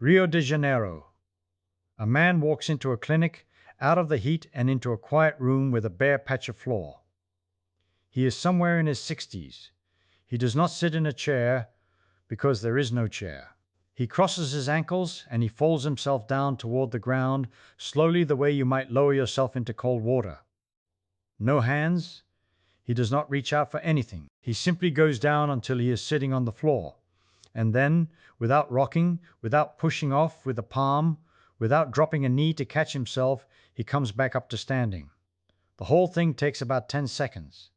Rio de Janeiro. A man walks into a clinic, out of the heat and into a quiet room with a bare patch of floor. He is somewhere in his 60s. He does not sit in a chair because there is no chair. He crosses his ankles and he folds himself down toward the ground, slowly the way you might lower yourself into cold water. No hands. He does not reach out for anything. He simply goes down until he is sitting on the floor. And then, without rocking, without pushing off with a palm, without dropping a knee to catch himself, he comes back up to standing. The whole thing takes about 10 seconds.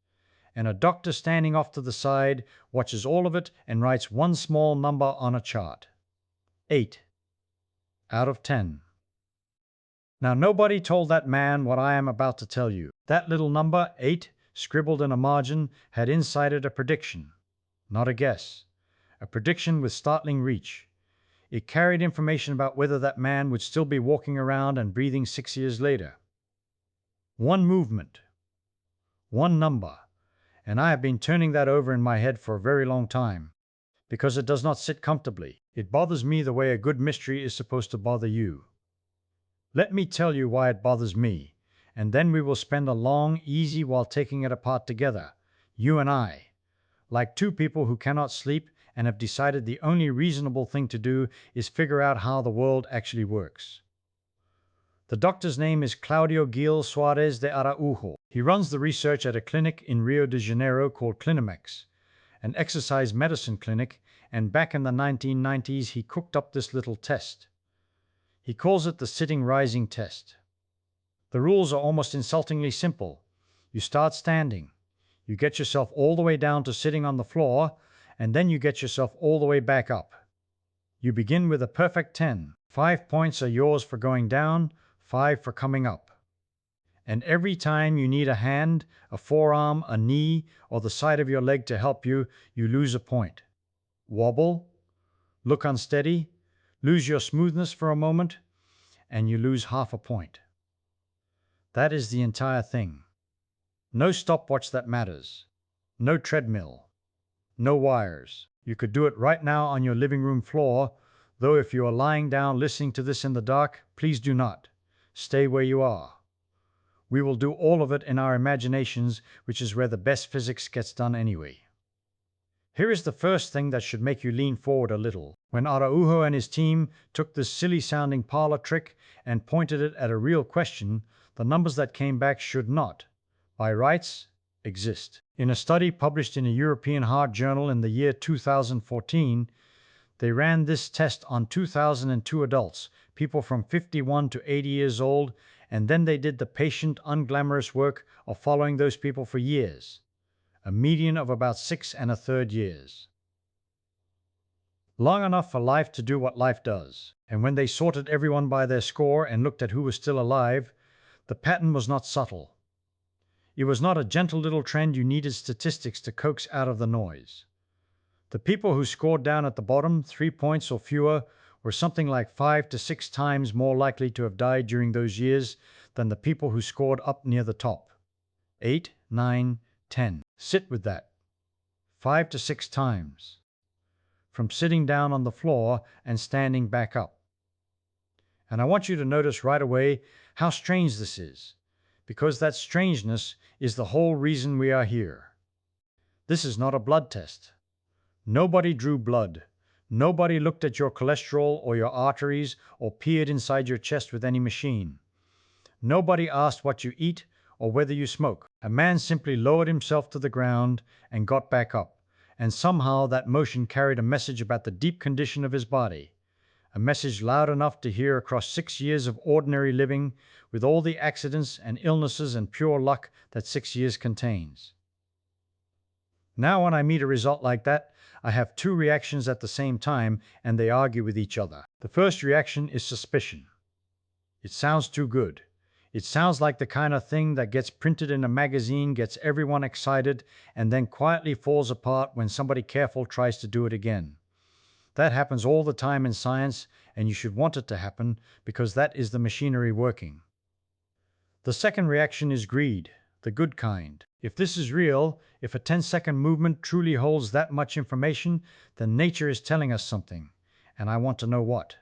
And a doctor standing off to the side watches all of it and writes one small number on a chart. 8 out of 10. Now nobody told that man what I am about to tell you. That little number, 8, scribbled in a margin, had inside it a prediction. Not a guess. A prediction with startling reach. It carried information about whether that man would still be walking around and breathing 6 years later. One movement. One number. And I have been turning that over in my head for a very long time, because it does not sit comfortably. It bothers me the way a good mystery is supposed to bother you. Let me tell you why it bothers me, and then we will spend a long, easy while taking it apart together, you and I, like two people who cannot sleep and have decided the only reasonable thing to do is figure out how the world actually works. The doctor's name is Claudio Gil Suarez de Araujo. He runs the research at a clinic in Rio de Janeiro called Clinimex, an exercise medicine clinic, and back in the 1990s he cooked up this little test. He calls it the sitting-rising test. The rules are almost insultingly simple. You start standing. You get yourself all the way down to sitting on the floor, and then you get yourself all the way back up. You begin with a perfect 10. 5 points are yours for going down, 5 for coming up. And every time you need a hand, a forearm, a knee, or the side of your leg to help you, you lose a point. Wobble, look unsteady, lose your smoothness for a moment, and you lose half a point. That is the entire thing. No stopwatch that matters. No treadmill. No wires. You could do it right now on your living room floor, though if you are lying down listening to this in the dark, please do not. Stay where you are. We will do all of it in our imaginations, which is where the best physics gets done anyway. Here is the first thing that should make you lean forward a little. When Araujo and his team took this silly-sounding parlor trick and pointed it at a real question, the numbers that came back should not, by rights, exist. In a study published in a European Heart Journal in the year 2014, they ran this test on 2,002 adults, people from 51 to 80 years old, and then they did the patient, unglamorous work of following those people for years, a median of about 6 1/3 years. Long enough for life to do what life does. And when they sorted everyone by their score and looked at who was still alive, the pattern was not subtle. It was not a gentle little trend you needed statistics to coax out of the noise. The people who scored down at the bottom, 3 points or fewer, were something like 5 to 6 times more likely to have died during those years than the people who scored up near the top. 8, 9, 10. Sit with that. 5 to 6 times. From sitting down on the floor and standing back up. And I want you to notice right away how strange this is, because that strangeness is the whole reason we are here. This is not a blood test. Nobody drew blood. Nobody looked at your cholesterol or your arteries or peered inside your chest with any machine. Nobody asked what you eat or whether you smoke. A man simply lowered himself to the ground and got back up, and somehow that motion carried a message about the deep condition of his body, a message loud enough to hear across 6 years of ordinary living with all the accidents and illnesses and pure luck that 6 years contains. Now when I meet a result like that, I have 2 reactions at the same time, and they argue with each other. The first reaction is suspicion. It sounds too good. It sounds like the kind of thing that gets printed in a magazine, gets everyone excited, and then quietly falls apart when somebody careful tries to do it again. That happens all the time in science, and you should want it to happen, because that is the machinery working. The second reaction is greed, the good kind. If this is real, if a 10-second movement truly holds that much information, then nature is telling us something, and I want to know what.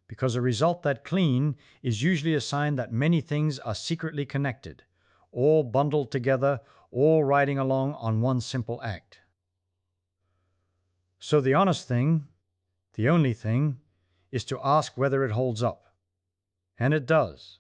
because a result that clean is usually a sign that many things are secretly connected, all bundled together, all riding along on one simple act. So the honest thing, the only thing, is to ask whether it holds up. And it does.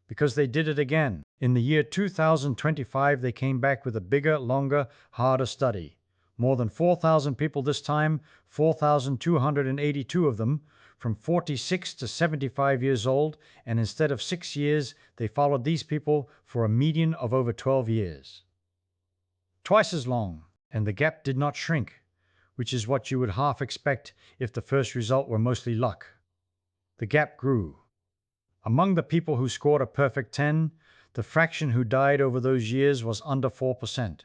Because they did it again. In the year 2025, they came back with a bigger, longer, harder study. More than 4,000 people this time, 4,282 of them, from 46 to 75 years old, and instead of 6 years, they followed these people for a median of over 12 years. Twice as long, and the gap did not shrink, which is what you would half expect if the first result were mostly luck. The gap grew. Among the people who scored a perfect 10, the fraction who died over those years was under 4%.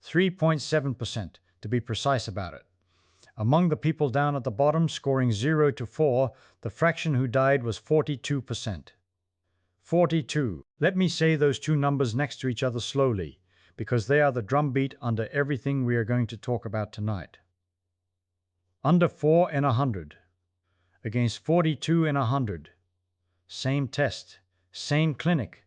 3.7% to be precise about it. Among the people down at the bottom scoring 0 to 4, the fraction who died was 42%. 42. Let me say those two numbers next to each other slowly, because they are the drumbeat under everything we are going to talk about tonight. Under 4 in 100, against 42 in 100. Same test, same clinic,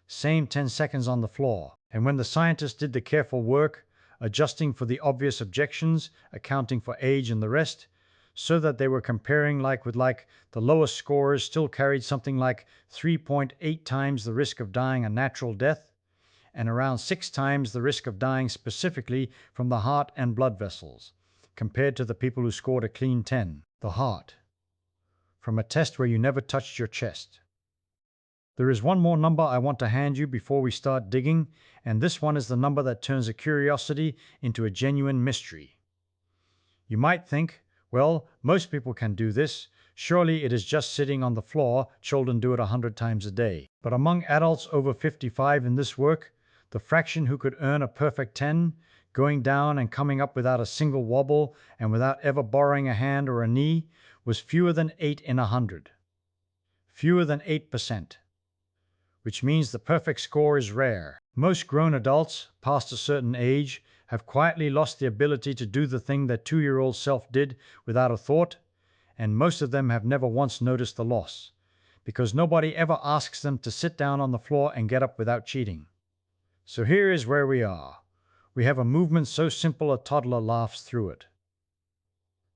same 10 seconds on the floor. And when the scientists did the careful work, adjusting for the obvious objections, accounting for age and the rest, so that they were comparing like with like, the lowest scorers still carried something like 3.8 times the risk of dying a natural death, and around 6 times the risk of dying specifically from the heart and blood vessels, compared to the people who scored a clean 10, the heart, from a test where you never touched your chest. There is one more number I want to hand you before we start digging, and this one is the number that turns a curiosity into a genuine mystery. You might think, well, most people can do this. Surely it is just sitting on the floor. Children do it 100 times a day. But among adults over 55 in this work, the fraction who could earn a perfect 10, going down and coming up without a single wobble and without ever borrowing a hand or a knee, was fewer than 8 in 100. Fewer than 8%. Which means the perfect score is rare. Most grown adults, past a certain age, have quietly lost the ability to do the thing that 2-year-old self did without a thought, and most of them have never once noticed the loss, because nobody ever asks them to sit down on the floor and get up without cheating. So here is where we are. We have a movement so simple a toddler laughs through it.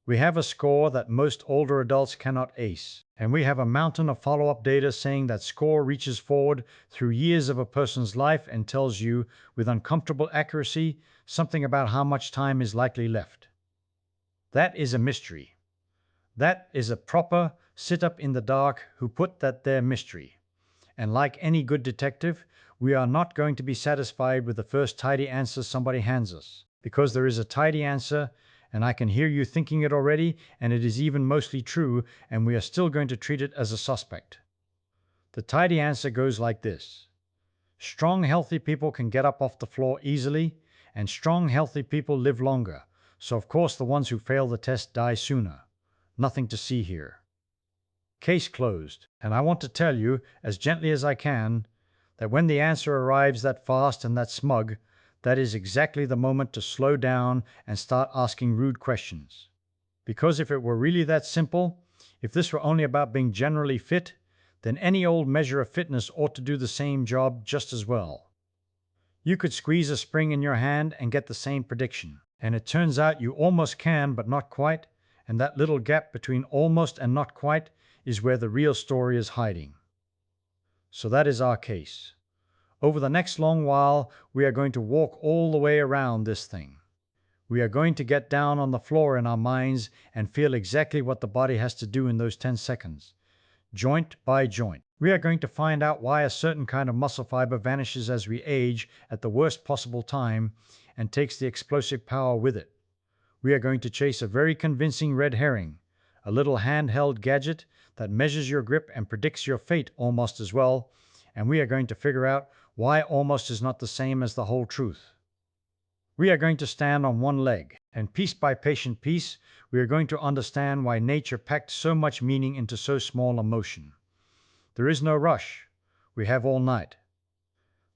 We have a score that most older adults cannot ace, and we have a mountain of follow-up data saying that score reaches forward through years of a person's life and tells you, with uncomfortable accuracy, something about how much time is likely left. That is a mystery. That is a proper sit-up in the dark who put that there mystery. And like any good detective, we are not going to be satisfied with the first tidy answer somebody hands us, because there is a tidy answer, and I can hear you thinking it already, and it is even mostly true, and we are still going to treat it as a suspect. The tidy answer goes like this. Strong, healthy people can get up off the floor easily, and strong, healthy people live longer, so of course the ones who fail the test die sooner. Nothing to see here. Case closed, and I want to tell you, as gently as I can, that when the answer arrives that fast and that smug, that is exactly the moment to slow down and start asking rude questions. Because if it were really that simple, if this were only about being generally fit, then any old measure of fitness ought to do the same job just as well. You could squeeze a spring in your hand and get the same prediction. And it turns out you almost can, but not quite, and that little gap between almost and not quite is where the real story is hiding. So that is our case. Over the next long while, we are going to walk all the way around this thing. We are going to get down on the floor in our minds and feel exactly what the body has to do in those 10 seconds, joint by joint. We are going to find out why a certain kind of muscle fiber vanishes as we age at the worst possible time and takes the explosive power with it. We are going to chase a very convincing red herring, a little handheld gadget that measures your grip and predicts your fate almost as well, and we are going to figure out why almost is not the same as the whole truth. We are going to stand on one leg, and piece by patient piece, we are going to understand why nature packed so much meaning into so small a motion. There is no rush. We have all night.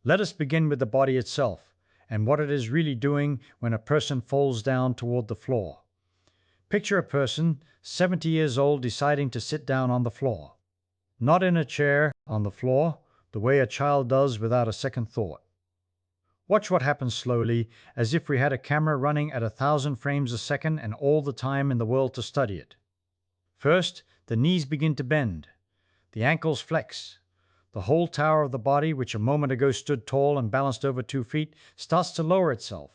Let us begin with the body itself, and what it is really doing when a person falls down toward the floor. Picture a person, 70 years old, deciding to sit down on the floor. Not in a chair, on the floor, the way a child does without a second thought. Watch what happens slowly, as if we had a camera running at 1,000 frames a second and all the time in the world to study it. First, the knees begin to bend. The ankles flex. The whole tower of the body, which a moment ago stood tall and balanced over 2 feet, starts to lower itself.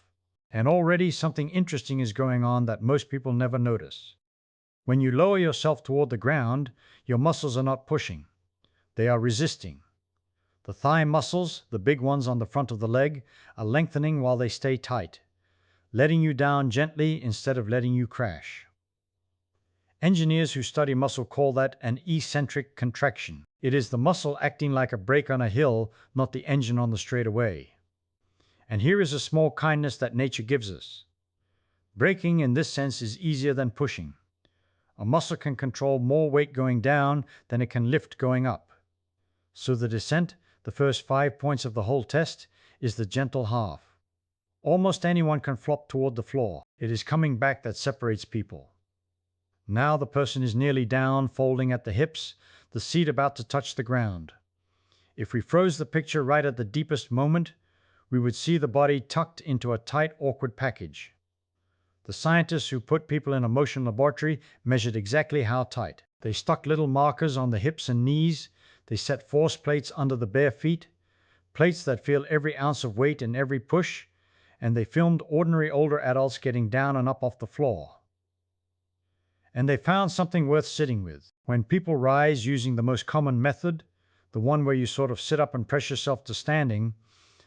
And already something interesting is going on that most people never notice. When you lower yourself toward the ground, your muscles are not pushing. They are resisting. The thigh muscles, the big ones on the front of the leg, are lengthening while they stay tight, letting you down gently instead of letting you crash. Engineers who study muscle call that an eccentric contraction. It is the muscle acting like a brake on a hill, not the engine on the straightaway. And here is a small kindness that nature gives us. Braking in this sense is easier than pushing. A muscle can control more weight going down than it can lift going up. So the descent, the first 5 points of the whole test, is the gentle half. Almost anyone can flop toward the floor. It is coming back that separates people. Now the person is nearly down, folding at the hips, the seat about to touch the ground. If we froze the picture right at the deepest moment, we would see the body tucked into a tight, awkward package. The scientists who put people in a motion laboratory measured exactly how tight. They stuck little markers on the hips and knees. They set force plates under the bare feet, plates that feel every ounce of weight in every push, and they filmed ordinary older adults getting down and up off the floor. And they found something worth sitting with. When people rise using the most common method, the one where you sort of sit up and press yourself to standing,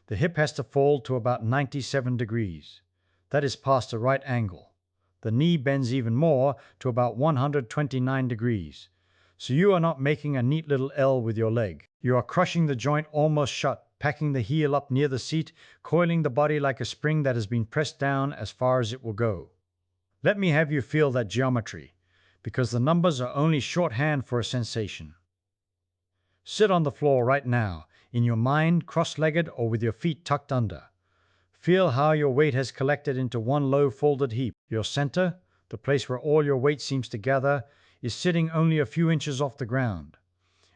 the hip has to fold to about 97 degrees. That is past a right angle. The knee bends even more to about 129 degrees. So you are not making a neat little L with your leg. You are crushing the joint almost shut, packing the heel up near the seat, coiling the body like a spring that has been pressed down as far as it will go. Let me have you feel that geometry, because the numbers are only shorthand for a sensation. Sit on the floor right now, in your mind, cross-legged or with your feet tucked under. Feel how your weight has collected into one low folded heap. Your center, the place where all your weight seems to gather, is sitting only a few inches off the ground.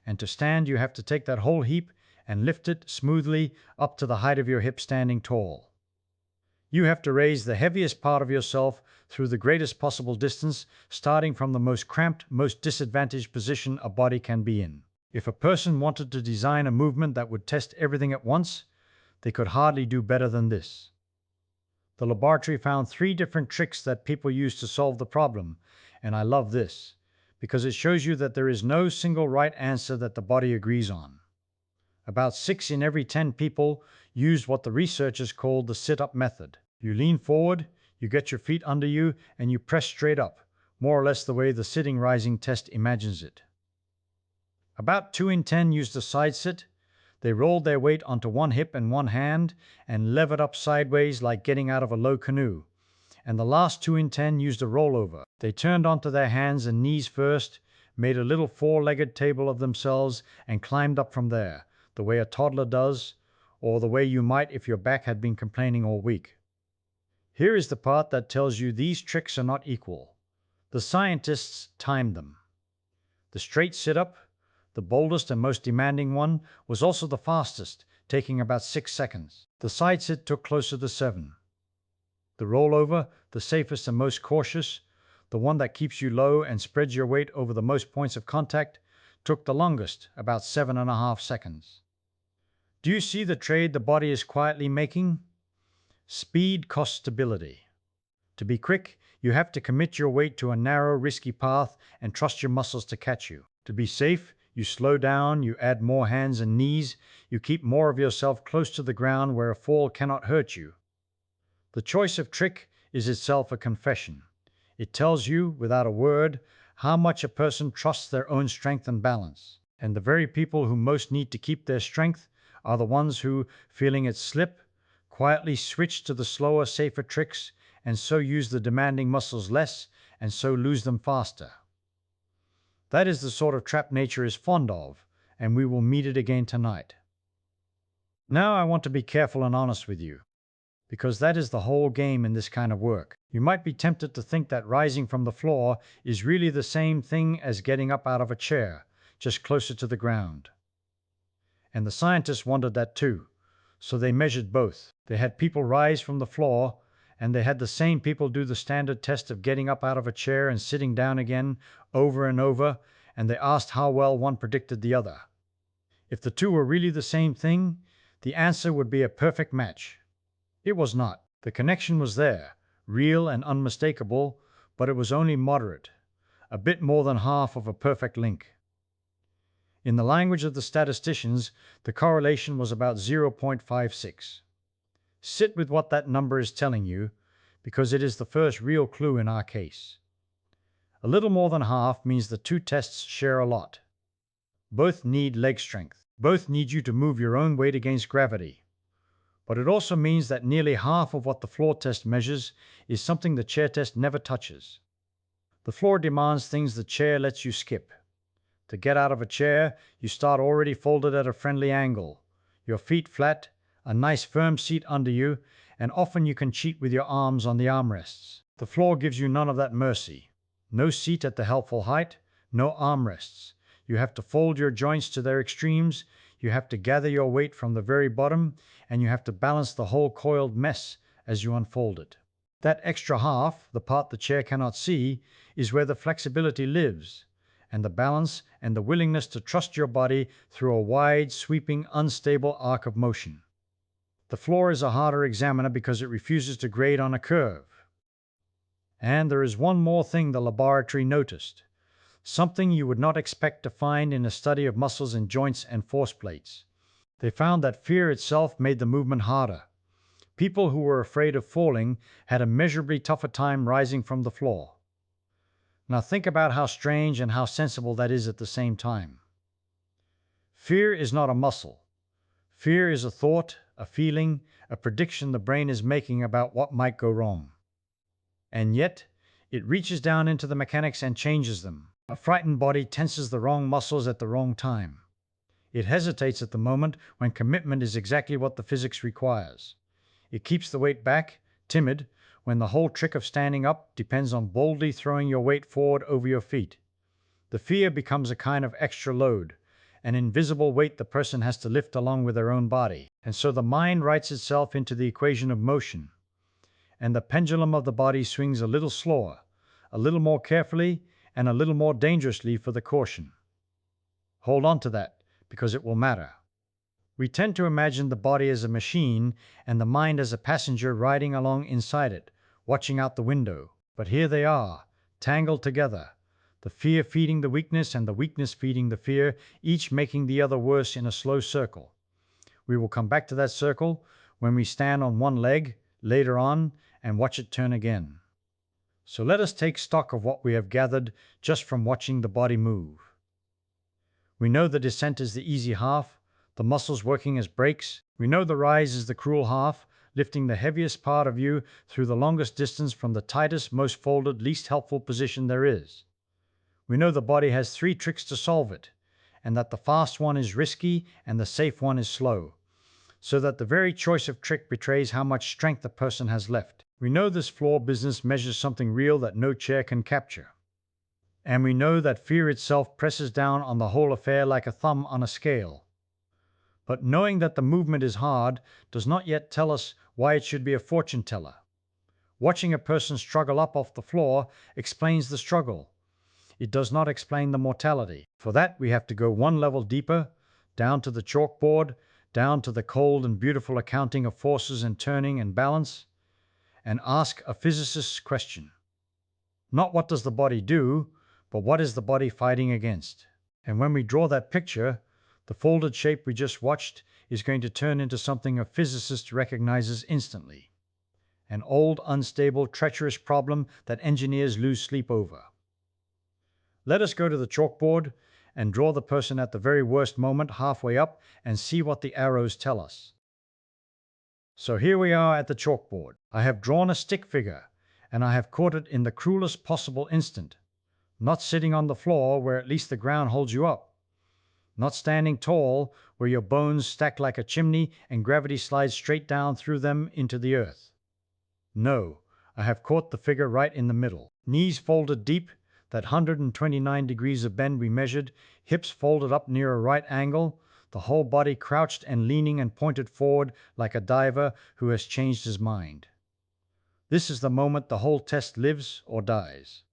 And to stand, you have to take that whole heap and lift it smoothly up to the height of your hip standing tall. You have to raise the heaviest part of yourself through the greatest possible distance, starting from the most cramped, most disadvantaged position a body can be in. If a person wanted to design a movement that would test everything at once, they could hardly do better than this. The laboratory found 3 different tricks that people use to solve the problem, and I love this, because it shows you that there is no single right answer that the body agrees on. About 6 in every 10 people used what the researchers called the sit-up method. You lean forward, you get your feet under you, and you press straight up, more or less the way the sitting rising test imagines it. About 2 in 10 used a side sit. They rolled their weight onto one hip and one hand and levered up sideways like getting out of a low canoe. And the last 2 in 10 used a rollover. They turned onto their hands and knees first, made a little 4-legged table of themselves, and climbed up from there, the way a toddler does, or the way you might if your back had been complaining all week. Here is the part that tells you these tricks are not equal. The scientists timed them. The straight sit-up, the boldest and most demanding one, was also the fastest, taking about 6 seconds. The side sit took closer to 7. The rollover, the safest and most cautious, the one that keeps you low and spreads your weight over the most points of contact, took the longest, about 7.5 seconds. Do you see the trade the body is quietly making? Speed costs stability. To be quick, you have to commit your weight to a narrow, risky path and trust your muscles to catch you. To be safe, you slow down, you add more hands and knees, you keep more of yourself close to the ground where a fall cannot hurt you. The choice of trick is itself a confession. It tells you, without a word, how much a person trusts their own strength and balance. And the very people who most need to keep their strength are the ones who, feeling it slip, quietly switch to the slower, safer tricks, and so use the demanding muscles less, and so lose them faster. That is the sort of trap nature is fond of, and we will meet it again tonight. Now I want to be careful and honest with you, because that is the whole game in this kind of work. You might be tempted to think that rising from the floor is really the same thing as getting up out of a chair, just closer to the ground. And the scientists wondered that too, so they measured both. They had people rise from the floor, and they had the same people do the standard test of getting up out of a chair and sitting down again over and over, and they asked how well one predicted the other. If the two were really the same thing, the answer would be a perfect match. It was not. The connection was there, real and unmistakable, but it was only moderate, a bit more than half of a perfect link. In the language of the statisticians, the correlation was about 0.56. Sit with what that number is telling you, because it is the first real clue in our case. A little more than half means the two tests share a lot. Both need leg strength. Both need you to move your own weight against gravity. But it also means that nearly half of what the floor test measures is something the chair test never touches. The floor demands things the chair lets you skip. To get out of a chair, you start already folded at a friendly angle, your feet flat, a nice firm seat under you, and often you can cheat with your arms on the armrests. The floor gives you none of that mercy. No seat at the helpful height, no armrests. You have to fold your joints to their extremes, you have to gather your weight from the very bottom, and you have to balance the whole coiled mess as you unfold it. That extra half, the part the chair cannot see, is where the flexibility lives, and the balance and the willingness to trust your body through a wide, sweeping, unstable arc of motion. The floor is a harder examiner because it refuses to grade on a curve. And there is one more thing the laboratory noticed, something you would not expect to find in a study of muscles and joints and force plates. They found that fear itself made the movement harder. People who were afraid of falling had a measurably tougher time rising from the floor. Now think about how strange and how sensible that is at the same time. Fear is not a muscle. Fear is a thought, a feeling, a prediction the brain is making about what might go wrong. And yet, it reaches down into the mechanics and changes them. A frightened body tenses the wrong muscles at the wrong time. It hesitates at the moment when commitment is exactly what the physics requires. It keeps the weight back, timid, when the whole trick of standing up depends on boldly throwing your weight forward over your feet. The fear becomes a kind of extra load, an invisible weight the person has to lift along with their own body. And so the mind writes itself into the equation of motion, and the pendulum of the body swings a little slower, a little more carefully, and a little more dangerously for the caution. Hold on to that, because it will matter. We tend to imagine the body as a machine and the mind as a passenger riding along inside it, watching out the window. But here they are, tangled together, the fear feeding the weakness and the weakness feeding the fear, each making the other worse in a slow circle. We will come back to that circle when we stand on one leg later on and watch it turn again. So let us take stock of what we have gathered just from watching the body move. We know the descent is the easy half, the muscles working as brakes. We know the rise is the cruel half, lifting the heaviest part of you through the longest distance from the tightest, most folded, least helpful position there is. We know the body has 3 tricks to solve it, and that the fast one is risky and the safe one is slow, so that the very choice of trick betrays how much strength a person has left. We know this floor business measures something real that no chair can capture. And we know that fear itself presses down on the whole affair like a thumb on a scale. But knowing that the movement is hard does not yet tell us why it should be a fortune teller. Watching a person struggle up off the floor explains the struggle. It does not explain the mortality. For that we have to go one level deeper, down to the chalkboard, down to the cold and beautiful accounting of forces and turning and balance, and ask a physicist's question. Not what does the body do, but what is the body fighting against? And when we draw that picture, the folded shape we just watched is going to turn into something a physicist recognizes instantly. An old, unstable, treacherous problem that engineers lose sleep over. Let us go to the chalkboard and draw the person at the very worst moment halfway up and see what the arrows tell us. So here we are at the chalkboard. I have drawn a stick figure, and I have caught it in the cruelest possible instant, not sitting on the floor where at least the ground holds you up, Not standing tall, where your bones stack like a chimney and gravity slides straight down through them into the earth. No, I have caught the figure right in the middle. Knees folded deep, that 129 degrees of bend we measured, hips folded up near a right angle, the whole body crouched and leaning and pointed forward like a diver who has changed his mind. This is the moment the whole test lives or dies.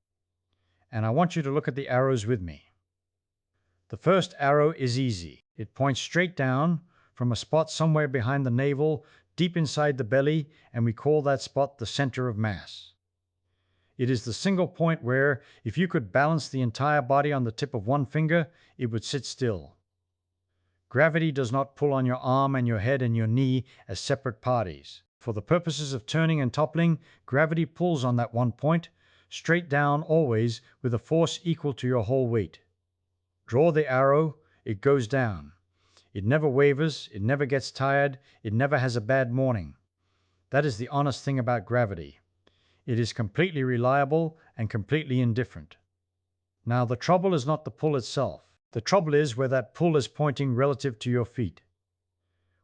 And I want you to look at the arrows with me. The first arrow is easy. It points straight down from a spot somewhere behind the navel, deep inside the belly, and we call that spot the center of mass. It is the single point where, if you could balance the entire body on the tip of one finger, it would sit still. Gravity does not pull on your arm and your head and your knee as separate parties. For the purposes of turning and toppling, gravity pulls on that one point, straight down always, with a force equal to your whole weight. Draw the arrow, it goes down. It never wavers, it never gets tired, it never has a bad morning. That is the honest thing about gravity. It is completely reliable and completely indifferent. Now, the trouble is not the pull itself. The trouble is where that pull is pointing relative to your feet.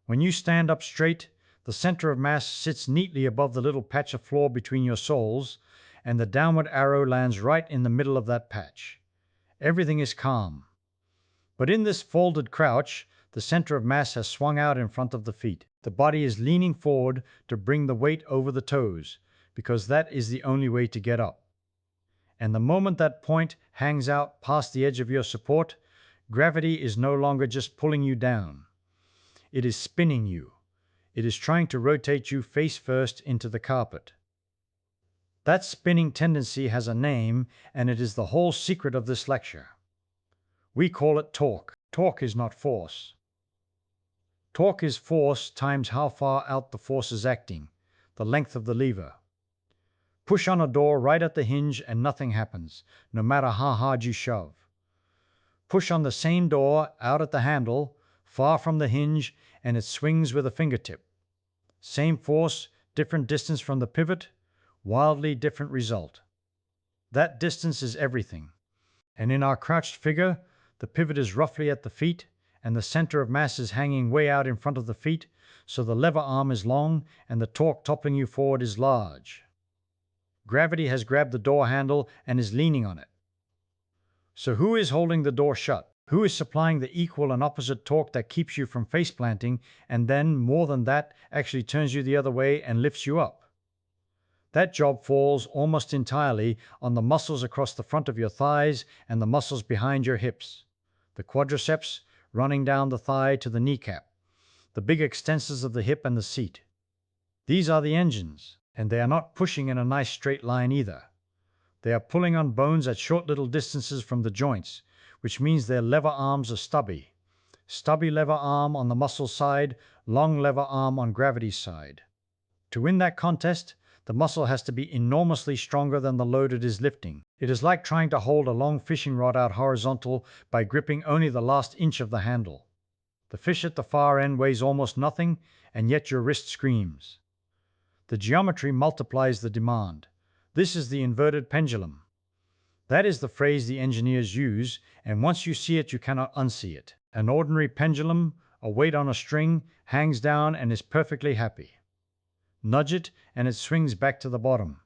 When you stand up straight, the center of mass sits neatly above the little patch of floor between your soles, and the downward arrow lands right in the middle of that patch. Everything is calm. But in this folded crouch, the center of mass has swung out in front of the feet. The body is leaning forward to bring the weight over the toes, because that is the only way to get up. And the moment that point hangs out past the edge of your support, gravity is no longer just pulling you down. It is spinning you. It is trying to rotate you face first into the carpet. That spinning tendency has a name, and it is the whole secret of this lecture. We call it torque. Torque is not force. Torque is force times how far out the force is acting, the length of the lever. Push on a door right at the hinge and nothing happens, no matter how hard you shove. Push on the same door out at the handle, far from the hinge, and it swings with a fingertip. Same force, different distance from the pivot, wildly different result. That distance is everything. And in our crouched figure, the pivot is roughly at the feet, and the center of mass is hanging way out in front of the feet, so the lever arm is long and the torque toppling you forward is large. Gravity has grabbed the door handle and is leaning on it. So who is holding the door shut? Who is supplying the equal and opposite torque that keeps you from face planting and then, more than that, actually turns you the other way and lifts you up? That job falls almost entirely on the muscles across the front of your thighs and the muscles behind your hips. The quadriceps running down the thigh to the kneecap. The big extensors of the hip and the seat. These are the engines, and they are not pushing in a nice straight line either. They are pulling on bones at short little distances from the joints, which means their lever arms are stubby. Stubby lever arm on the muscle side, long lever arm on gravity's side. To win that contest, the muscle has to be enormously stronger than the load it is lifting. It is like trying to hold a long fishing rod out horizontal by gripping only the last inch of the handle. The fish at the far end weighs almost nothing, and yet your wrist screams. The geometry multiplies the demand. This is the inverted pendulum. That is the phrase the engineers use, and once you see it, you cannot unsee it. An ordinary pendulum, a weight on a string, hangs down and is perfectly happy. Nudge it, and it swings back to the bottom,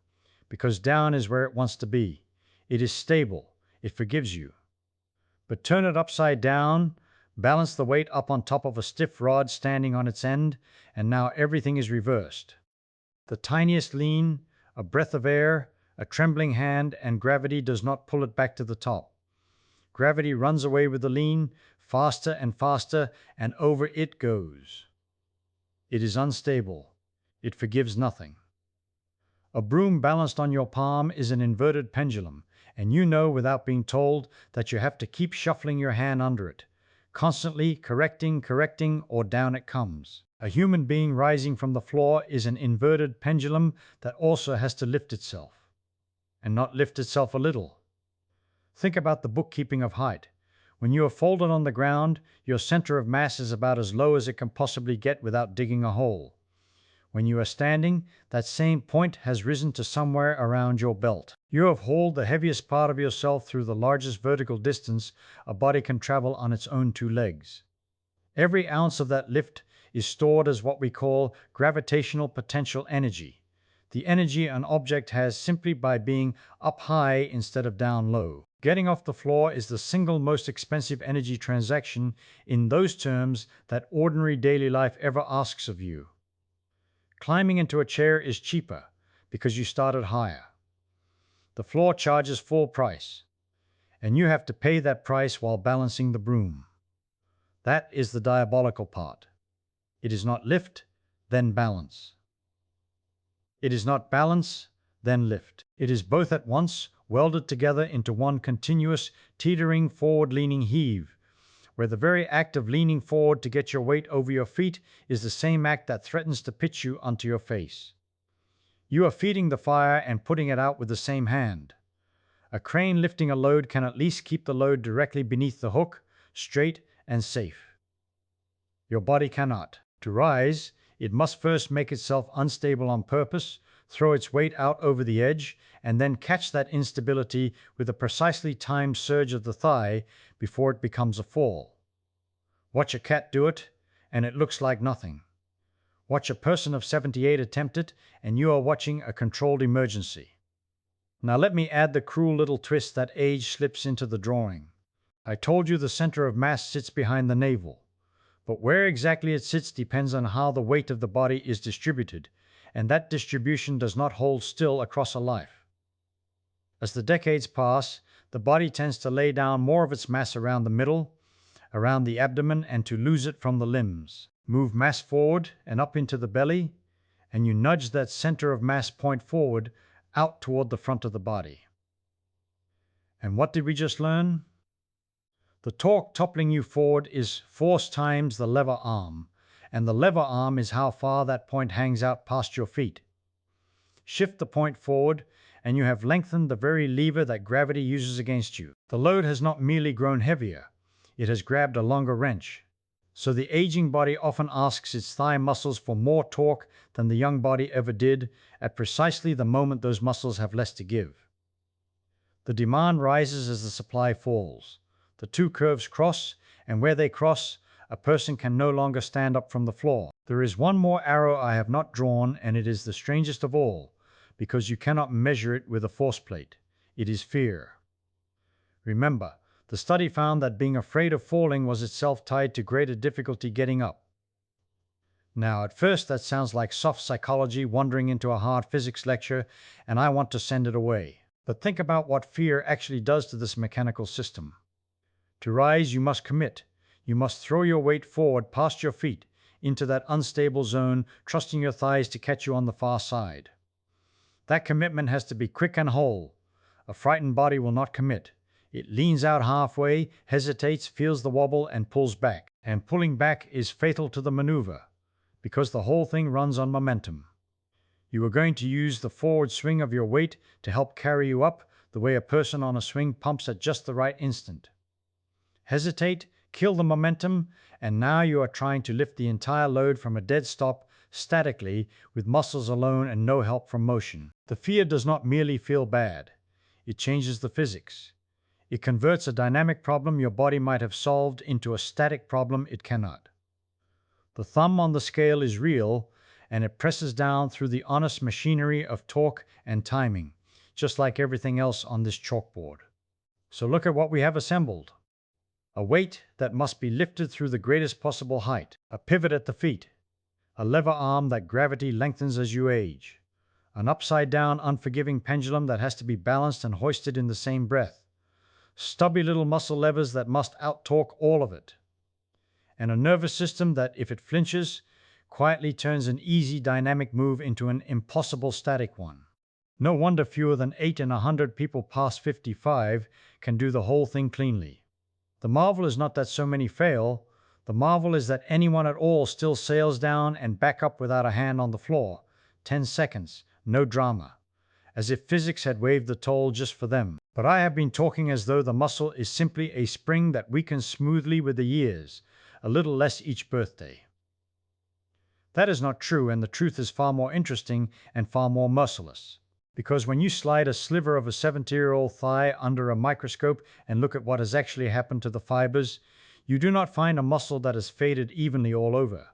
because down is where it wants to be. It is stable. It forgives you. But turn it upside down, balance the weight up on top of a stiff rod standing on its end, and now everything is reversed. The tiniest lean, a breath of air, a trembling hand, and gravity does not pull it back to the top. Gravity runs away with the lean, faster and faster, and over it goes. It is unstable. It forgives nothing. A broom balanced on your palm is an inverted pendulum, and you know without being told that you have to keep shuffling your hand under it, constantly correcting, or down it comes. A human being rising from the floor is an inverted pendulum that also has to lift itself, and not lift itself a little. Think about the bookkeeping of height. When you are folded on the ground, your center of mass is about as low as it can possibly get without digging a hole. When you are standing, that same point has risen to somewhere around your belt. You have hauled the heaviest part of yourself through the largest vertical distance a body can travel on its own two legs. Every ounce of that lift is stored as what we call gravitational potential energy, the energy an object has simply by being up high instead of down low. Getting off the floor is the single most expensive energy transaction in those terms that ordinary daily life ever asks of you. Climbing into a chair is cheaper because you started higher. The floor charges full price, and you have to pay that price while balancing the broom. That is the diabolical part. It is not lift, then balance. It is not balance, then lift. It is both at once, welded together into one continuous, teetering, forward-leaning heave, where the very act of leaning forward to get your weight over your feet is the same act that threatens to pitch you onto your face. You are feeding the fire and putting it out with the same hand. A crane lifting a load can at least keep the load directly beneath the hook, straight and safe. Your body cannot. To rise, it must first make itself unstable on purpose, throw its weight out over the edge, and then catch that instability with a precisely timed surge of the thigh before it becomes a fall. Watch a cat do it, and it looks like nothing. Watch a person of 78 attempt it, and you are watching a controlled emergency. Now let me add the cruel little twist that age slips into the drawing. I told you the center of mass sits behind the navel. But where exactly it sits depends on how the weight of the body is distributed, and that distribution does not hold still across a life. As the decades pass, the body tends to lay down more of its mass around the middle, around the abdomen, and to lose it from the limbs. Move mass forward and up into the belly, and you nudge that center of mass point forward, out toward the front of the body. And what did we just learn? The torque toppling you forward is force times the lever arm, and the lever arm is how far that point hangs out past your feet. Shift the point forward, and you have lengthened the very lever that gravity uses against you. The load has not merely grown heavier, it has grabbed a longer wrench. So the aging body often asks its thigh muscles for more torque than the young body ever did at precisely the moment those muscles have less to give. The demand rises as the supply falls. The two curves cross, and where they cross, a person can no longer stand up from the floor. There is one more arrow I have not drawn, and it is the strangest of all, because you cannot measure it with a force plate. It is fear. Remember, the study found that being afraid of falling was itself tied to greater difficulty getting up. Now, at first that sounds like soft psychology wandering into a hard physics lecture, and I want to send it away. But think about what fear actually does to this mechanical system. To rise, you must commit. You must throw your weight forward past your feet into that unstable zone, trusting your thighs to catch you on the far side. That commitment has to be quick and whole. A frightened body will not commit. It leans out halfway, hesitates, feels the wobble, and pulls back. And pulling back is fatal to the maneuver, because the whole thing runs on momentum. You are going to use the forward swing of your weight to help carry you up the way a person on a swing pumps at just the right instant. Hesitate, kill the momentum, and now you are trying to lift the entire load from a dead stop statically with muscles alone and no help from motion. The fear does not merely feel bad. It changes the physics. It converts a dynamic problem your body might have solved into a static problem it cannot. The thumb on the scale is real, and it presses down through the honest machinery of torque and timing, just like everything else on this chalkboard. So look at what we have assembled. A weight that must be lifted through the greatest possible height, a pivot at the feet, a lever arm that gravity lengthens as you age, an upside-down, unforgiving pendulum that has to be balanced and hoisted in the same breath, stubby little muscle levers that must out-torque all of it, and a nervous system that, if it flinches, quietly turns an easy dynamic move into an impossible static one. No wonder fewer than 8 in 100 people past 55 can do the whole thing cleanly. The marvel is not that so many fail. The marvel is that anyone at all still sails down and back up without a hand on the floor. 10 seconds, no drama. As if physics had waived the toll just for them. But I have been talking as though the muscle is simply a spring that weakens smoothly with the years, a little less each birthday. That is not true, and the truth is far more interesting and far more merciless. Because when you slide a sliver of a 70-year-old thigh under a microscope and look at what has actually happened to the fibers, you do not find a muscle that has faded evenly all over.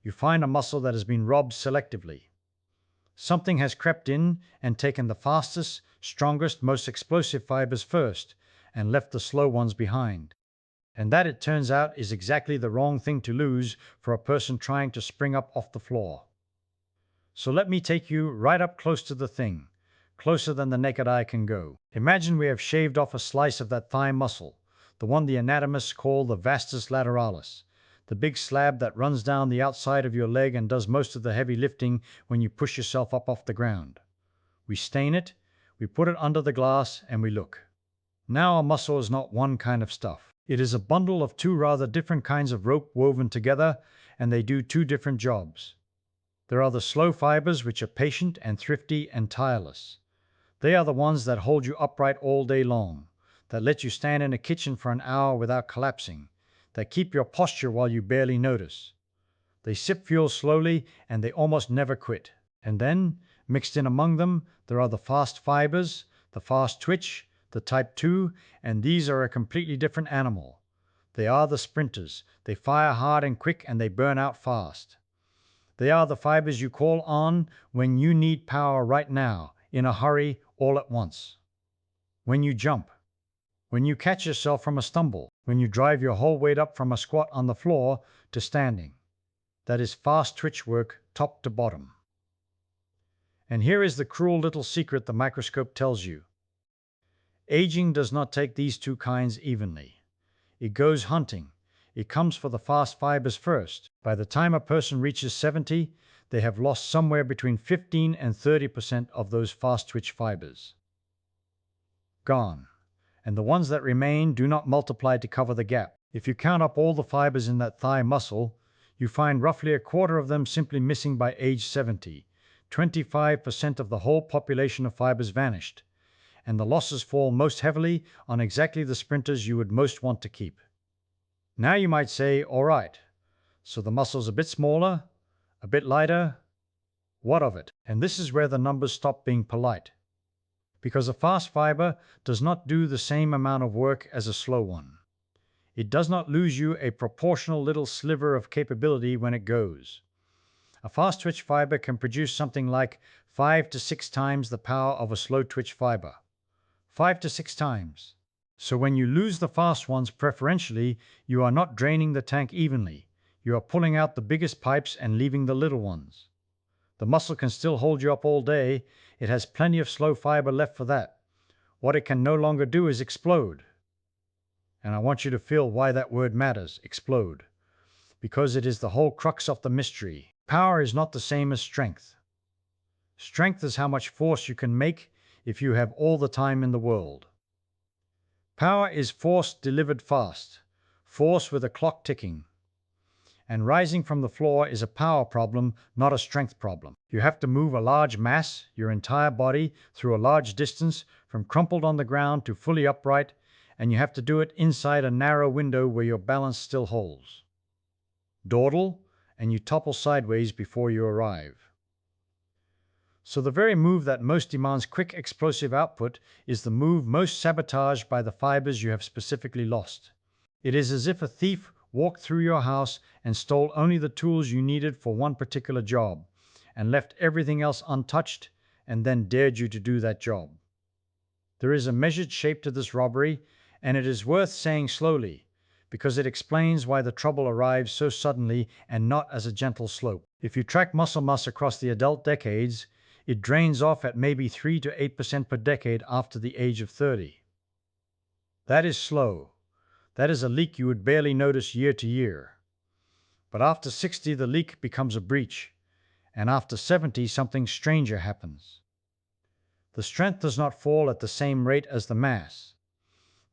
You find a muscle that has been robbed selectively. Something has crept in and taken the fastest, strongest, most explosive fibers first and left the slow ones behind. And that, it turns out, is exactly the wrong thing to lose for a person trying to spring up off the floor. So let me take you right up close to the thing, closer than the naked eye can go. Imagine we have shaved off a slice of that thigh muscle, the one the anatomists call the vastus lateralis, the big slab that runs down the outside of your leg and does most of the heavy lifting when you push yourself up off the ground. We stain it, we put it under the glass, and we look. Now a muscle is not one kind of stuff. It is a bundle of two rather different kinds of rope woven together, and they do two different jobs. There are the slow fibers, which are patient and thrifty and tireless. They are the ones that hold you upright all day long, that let you stand in a kitchen for an hour without collapsing, that keep your posture while you barely notice. They sip fuel slowly, and they almost never quit. And then, mixed in among them, there are the fast fibers, the fast twitch, the type 2, and these are a completely different animal. They are the sprinters. They fire hard and quick, and they burn out fast. They are the fibers you call on when you need power right now, in a hurry, all at once. When you jump, when you catch yourself from a stumble, when you drive your whole weight up from a squat on the floor to standing. That is fast twitch work, top to bottom. And here is the cruel little secret the microscope tells you. Aging does not take these two kinds evenly. It goes hunting. It comes for the fast fibers first. By the time a person reaches 70, they have lost somewhere between 15 and 30% of those fast twitch fibers. Gone. And the ones that remain do not multiply to cover the gap. If you count up all the fibers in that thigh muscle, you find roughly a quarter of them simply missing by age 70. 25% of the whole population of fibers vanished, and the losses fall most heavily on exactly the sprinters you would most want to keep. Now you might say, all right, so the muscle's a bit smaller, a bit lighter. What of it? And this is where the numbers stop being polite. Because a fast fiber does not do the same amount of work as a slow one. It does not lose you a proportional little sliver of capability when it goes. A fast twitch fiber can produce something like 5 to 6 times the power of a slow twitch fiber. 5 to 6 times. So when you lose the fast ones preferentially, you are not draining the tank evenly. You are pulling out the biggest pipes and leaving the little ones. The muscle can still hold you up all day. It has plenty of slow fiber left for that. What it can no longer do is explode. And I want you to feel why that word matters, explode. Because it is the whole crux of the mystery. Power is not the same as strength. Strength is how much force you can make if you have all the time in the world. Power is force delivered fast, force with a clock ticking. And rising from the floor is a power problem, not a strength problem. You have to move a large mass, your entire body, through a large distance, from crumpled on the ground to fully upright, and you have to do it inside a narrow window where your balance still holds. Dawdle, and you topple sideways before you arrive. So the very move that most demands quick explosive output is the move most sabotaged by the fibers you have specifically lost. It is as if a thief walked through your house and stole only the tools you needed for one particular job, and left everything else untouched, and then dared you to do that job. There is a measured shape to this robbery, and it is worth saying slowly, because it explains why the trouble arrives so suddenly and not as a gentle slope. If you track muscle mass across the adult decades, it drains off at maybe 3 to 8% per decade after the age of 30. That is slow. That is a leak you would barely notice year to year. But after 60, the leak becomes a breach, and after 70, something stranger happens. The strength does not fall at the same rate as the mass.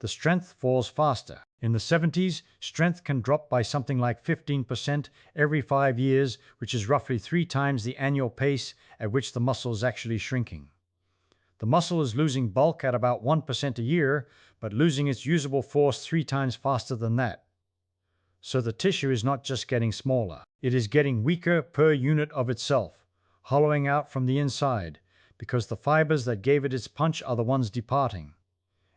The strength falls faster. In the 70s, strength can drop by something like 15% every 5 years, which is roughly 3 times the annual pace at which the muscle is actually shrinking. The muscle is losing bulk at about 1% a year, but losing its usable force 3 times faster than that. So the tissue is not just getting smaller, it is getting weaker per unit of itself, hollowing out from the inside, because the fibers that gave it its punch are the ones departing.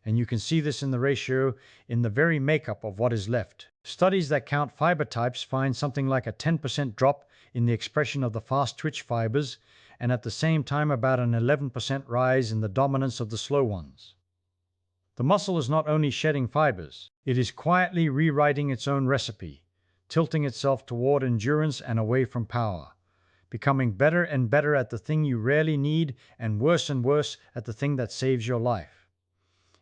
And you can see this in the ratio in the very makeup of what is left. Studies that count fiber types find something like a 10% drop in the expression of the fast twitch fibers, and at the same time about an 11% rise in the dominance of the slow ones. The muscle is not only shedding fibers, it is quietly rewriting its own recipe, tilting itself toward endurance and away from power, becoming better and better at the thing you rarely need and worse at the thing that saves your life.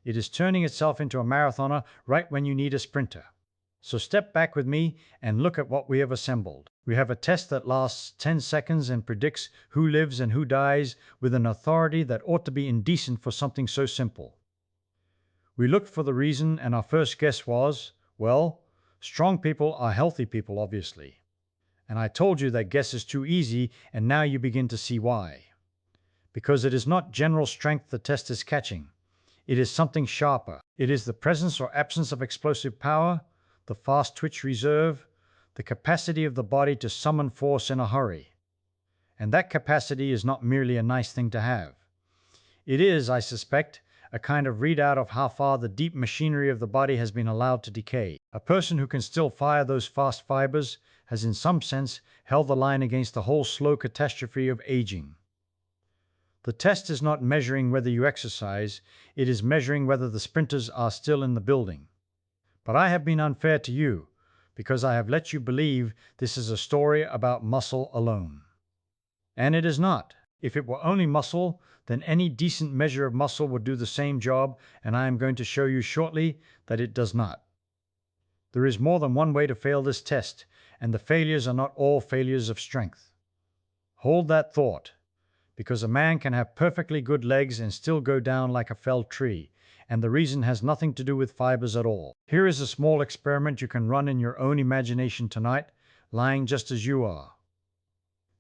It is turning itself into a marathoner right when you need a sprinter. So step back with me and look at what we have assembled. We have a test that lasts 10 seconds and predicts who lives and who dies with an authority that ought to be indecent for something so simple. We looked for the reason, and our first guess was, well, strong people are healthy people, obviously. And I told you that guess is too easy, and now you begin to see why. Because it is not general strength the test is catching. It is something sharper. It is the presence or absence of explosive power, the fast twitch reserve, the capacity of the body to summon force in a hurry. And that capacity is not merely a nice thing to have. It is, I suspect, a kind of readout of how far the deep machinery of the body has been allowed to decay. A person who can still fire those fast fibers has in some sense held the line against the whole slow catastrophe of aging. The test is not measuring whether you exercise, it is measuring whether the sprinters are still in the building. But I have been unfair to you, because I have let you believe this is a story about muscle alone. And it is not. If it were only muscle, then any decent measure of muscle would do the same job, and I am going to show you shortly that it does not. There is more than one way to fail this test, and the failures are not all failures of strength. Hold that thought, because a man can have perfectly good legs and still go down like a felled tree, and the reason has nothing to do with fibers at all. Here is a small experiment you can run in your own imagination tonight, lying just as you are.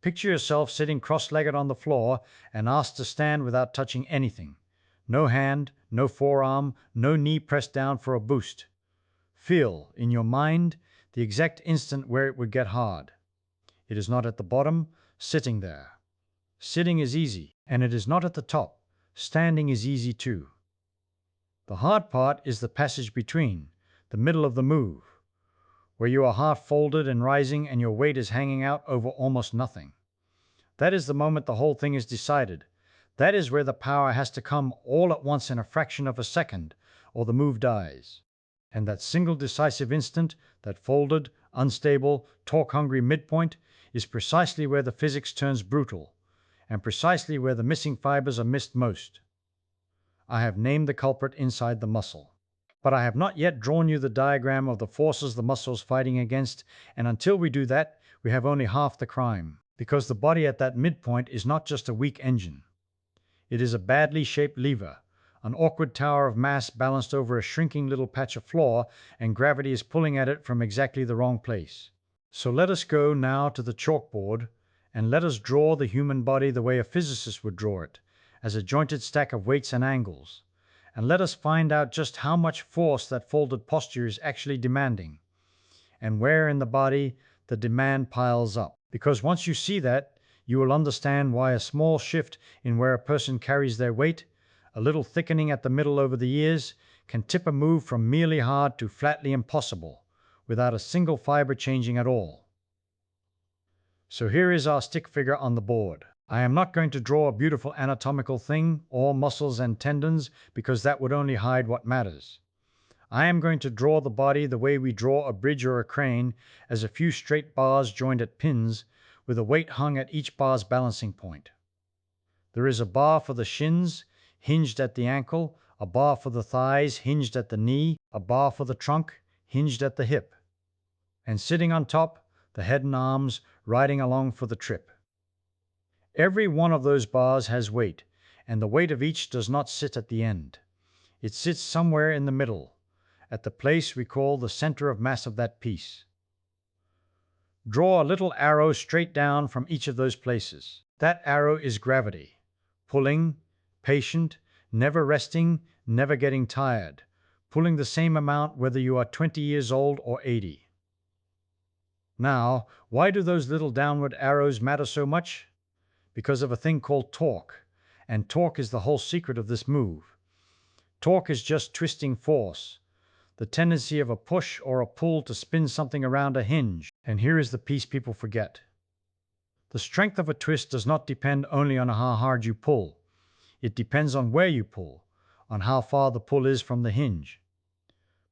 Picture yourself sitting cross-legged on the floor and asked to stand without touching anything. No hand, no forearm, no knee pressed down for a boost. Feel, in your mind, the exact instant where it would get hard. It is not at the bottom, sitting there. Sitting is easy, and it is not at the top. Standing is easy too. The hard part is the passage between, the middle of the move, where you are half folded and rising and your weight is hanging out over almost nothing. That is the moment the whole thing is decided. That is where the power has to come all at once in a fraction of a second, or the move dies. And that single decisive instant, that folded, unstable, torque-hungry midpoint, is precisely where the physics turns brutal, and precisely where the missing fibers are missed most. I have named the culprit inside the muscle. But I have not yet drawn you the diagram of the forces the muscle is fighting against, and until we do that, we have only half the crime. Because the body at that midpoint is not just a weak engine. It is a badly shaped lever, an awkward tower of mass balanced over a shrinking little patch of floor, and gravity is pulling at it from exactly the wrong place. So let us go now to the chalkboard, and let us draw the human body the way a physicist would draw it, as a jointed stack of weights and angles. And let us find out just how much force that folded posture is actually demanding, and where in the body the demand piles up. Because once you see that, you will understand why a small shift in where a person carries their weight, a little thickening at the middle over the ears, can tip a move from merely hard to flatly impossible, without a single fiber changing at all. So here is our stick figure on the board. I am not going to draw a beautiful anatomical thing, all muscles and tendons, because that would only hide what matters. I am going to draw the body the way we draw a bridge or a crane, as a few straight bars joined at pins, with a weight hung at each bar's balancing point. There is a bar for the shins, hinged at the ankle, a bar for the thighs, hinged at the knee, a bar for the trunk, hinged at the hip. And sitting on top, the head and arms, riding along for the trip. Every one of those bars has weight, and the weight of each does not sit at the end. It sits somewhere in the middle, at the place we call the center of mass of that piece. Draw a little arrow straight down from each of those places. That arrow is gravity, pulling, patient, never resting, never getting tired, pulling the same amount whether you are 20 years old or 80. Now, why do those little downward arrows matter so much? Because of a thing called torque. And torque is the whole secret of this move. Torque is just twisting force, the tendency of a push or a pull to spin something around a hinge. And here is the piece people forget. The strength of a twist does not depend only on how hard you pull. It depends on where you pull, on how far the pull is from the hinge.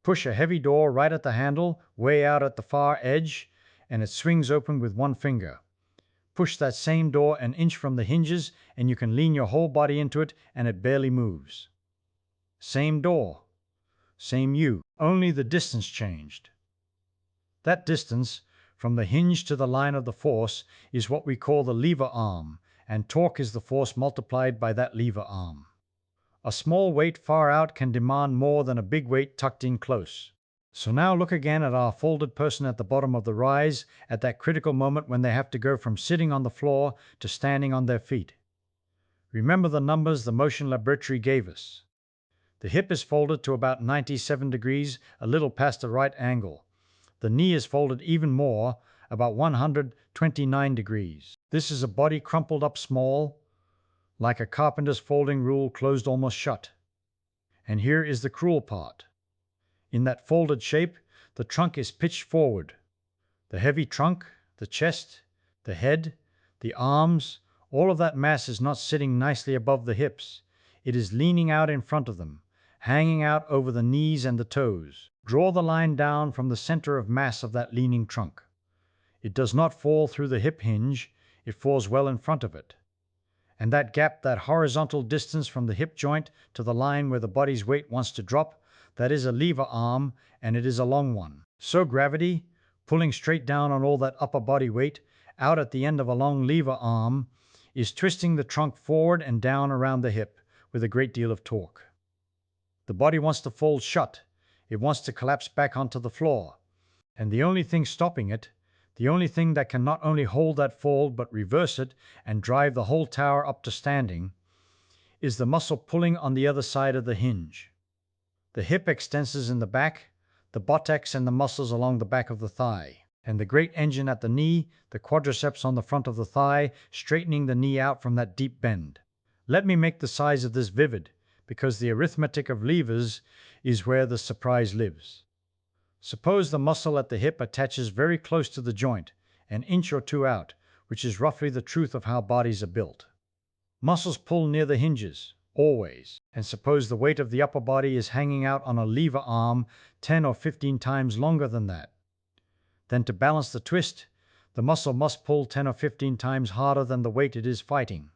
Push a heavy door right at the handle, way out at the far edge, and it swings open with one finger. Push that same door an inch from the hinges, and you can lean your whole body into it, and it barely moves. Same door, same you, only the distance changed. That distance, from the hinge to the line of the force, is what we call the lever arm, and torque is the force multiplied by that lever arm. A small weight far out can demand more than a big weight tucked in close. So now look again at our folded person at the bottom of the rise at that critical moment when they have to go from sitting on the floor to standing on their feet. Remember the numbers the motion laboratory gave us. The hip is folded to about 97 degrees, a little past the right angle. The knee is folded even more, about 129 degrees. This is a body crumpled up small, like a carpenter's folding rule closed almost shut. And here is the cruel part. In that folded shape, the trunk is pitched forward. The heavy trunk, the chest, the head, the arms, all of that mass is not sitting nicely above the hips. It is leaning out in front of them, hanging out over the knees and the toes. Draw the line down from the center of mass of that leaning trunk. It does not fall through the hip hinge, it falls well in front of it. And that gap, that horizontal distance from the hip joint to the line where the body's weight wants to drop, that is a lever arm, and it is a long one. So gravity, pulling straight down on all that upper body weight, out at the end of a long lever arm, is twisting the trunk forward and down around the hip with a great deal of torque. The body wants to fold shut. It wants to collapse back onto the floor. And the only thing stopping it, the only thing that can not only hold that fold but reverse it and drive the whole tower up to standing, is the muscle pulling on the other side of the hinge. The hip extensors in the back, the buttocks and the muscles along the back of the thigh, and the great engine at the knee, the quadriceps on the front of the thigh, straightening the knee out from that deep bend. Let me make the size of this vivid, because the arithmetic of levers is where the surprise lives. Suppose the muscle at the hip attaches very close to the joint, an inch or two out, which is roughly the truth of how bodies are built. Muscles pull near the hinges, always, and suppose the weight of the upper body is hanging out on a lever arm 10 or 15 times longer than that. Then to balance the twist, the muscle must pull 10 or 15 times harder than the weight it is fighting.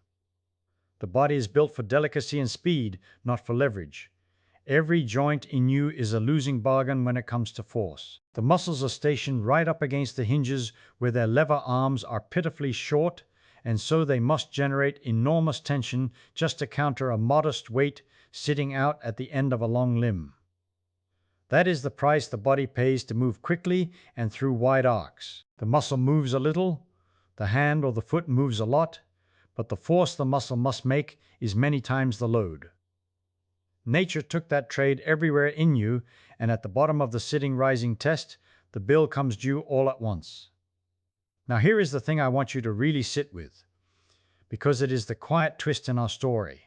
The body is built for delicacy and speed, not for leverage. Every joint in you is a losing bargain when it comes to force. The muscles are stationed right up against the hinges where their lever arms are pitifully short, and so they must generate enormous tension just to counter a modest weight sitting out at the end of a long limb. That is the price the body pays to move quickly and through wide arcs. The muscle moves a little, the hand or the foot moves a lot, but the force the muscle must make is many times the load. Nature took that trade everywhere in you, and at the bottom of the sitting-rising test, the bill comes due all at once. Now here is the thing I want you to really sit with, because it is the quiet twist in our story.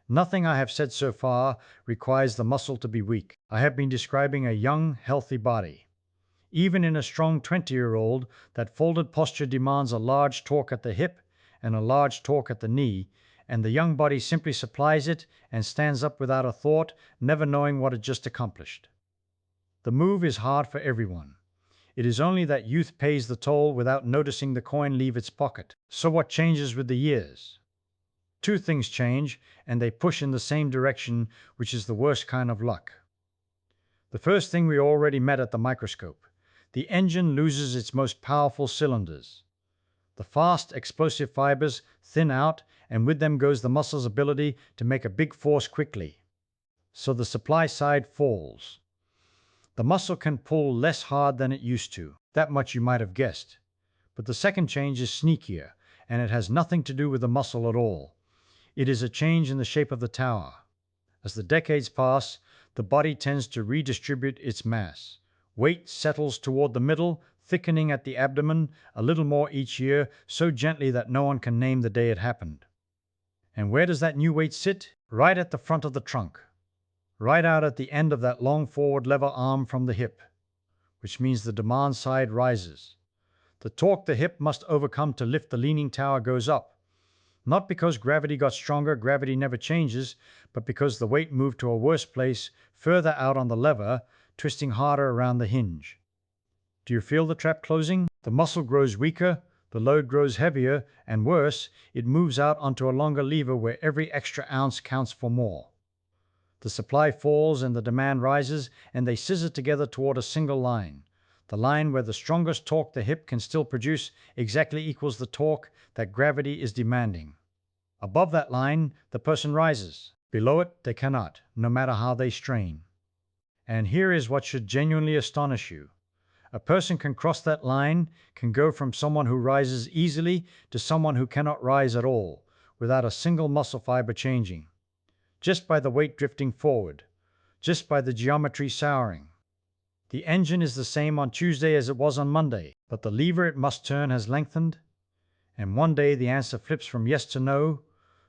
Nothing I have said so far requires the muscle to be weak. I have been describing a young, healthy body. Even in a strong 20-year-old, that folded posture demands a large torque at the hip and a large torque at the knee, and the young body simply supplies it and stands up without a thought, never knowing what it just accomplished. The move is hard for everyone. It is only that youth pays the toll without noticing the coin leave its pocket. So what changes with the years? Two things change, and they push in the same direction, which is the worst kind of luck. The first thing we already met at the microscope. The engine loses its most powerful cylinders. The fast, explosive fibers thin out, and with them goes the muscle's ability to make a big force quickly. So the supply side falls. The muscle can pull less hard than it used to. That much you might have guessed. But the second change is sneakier, and it has nothing to do with the muscle at all. It is a change in the shape of the tower. As the decades pass, the body tends to redistribute its mass. Weight settles toward the middle, thickening at the abdomen a little more each year, so gently that no one can name the day it happened. And where does that new weight sit? Right at the front of the trunk, right out at the end of that long forward lever arm from the hip, which means the demand side rises. The torque the hip must overcome to lift the leaning tower goes up. Not because gravity got stronger, gravity never changes, but because the weight moved to a worse place, further out on the lever, twisting harder around the hinge. Do you feel the trap closing? The muscle grows weaker, the load grows heavier, and worse, it moves out onto a longer lever where every extra ounce counts for more. The supply falls and the demand rises, and they scissor together toward a single line. The line where the strongest torque the hip can still produce exactly equals the torque that gravity is demanding. Above that line, the person rises. Below it, they cannot, no matter how they strain. And here is what should genuinely astonish you. A person can cross that line, can go from someone who rises easily to someone who cannot rise at all, without a single muscle fiber changing. Just by the weight drifting forward, just by the geometry souring. The engine is the same on Tuesday as it was on Monday, but the lever it must turn has lengthened, and one day the answer flips from yes to no,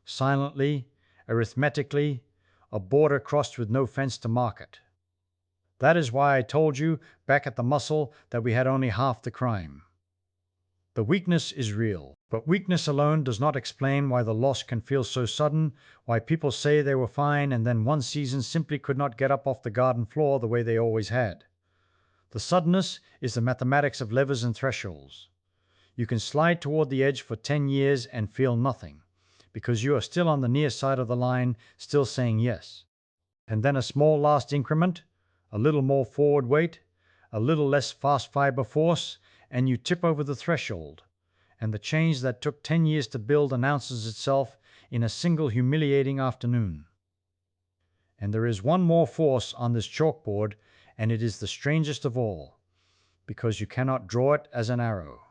silently, arithmetically, a border crossed with no fence to mark it. That is why I told you back at the muscle that we had only half the crime. The weakness is real, but weakness alone does not explain why the loss can feel so sudden, why people say they were fine and then one season simply could not get up off the garden floor the way they always had. The suddenness is the mathematics of levers and thresholds. You can slide toward the edge for 10 years and feel nothing, because you are still on the near side of the line, still saying yes. And then a small last increment, a little more forward weight, a little less fast fiber force, and you tip over the threshold, and the change that took 10 years to build announces itself in a single humiliating afternoon. And there is one more force on this chalkboard, and it is the strangest of all, because you cannot draw it as an arrow.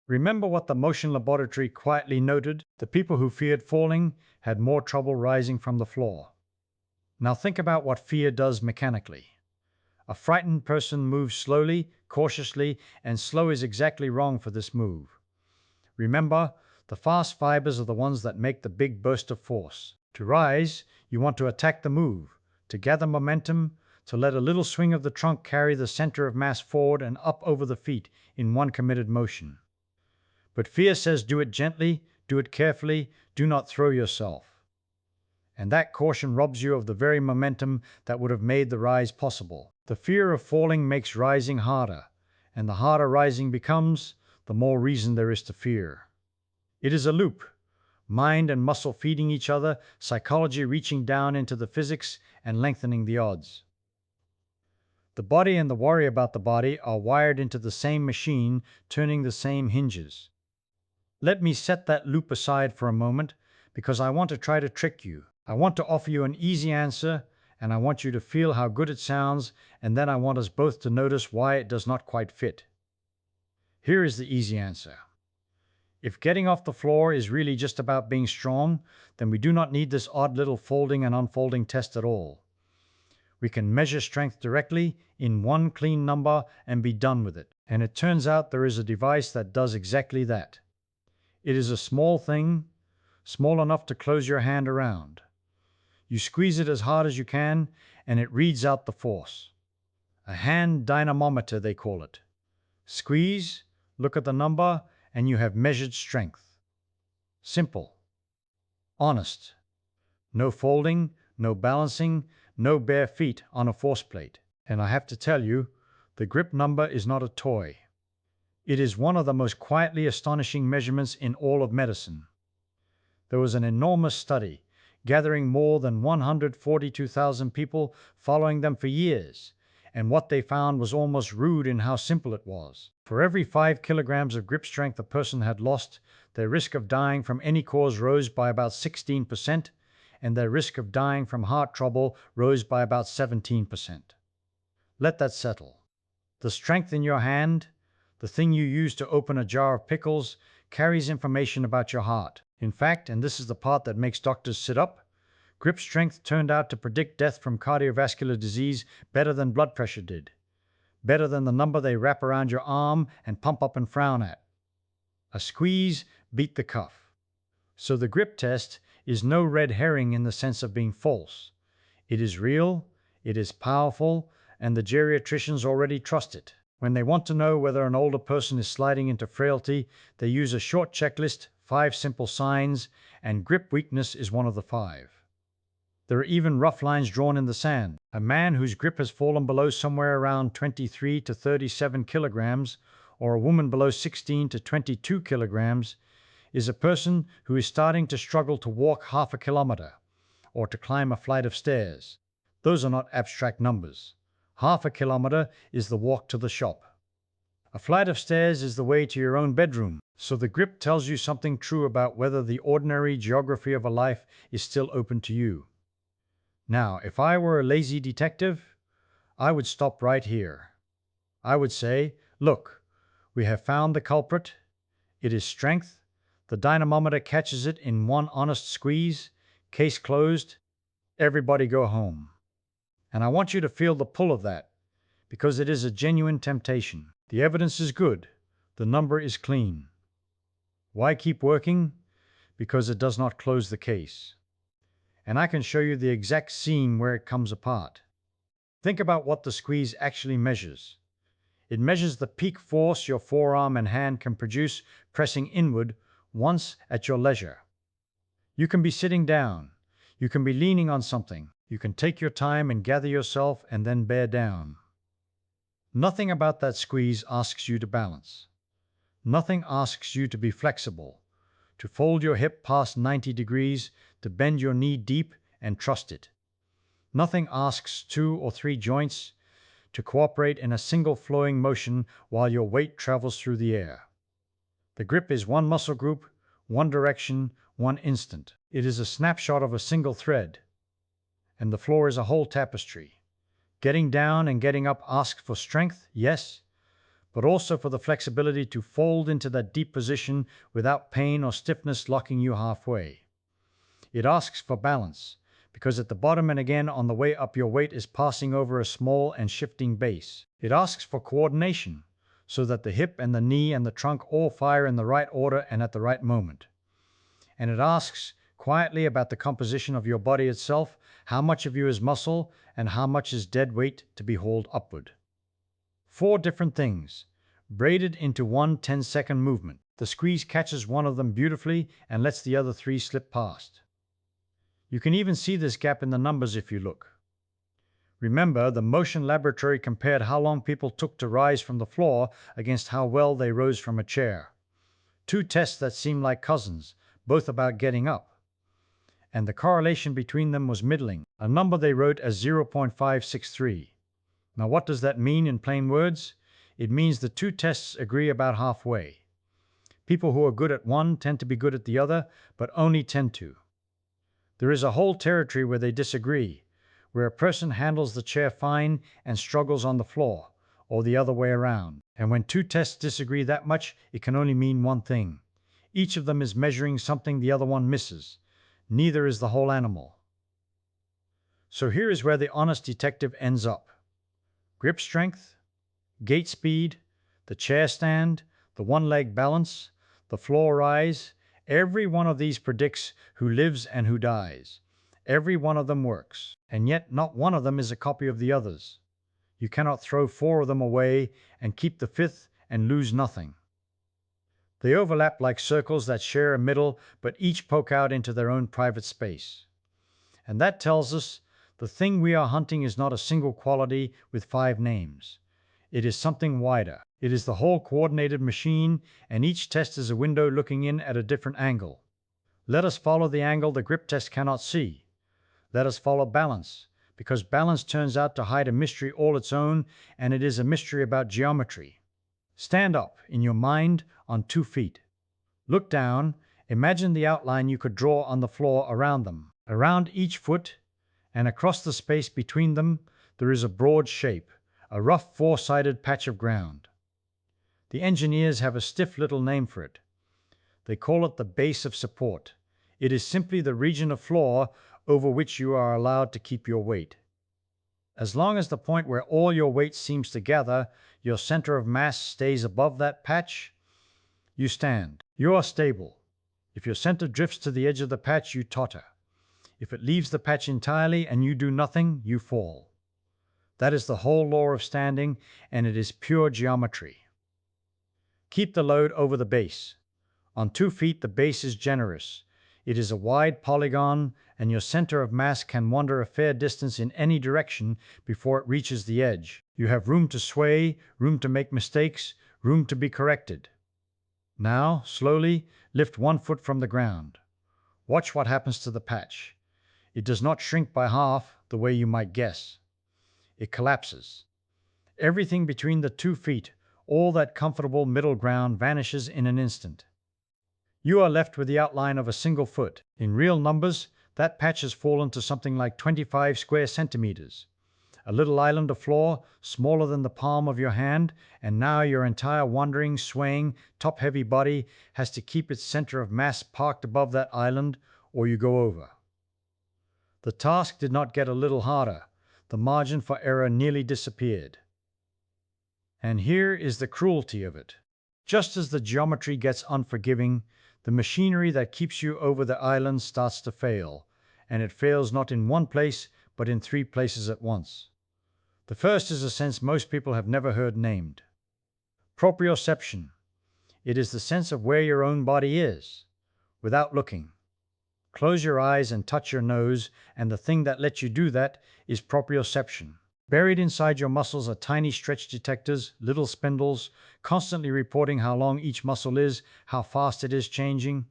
Remember what the motion laboratory quietly noted? The people who feared falling had more trouble rising from the floor. Now think about what fear does mechanically. A frightened person moves slowly, cautiously, and slow is exactly wrong for this move. Remember, the fast fibers are the ones that make the big burst of force. To rise, you want to attack the move, to gather momentum, to let a little swing of the trunk carry the center of mass forward and up over the feet in one committed motion. But fear says do it gently, do it carefully, do not throw yourself. And that caution robs you of the very momentum that would have made the rise possible. The fear of falling makes rising harder, and the harder rising becomes, the more reason there is to fear. It is a loop, mind and muscle feeding each other, psychology reaching down into the physics and lengthening the odds. The body and the worry about the body are wired into the same machine, turning the same hinges. Let me set that loop aside for a moment, because I want to try to trick you. I want to offer you an easy answer, and I want you to feel how good it sounds, and then I want us both to notice why it does not quite fit. Here is the easy answer. If getting off the floor is really just about being strong, then we do not need this odd little folding and unfolding test at all. We can measure strength directly in one clean number and be done with it. And it turns out there is a device that does exactly that. It is a small thing, small enough to close your hand around. You squeeze it as hard as you can, and it reads out the force. A hand dynamometer, they call it. Squeeze, look at the number, and you have measured strength. Simple. Honest. No folding, no balancing, no bare feet on a force plate. And I have to tell you, the grip number is not a toy. It is one of the most quietly astonishing measurements in all of medicine. There was an enormous study, gathering more than 142,000 people, following them for years, and what they found was almost rude in how simple it was. For every 5 kilograms of grip strength a person had lost, their risk of dying from any cause rose by about 16%, and their risk of dying from heart trouble rose by about 17%. Let that settle. The strength in your hand, the thing you use to open a jar of pickles, carries information about your heart. In fact, and this is the part that makes doctors sit up, grip strength turned out to predict death from cardiovascular disease better than blood pressure did. better than the number they wrap around your arm and pump up and frown at. A squeeze beat the cuff. So the grip test is no red herring in the sense of being false. It is real, it is powerful, and the geriatricians already trust it. When they want to know whether an older person is sliding into frailty, they use a short checklist, 5 simple signs, and grip weakness is one of the 5. There are even rough lines drawn in the sand. A man whose grip has fallen below somewhere around 23 to 37 kilograms, or a woman below 16 to 22 kilograms, is a person who is starting to struggle to walk half a kilometer or to climb a flight of stairs. Those are not abstract numbers. Half a kilometer is the walk to the shop. A flight of stairs is the way to your own bedroom. So the grip tells you something true about whether the ordinary geography of a life is still open to you. Now, if I were a lazy detective, I would stop right here. I would say, look, we have found the culprit. It is strength. The dynamometer catches it in one honest squeeze. Case closed. Everybody go home. And I want you to feel the pull of that, because it is a genuine temptation. The evidence is good. The number is clean. Why keep working? Because it does not close the case. And I can show you the exact scene where it comes apart. Think about what the squeeze actually measures. It measures the peak force your forearm and hand can produce pressing inward once at your leisure. You can be sitting down. You can be leaning on something. You can take your time and gather yourself and then bear down. Nothing about that squeeze asks you to balance. Nothing asks you to be flexible, to fold your hip past 90 degrees, to bend your knee deep and trust it. Nothing asks 2 or 3 joints to cooperate in a single flowing motion while your weight travels through the air. The grip is one muscle group, one direction, one instant. It is a snapshot of a single thread, and the floor is a whole tapestry. Getting down and getting up asks for strength, yes, but also for the flexibility to fold into that deep position without pain or stiffness locking you halfway. It asks for balance, because at the bottom and again on the way up your weight is passing over a small and shifting base. It asks for coordination, so that the hip and the knee and the trunk all fire in the right order and at the right moment. And it asks quietly about the composition of your body itself, how much of you is muscle and how much is dead weight to be hauled upward. 4 different things, braided into one 10-second movement. The squeeze catches one of them beautifully and lets the other 3 slip past. You can even see this gap in the numbers if you look. Remember, the Motion Laboratory compared how long people took to rise from the floor against how well they rose from a chair. 2 tests that seemed like cousins, both about getting up. And the correlation between them was middling, a number they wrote as 0.563. Now what does that mean in plain words? It means the 2 tests agree about halfway. People who are good at one tend to be good at the other, but only tend to. There is a whole territory where they disagree, where a person handles the chair fine and struggles on the floor, or the other way around. And when 2 tests disagree that much, it can only mean one thing. Each of them is measuring something the other one misses. Neither is the whole animal. So here is where the honest detective ends up. Grip strength, gait speed, the chair stand, the one-leg balance, the floor rise. Every one of these predicts who lives and who dies. Every one of them works, and yet not one of them is a copy of the others. You cannot throw 4 of them away and keep the 5th and lose nothing. They overlap like circles that share a middle, but each poke out into their own private space. And that tells us the thing we are hunting is not a single quality with 5 names. It is something wider. It is the whole coordinated machine, and each test is a window looking in at a different angle. Let us follow the angle the grip test cannot see. Let us follow balance, because balance turns out to hide a mystery all its own, and it is a mystery about geometry. Stand up in your mind on 2 feet. Look down. Imagine the outline you could draw on the floor around them. Around each foot and across the space between them, there is a broad shape, a rough 4-sided patch of ground. The engineers have a stiff little name for it. They call it the base of support. It is simply the region of floor over which you are allowed to keep your weight. As long as the point where all your weight seems to gather, your center of mass stays above that patch, you stand. You are stable. If your center drifts to the edge of the patch, you totter. If it leaves the patch entirely and you do nothing, you fall. That is the whole law of standing, and it is pure geometry. Keep the load over the base. On 2 feet, the base is generous. It is a wide polygon, and your center of mass can wander a fair distance in any direction before it reaches the edge. You have room to sway, room to make mistakes, room to be corrected. Now, slowly, lift 1 foot from the ground. Watch what happens to the patch. It does not shrink by half, the way you might guess. It collapses. Everything between the 2 feet, all that comfortable middle ground, vanishes in an instant. You are left with the outline of a single foot. In real numbers, that patch has fallen to something like 25 square centimeters. A little island of floor, smaller than the palm of your hand, and now your entire wandering, swaying, top-heavy body has to keep its center of mass parked above that island, or you go over. The task did not get a little harder. The margin for error nearly disappeared. And here is the cruelty of it. Just as the geometry gets unforgiving, the machinery that keeps you over the island starts to fail, and it fails not in one place, but in 3 places at once. The first is a sense most people have never heard named. Proprioception. It is the sense of where your own body is, without looking. Close your eyes and touch your nose, and the thing that lets you do that is proprioception. Buried inside your muscles are tiny stretch detectors, little spindles, constantly reporting how long each muscle is, how fast it is changing.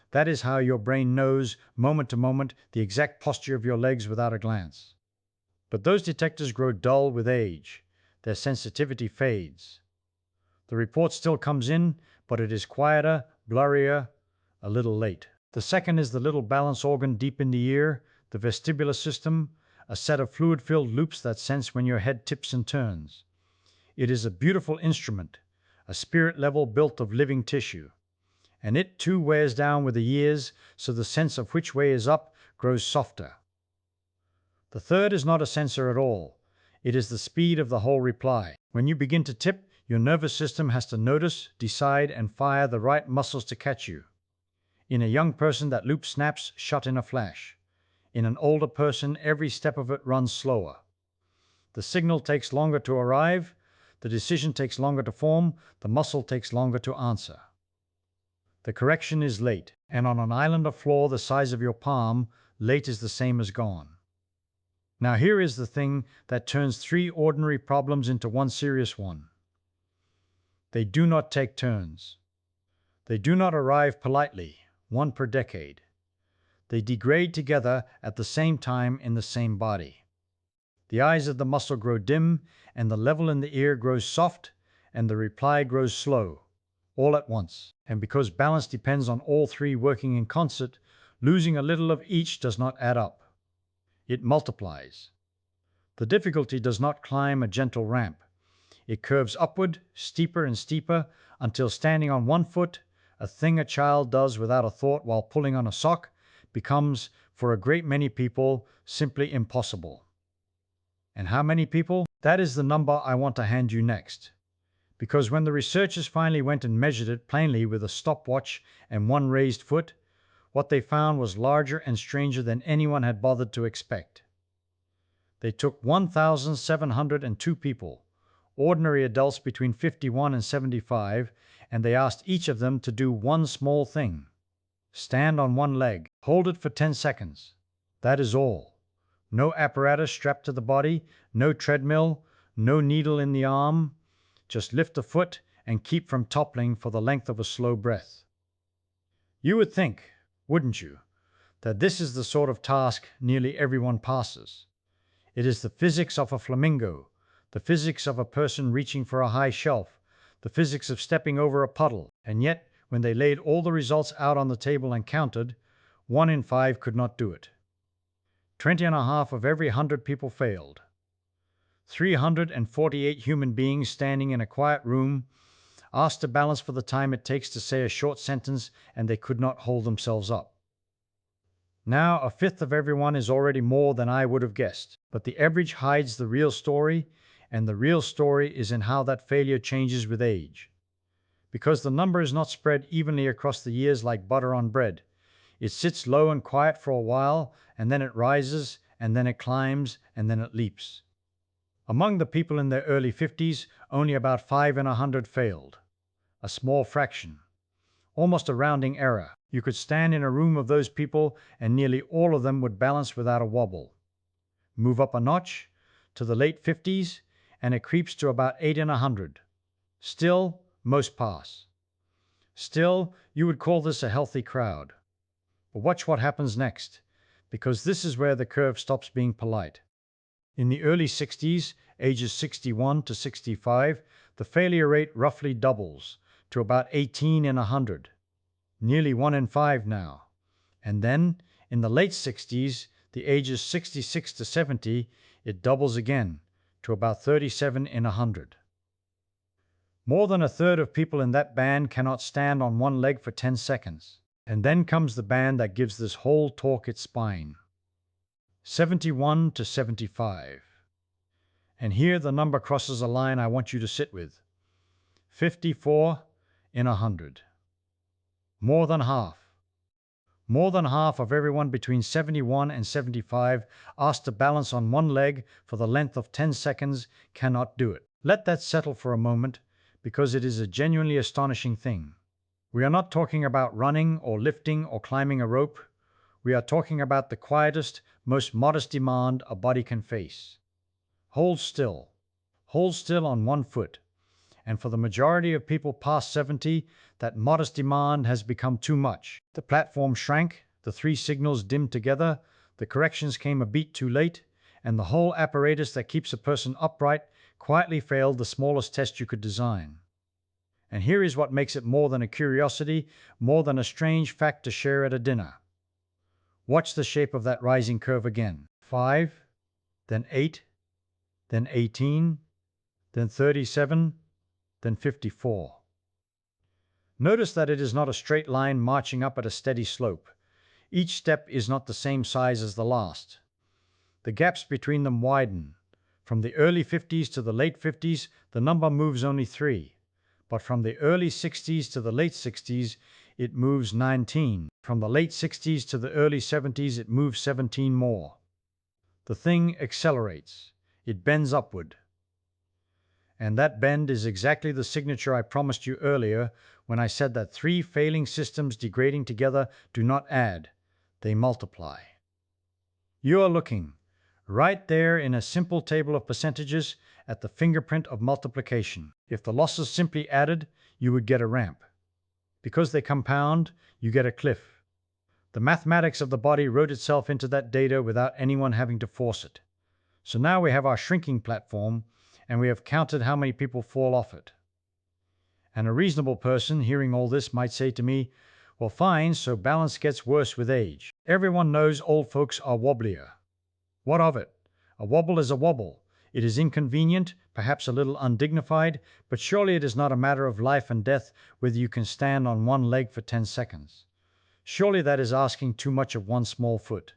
That is how your brain knows, moment to moment, the exact posture of your legs without a glance. But those detectors grow dull with age. Their sensitivity fades. The report still comes in, but it is quieter, blurrier, a little late. The second is the little balance organ deep in the ear, the vestibular system, a set of fluid-filled loops that sense when your head tips and turns. It is a beautiful instrument, a spirit level built of living tissue. And it too wears down with the years, so the sense of which way is up grows softer. The third is not a sensor at all. It is the speed of the whole reply. When you begin to tip, your nervous system has to notice, decide, and fire the right muscles to catch you. In a young person, that loop snaps shut in a flash. In an older person, every step of it runs slower. The signal takes longer to arrive, the decision takes longer to form, the muscle takes longer to answer. The correction is late, and on an island of floor the size of your palm, late is the same as gone. Now here is the thing that turns 3 ordinary problems into one serious one. They do not take turns. They do not arrive politely, 1 per decade. They degrade together at the same time in the same body. The eyes of the muscle grow dim, and the level in the ear grows soft, and the reply grows slow, all at once. And because balance depends on all 3 working in concert, losing a little of each does not add up. It multiplies. The difficulty does not climb a gentle ramp. It curves upward, steeper and steeper, until standing on 1 foot, a thing a child does without a thought while pulling on a sock, becomes, for a great many people, simply impossible. And how many people? That is the number I want to hand you next. Because when the researchers finally went and measured it plainly with a stopwatch and 1 raised foot, what they found was larger and stranger than anyone had bothered to expect. They took 1,702 people, ordinary adults between 51 and 75, and they asked each of them to do 1 small thing. Stand on 1 leg. Hold it for 10 seconds. That is all. No apparatus strapped to the body, no treadmill, no needle in the arm. Just lift a foot and keep from toppling for the length of a slow breath. You would think, wouldn't you, that this is the sort of task nearly everyone passes. It is the physics of a flamingo, the physics of a person reaching for a high shelf, the physics of stepping over a puddle, and yet, when they laid all the results out on the table and counted, 1 in 5 could not do it. 20.5 of every 100 people failed. 348 human beings standing in a quiet room, asked to balance for the time it takes to say a short sentence, and they could not hold themselves up. Now, a fifth of everyone is already more than I would have guessed. But the average hides the real story, and the real story is in how that failure changes with age. Because the number is not spread evenly across the years like butter on bread. It sits low and quiet for a while, and then it rises, and then it climbs, and then it leaps. Among the people in their early 50s, only about 5 in 100 failed. A small fraction. Almost a rounding error. You could stand in a room of those people and nearly all of them would balance without a wobble. Move up a notch to the late 50s and it creeps to about 8 in 100. Still, most pass. Still, you would call this a healthy crowd. But watch what happens next, because this is where the curve stops being polite. In the early 60s, ages 61 to 65, the failure rate roughly doubles to about 18 in 100. Nearly 1 in 5 now. And then, in the late 60s, the ages 66 to 70, it doubles again to about 37 in 100. More than a third of people in that band cannot stand on one leg for 10 seconds. And then comes the band that gives this whole talk its spine. 71 to 75. And here the number crosses a line I want you to sit with. 54 in 100. More than half. More than half of everyone between 71 and 75 asked to balance on one leg for the length of 10 seconds cannot do it. Let that settle for a moment, because it is a genuinely astonishing thing. We are not talking about running or lifting or climbing a rope. We are talking about the quietest, most modest demand a body can face. Hold still. Hold still on one foot. And for the majority of people past 70, that modest demand has become too much. The platform shrank, the 3 signals dimmed together, the corrections came a beat too late, and the whole apparatus that keeps a person upright quietly failed the smallest test you could design. And here is what makes it more than a curiosity, more than a strange fact to share at a dinner. Watch the shape of that rising curve again. 5, then 8, then 18, then 37, then 54. Notice that it is not a straight line marching up at a steady slope. Each step is not the same size as the last. The gaps between them widen. From the early 50s to the late 50s, the number moves only 3. But from the early 60s to the late 60s, it moves 19. From the late 60s to the early 70s, it moves 17 more. The thing accelerates. It bends upward. And that bend is exactly the signature I promised you earlier when I said that 3 failing systems degrading together do not add, they multiply. You are looking, right there in a simple table of percentages, at the fingerprint of multiplication. If the losses simply added, you would get a ramp. Because they compound, you get a cliff. The mathematics of the body wrote itself into that data without anyone having to force it. So now we have our shrinking platform, and we have counted how many people fall off it. And a reasonable person hearing all this might say to me, well, fine, so balance gets worse with age. Everyone knows old folks are wobblier. What of it? A wobble is a wobble. It is inconvenient, perhaps a little undignified, but surely it is not a matter of life and death whether you can stand on one leg for 10 seconds. Surely that is asking too much of one small foot.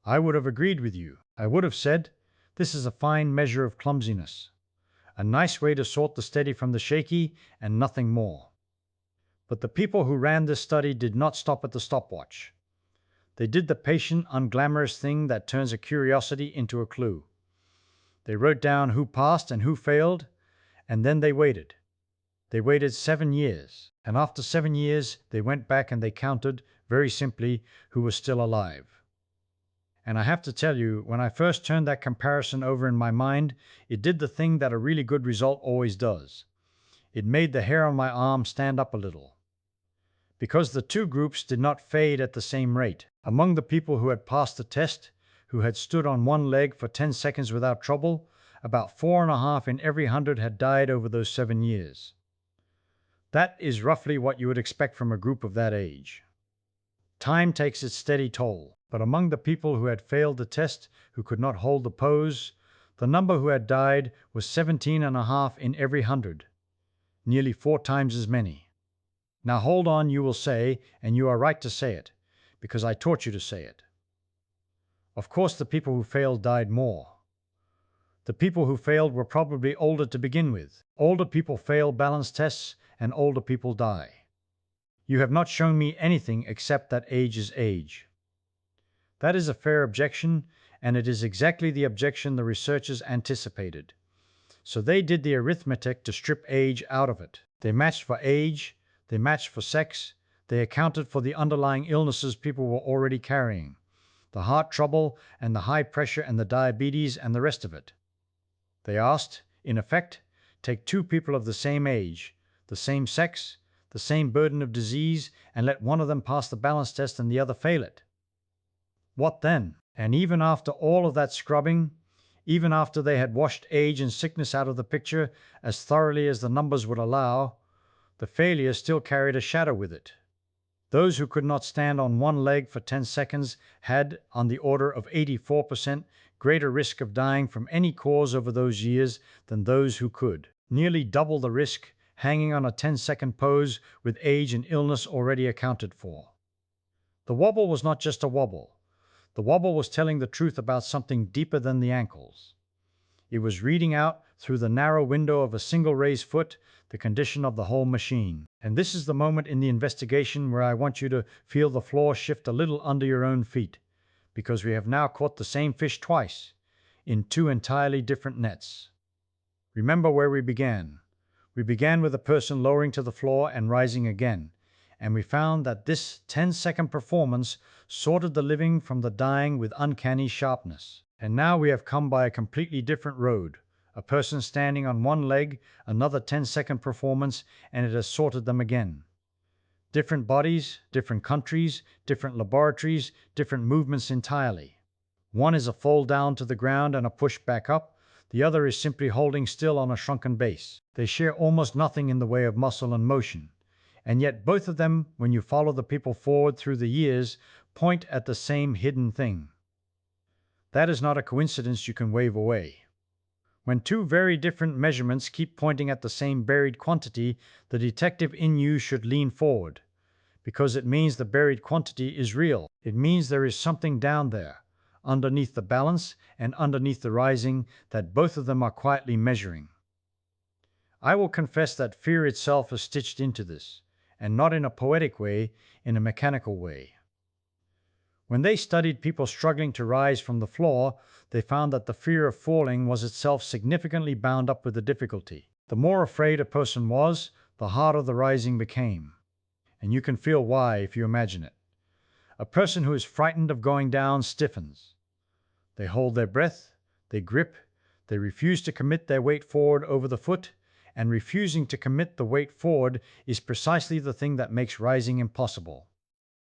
I would have agreed with you. I would have said, this is a fine measure of clumsiness. A nice way to sort the steady from the shaky and nothing more. But the people who ran this study did not stop at the stopwatch. They did the patient, unglamorous thing that turns a curiosity into a clue. They wrote down who passed and who failed, and then they waited. They waited 7 years, and after 7 years, they went back and they counted, very simply, who was still alive. And I have to tell you, when I first turned that comparison over in my mind, it did the thing that a really good result always does. It made the hair on my arm stand up a little. Because the 2 groups did not fade at the same rate. Among the people who had passed the test, who had stood on one leg for 10 seconds without trouble, about 4.5 in every 100 had died over those 7 years. That is roughly what you would expect from a group of that age. Time takes its steady toll, but among the people who had failed the test, who could not hold the pose, the number who had died was 17.5 in every 100, nearly 4 times as many. Now hold on, you will say, and you are right to say it, because I taught you to say it. Of course, the people who failed died more. The people who failed were probably older to begin with. Older people fail balance tests, and older people die. You have not shown me anything except that age is age. That is a fair objection, and it is exactly the objection the researchers anticipated. So they did the arithmetic to strip age out of it. They matched for age, they matched for sex, they accounted for the underlying illnesses people were already carrying, the heart trouble and the high pressure and the diabetes and the rest of it. They asked, in effect, take two people of the same age, the same sex, the same burden of disease, and let one of them pass the balance test and the other fail it. What then? And even after all of that scrubbing, even after they had washed age and sickness out of the picture as thoroughly as the numbers would allow, the failure still carried a shadow with it. Those who could not stand on one leg for 10 seconds had, on the order of 84%, greater risk of dying from any cause over those years than those who could. Nearly double the risk hanging on a 10-second pose with age and illness already accounted for. The wobble was not just a wobble. The wobble was telling the truth about something deeper than the ankles. It was reading out through the narrow window of a single raised foot the condition of the whole machine. And this is the moment in the investigation where I want you to feel the floor shift a little under your own feet, because we have now caught the same fish twice, in two entirely different nets. Remember where we began. We began with a person lowering to the floor and rising again, and we found that this 10-second performance sorted the living from the dying with uncanny sharpness. And now we have come by a completely different road. A person standing on one leg, another 10-second performance, and it has sorted them again. Different bodies, different countries, different laboratories, different movements entirely. One is a fold down to the ground and a push back up. The other is simply holding still on a shrunken base. They share almost nothing in the way of muscle and motion. And yet both of them, when you follow the people forward through the years, point at the same hidden thing. That is not a coincidence you can wave away. When two very different measurements keep pointing at the same buried quantity, the detective in you should lean forward, because it means the buried quantity is real. It means there is something down there, underneath the balance and underneath the rising, that both of them are quietly measuring. I will confess that fear itself is stitched into this, and not in a poetic way, in a mechanical way. When they studied people struggling to rise from the floor, they found that the fear of falling was itself significantly bound up with the difficulty. The more afraid a person was, the harder the rising became. And you can feel why if you imagine it. A person who is frightened of going down stiffens. They hold their breath, they grip, they refuse to commit their weight forward over the foot, and refusing to commit the weight forward is precisely the thing that makes rising impossible.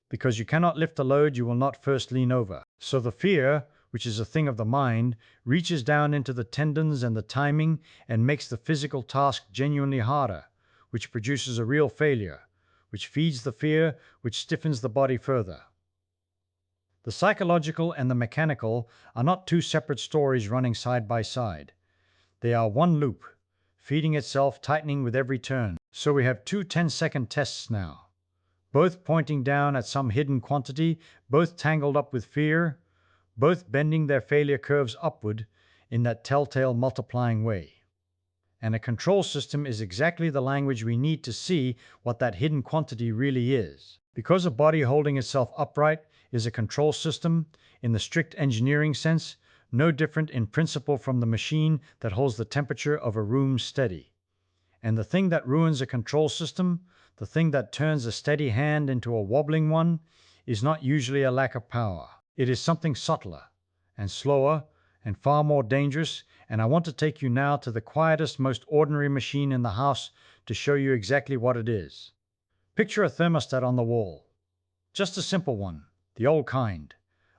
Because you cannot lift a load you will not first lean over. So the fear, which is a thing of the mind, reaches down into the tendons and the timing and makes the physical task genuinely harder, which produces a real failure, which feeds the fear, which stiffens the body further. The psychological and the mechanical are not two separate stories running side by side. They are one loop, feeding itself, tightening with every turn. So we have two 10-second tests now, both pointing down at some hidden quantity, both tangled up with fear, both bending their failure curves upward in that telltale multiplying way. And a control system is exactly the language we need to see what that hidden quantity really is. Because a body holding itself upright is a control system, in the strict engineering sense, no different in principle from the machine that holds the temperature of a room steady. And the thing that ruins a control system, the thing that turns a steady hand into a wobbling one, is not usually a lack of power. It is something subtler and slower and far more dangerous, and I want to take you now to the quietest, most ordinary machine in the house to show you exactly what it is. Picture a thermostat on the wall. Just a simple one, the old kind.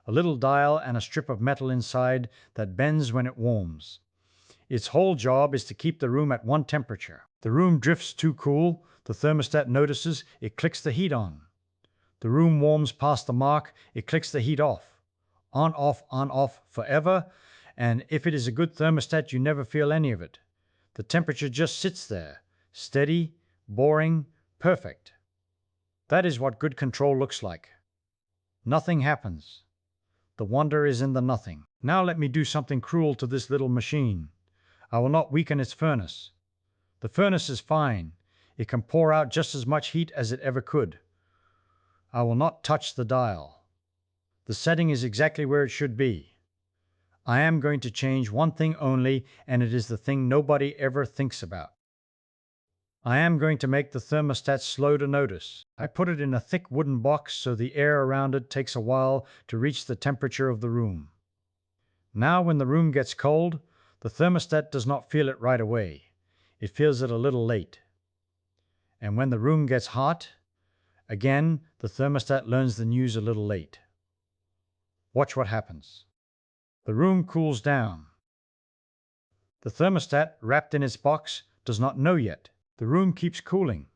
A little dial and a strip of metal inside that bends when it warms. Its whole job is to keep the room at one temperature. The room drifts too cool, the thermostat notices, it clicks the heat on. The room warms past the mark, it clicks the heat off. On, off, forever, and if it is a good thermostat, you never feel any of it. The temperature just sits there, steady, boring, perfect. That is what good control looks like. Nothing happens. The wonder is in the nothing. Now let me do something cruel to this little machine. I will not weaken its furnace. The furnace is fine. It can pour out just as much heat as it ever could. I will not touch the dial. The setting is exactly where it should be. I am going to change one thing only, and it is the thing nobody ever thinks about. I am going to make the thermostat slow to notice. I put it in a thick wooden box so the air around it takes a while to reach the temperature of the room. Now when the room gets cold, the thermostat does not feel it right away. It feels it a little late. And when the room gets hot, again, the thermostat learns the news a little late. Watch what happens. The room cools down. The thermostat, wrapped in its box, does not know yet. The room keeps cooling.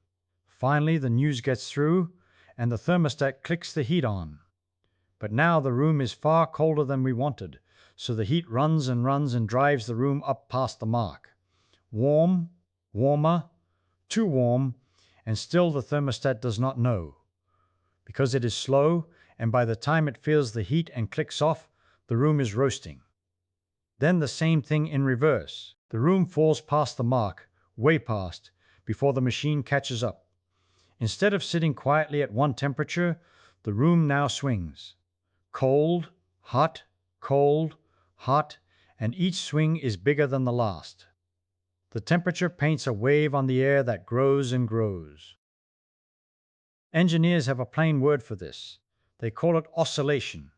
Finally, the news gets through, and the thermostat clicks the heat on. But now the room is far colder than we wanted, so the heat runs and runs and drives the room up past the mark. Warm, warmer, too warm, and still the thermostat does not know. Because it is slow, and by the time it feels the heat and clicks off, the room is roasting. Then the same thing in reverse. The room falls past the mark, way past, before the machine catches up. Instead of sitting quietly at one temperature, the room now swings. Cold, hot, and each swing is bigger than the last. The temperature paints a wave on the air that grows and grows. Engineers have a plain word for this. They call it oscillation.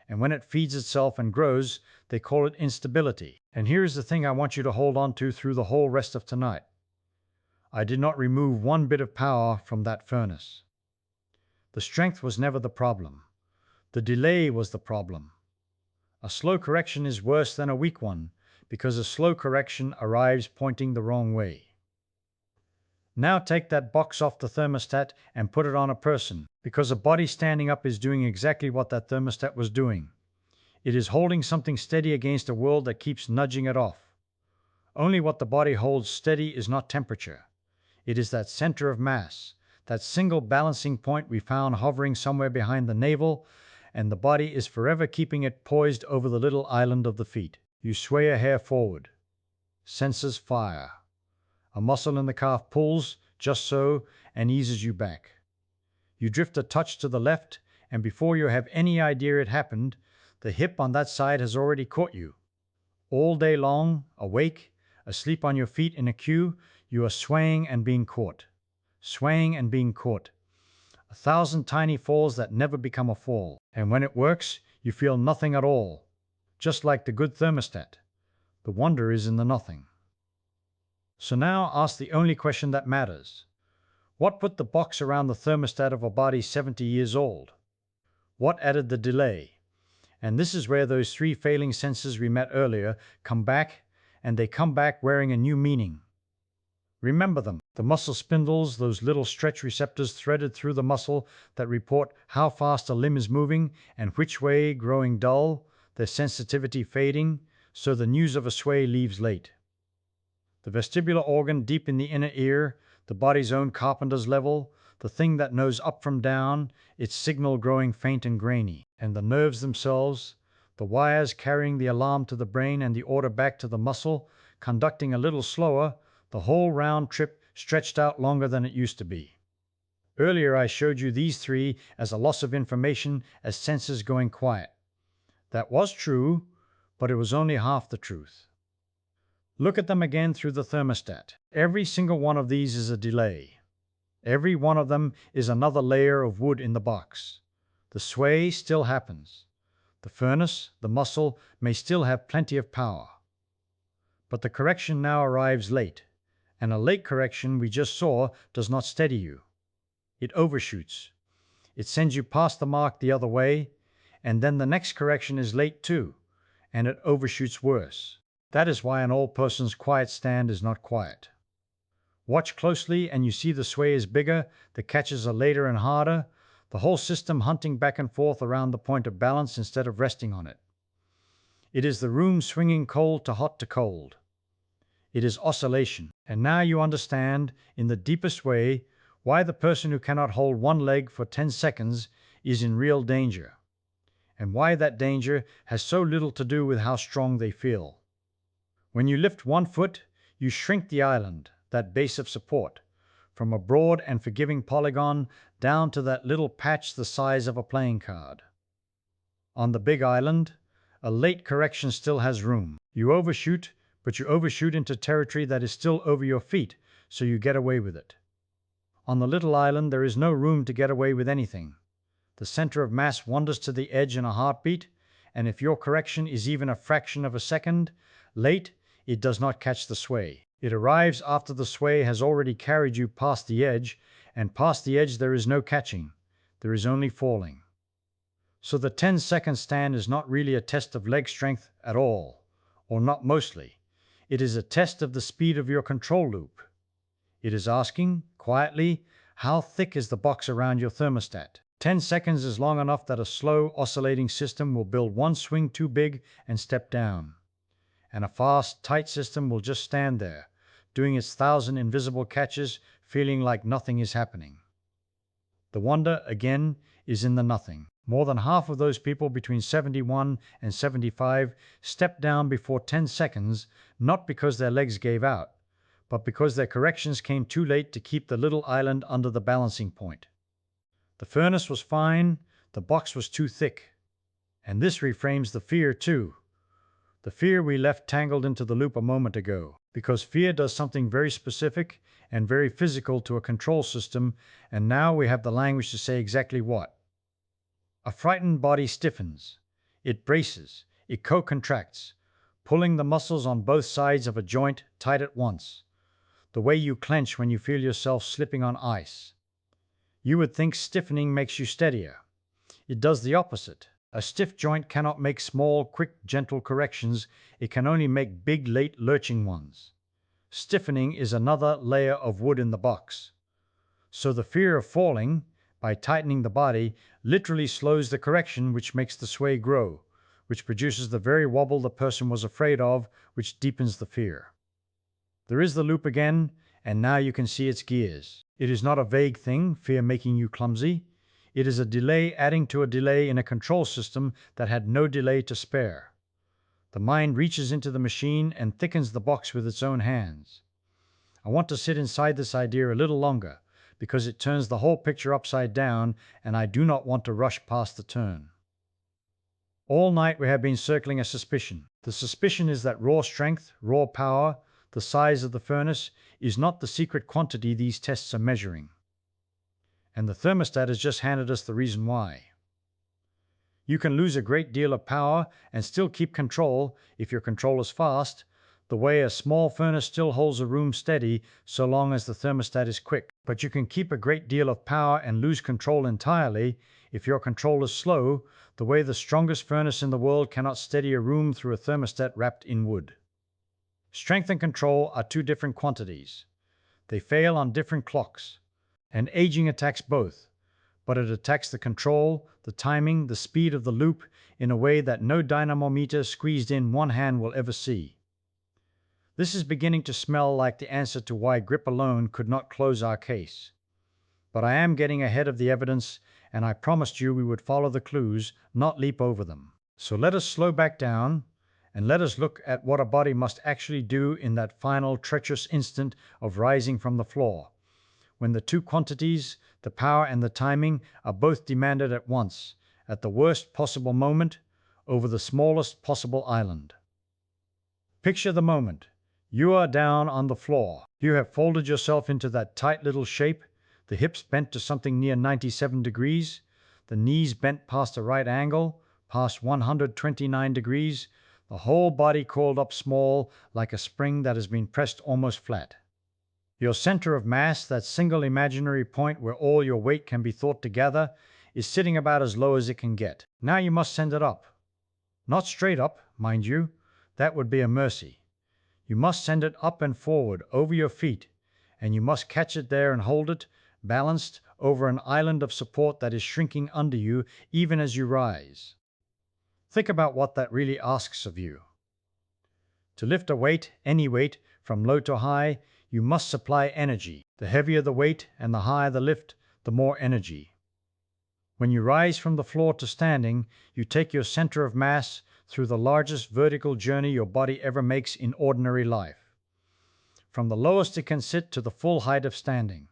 And when it feeds itself and grows, they call it instability. And here's the thing I want you to hold on to through the whole rest of tonight. I did not remove one bit of power from that furnace. The strength was never the problem. The delay was the problem. A slow correction is worse than a weak one, because a slow correction arrives pointing the wrong way. Now take that box off the thermostat and put it on a person, because a body standing up is doing exactly what that thermostat was doing. It is holding something steady against a world that keeps nudging it off. Only what the body holds steady is not temperature. It is that center of mass, that single balancing point we found hovering somewhere behind the navel, and the body is forever keeping it poised over the little island of the feet. You sway a hair forward. Senses fire. A muscle in the calf pulls, just so, and eases you back. You drift a touch to the left, and before you have any idea it happened, the hip on that side has already caught you. All day long, awake, asleep on your feet in a queue, you are swaying and being caught. Swaying and being caught. 1,000 tiny falls that never become a fall. And when it works, you feel nothing at all. Just like the good thermostat. The wonder is in the nothing. So now ask the only question that matters. What put the box around the thermostat of a body 70 years old? What added the delay? And this is where those three failing senses we met earlier come back, and they come back wearing a new meaning. Remember them, the muscle spindles, those little stretch receptors threaded through the muscle that report how fast a limb is moving and which way growing dull, their sensitivity fading, so the news of a sway leaves late. The vestibular organ deep in the inner ear, the body's own carpenter's level, the thing that knows up from down, its signal growing faint and grainy. And the nerves themselves, the wires carrying the alarm to the brain and the order back to the muscle, conducting a little slower, the whole round trip stretched out longer than it used to be. Earlier I showed you these three as a loss of information, as senses going quiet. That was true, but it was only half the truth. Look at them again through the thermostat. Every single one of these is a delay. Every one of them is another layer of wood in the box. The sway still happens. The furnace, the muscle, may still have plenty of power. But the correction now arrives late, and a late correction we just saw does not steady you. It overshoots. It sends you past the mark the other way, and then the next correction is late too, and it overshoots worse. That is why an old person's quiet stand is not quiet. Watch closely and you see the sway is bigger, the catches are later and harder, the whole system hunting back and forth around the point of balance instead of resting on it. It is the room swinging cold to hot to cold. It is oscillation. And now you understand, in the deepest way, why the person who cannot hold one leg for 10 seconds is in real danger. and why that danger has so little to do with how strong they feel. When you lift one foot, you shrink the island, that base of support, from a broad and forgiving polygon down to that little patch the size of a playing card. On the big island, a late correction still has room. You overshoot, but you overshoot into territory that is still over your feet, so you get away with it. On the little island, there is no room to get away with anything. The center of mass wanders to the edge in a heartbeat, and if your correction is even a fraction of a second late, it does not catch the sway. It arrives after the sway has already carried you past the edge, and past the edge there is no catching. There is only falling. So the 10-second stand is not really a test of leg strength at all, or not mostly. It is a test of the speed of your control loop. It is asking, quietly, how thick is the box around your thermostat? 10 seconds is long enough that a slow, oscillating system will build one swing too big and step down. And a fast, tight system will just stand there, doing its 1,000 invisible catches, feeling like nothing is happening. The wonder, again, is in the nothing. More than half of those people between 71 and 75 stepped down before 10 seconds, not because their legs gave out, but because their corrections came too late to keep the little island under the balancing point. The furnace was fine, the box was too thick. And this reframes the fear, too. The fear we left tangled into the loop a moment ago, because fear does something very specific and very physical to a control system, and now we have the language to say exactly what. A frightened body stiffens. It braces. It co-contracts, pulling the muscles on both sides of a joint tight at once, the way you clench when you feel yourself slipping on ice. You would think stiffening makes you steadier. It does the opposite. A stiff joint cannot make small, quick, gentle corrections. It can only make big, late, lurching ones. Stiffening is another layer of wood in the box. So the fear of falling, by tightening the body, literally slows the correction, which makes the sway grow, which produces the very wobble the person was afraid of, which deepens the fear. There is the loop again, and now you can see its gears. It is not a vague thing, fear making you clumsy. It is a delay adding to a delay in a control system that had no delay to spare. The mind reaches into the machine and thickens the box with its own hands. I want to sit inside this idea a little longer, because it turns the whole picture upside down, and I do not want to rush past the turn. All night we have been circling a suspicion. The suspicion is that raw strength, raw power, the size of the furnace, is not the secret quantity these tests are measuring. And the thermostat has just handed us the reason why. You can lose a great deal of power and still keep control if your control is fast, the way a small furnace still holds a room steady so long as the thermostat is quick. But you can keep a great deal of power and lose control entirely if your control is slow, the way the strongest furnace in the world cannot steady a room through a thermostat wrapped in wood. Strength and control are two different quantities. They fail on different clocks, and aging attacks both, but it attacks the control, the timing, the speed of the loop in a way that no dynamometer squeezed in one hand will ever see. This is beginning to smell like the answer to why grip alone could not close our case. But I am getting ahead of the evidence, and I promised you we would follow the clues, not leap over them. So let us slow back down, and let us look at what a body must actually do in that final treacherous instant of rising from the floor, when the two quantities, the power and the timing, are both demanded at once, at the worst possible moment, over the smallest possible island. Picture the moment. You are down on the floor. You have folded yourself into that tight little shape, the hips bent to something near 97 degrees, the knees bent past a right angle, past 129 degrees, the whole body coiled up small like a spring that has been pressed almost flat. Your center of mass, that single imaginary point where all your weight can be thought to gather, is sitting about as low as it can get. Now you must send it up. Not straight up, mind you. That would be a mercy. You must send it up and forward, over your feet, and you must catch it there and hold it, balanced over an island of support that is shrinking under you even as you rise. Think about what that really asks of you. To lift a weight, any weight, from low to high, you must supply energy. The heavier the weight and the higher the lift, the more energy. When you rise from the floor to standing, you take your center of mass through the largest vertical journey your body ever makes in ordinary life. From the lowest it can sit to the full height of standing.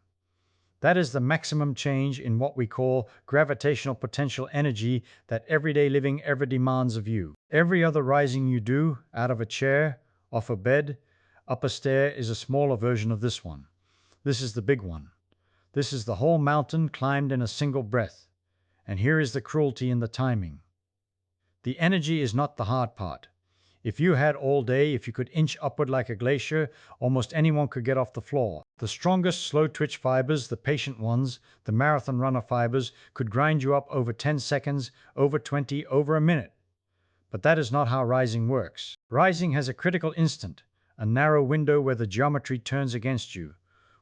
That is the maximum change in what we call gravitational potential energy that everyday living ever demands of you. Every other rising you do, out of a chair, off a bed, up a stair, is a smaller version of this one. This is the big one. This is the whole mountain climbed in a single breath. And here is the cruelty in the timing. The energy is not the hard part. If you had all day, if you could inch upward like a glacier, almost anyone could get off the floor. The strongest slow twitch fibers, the patient ones, the marathon runner fibers, could grind you up over 10 seconds, over 20, over a minute. But that is not how rising works. Rising has a critical instant, a narrow window where the geometry turns against you,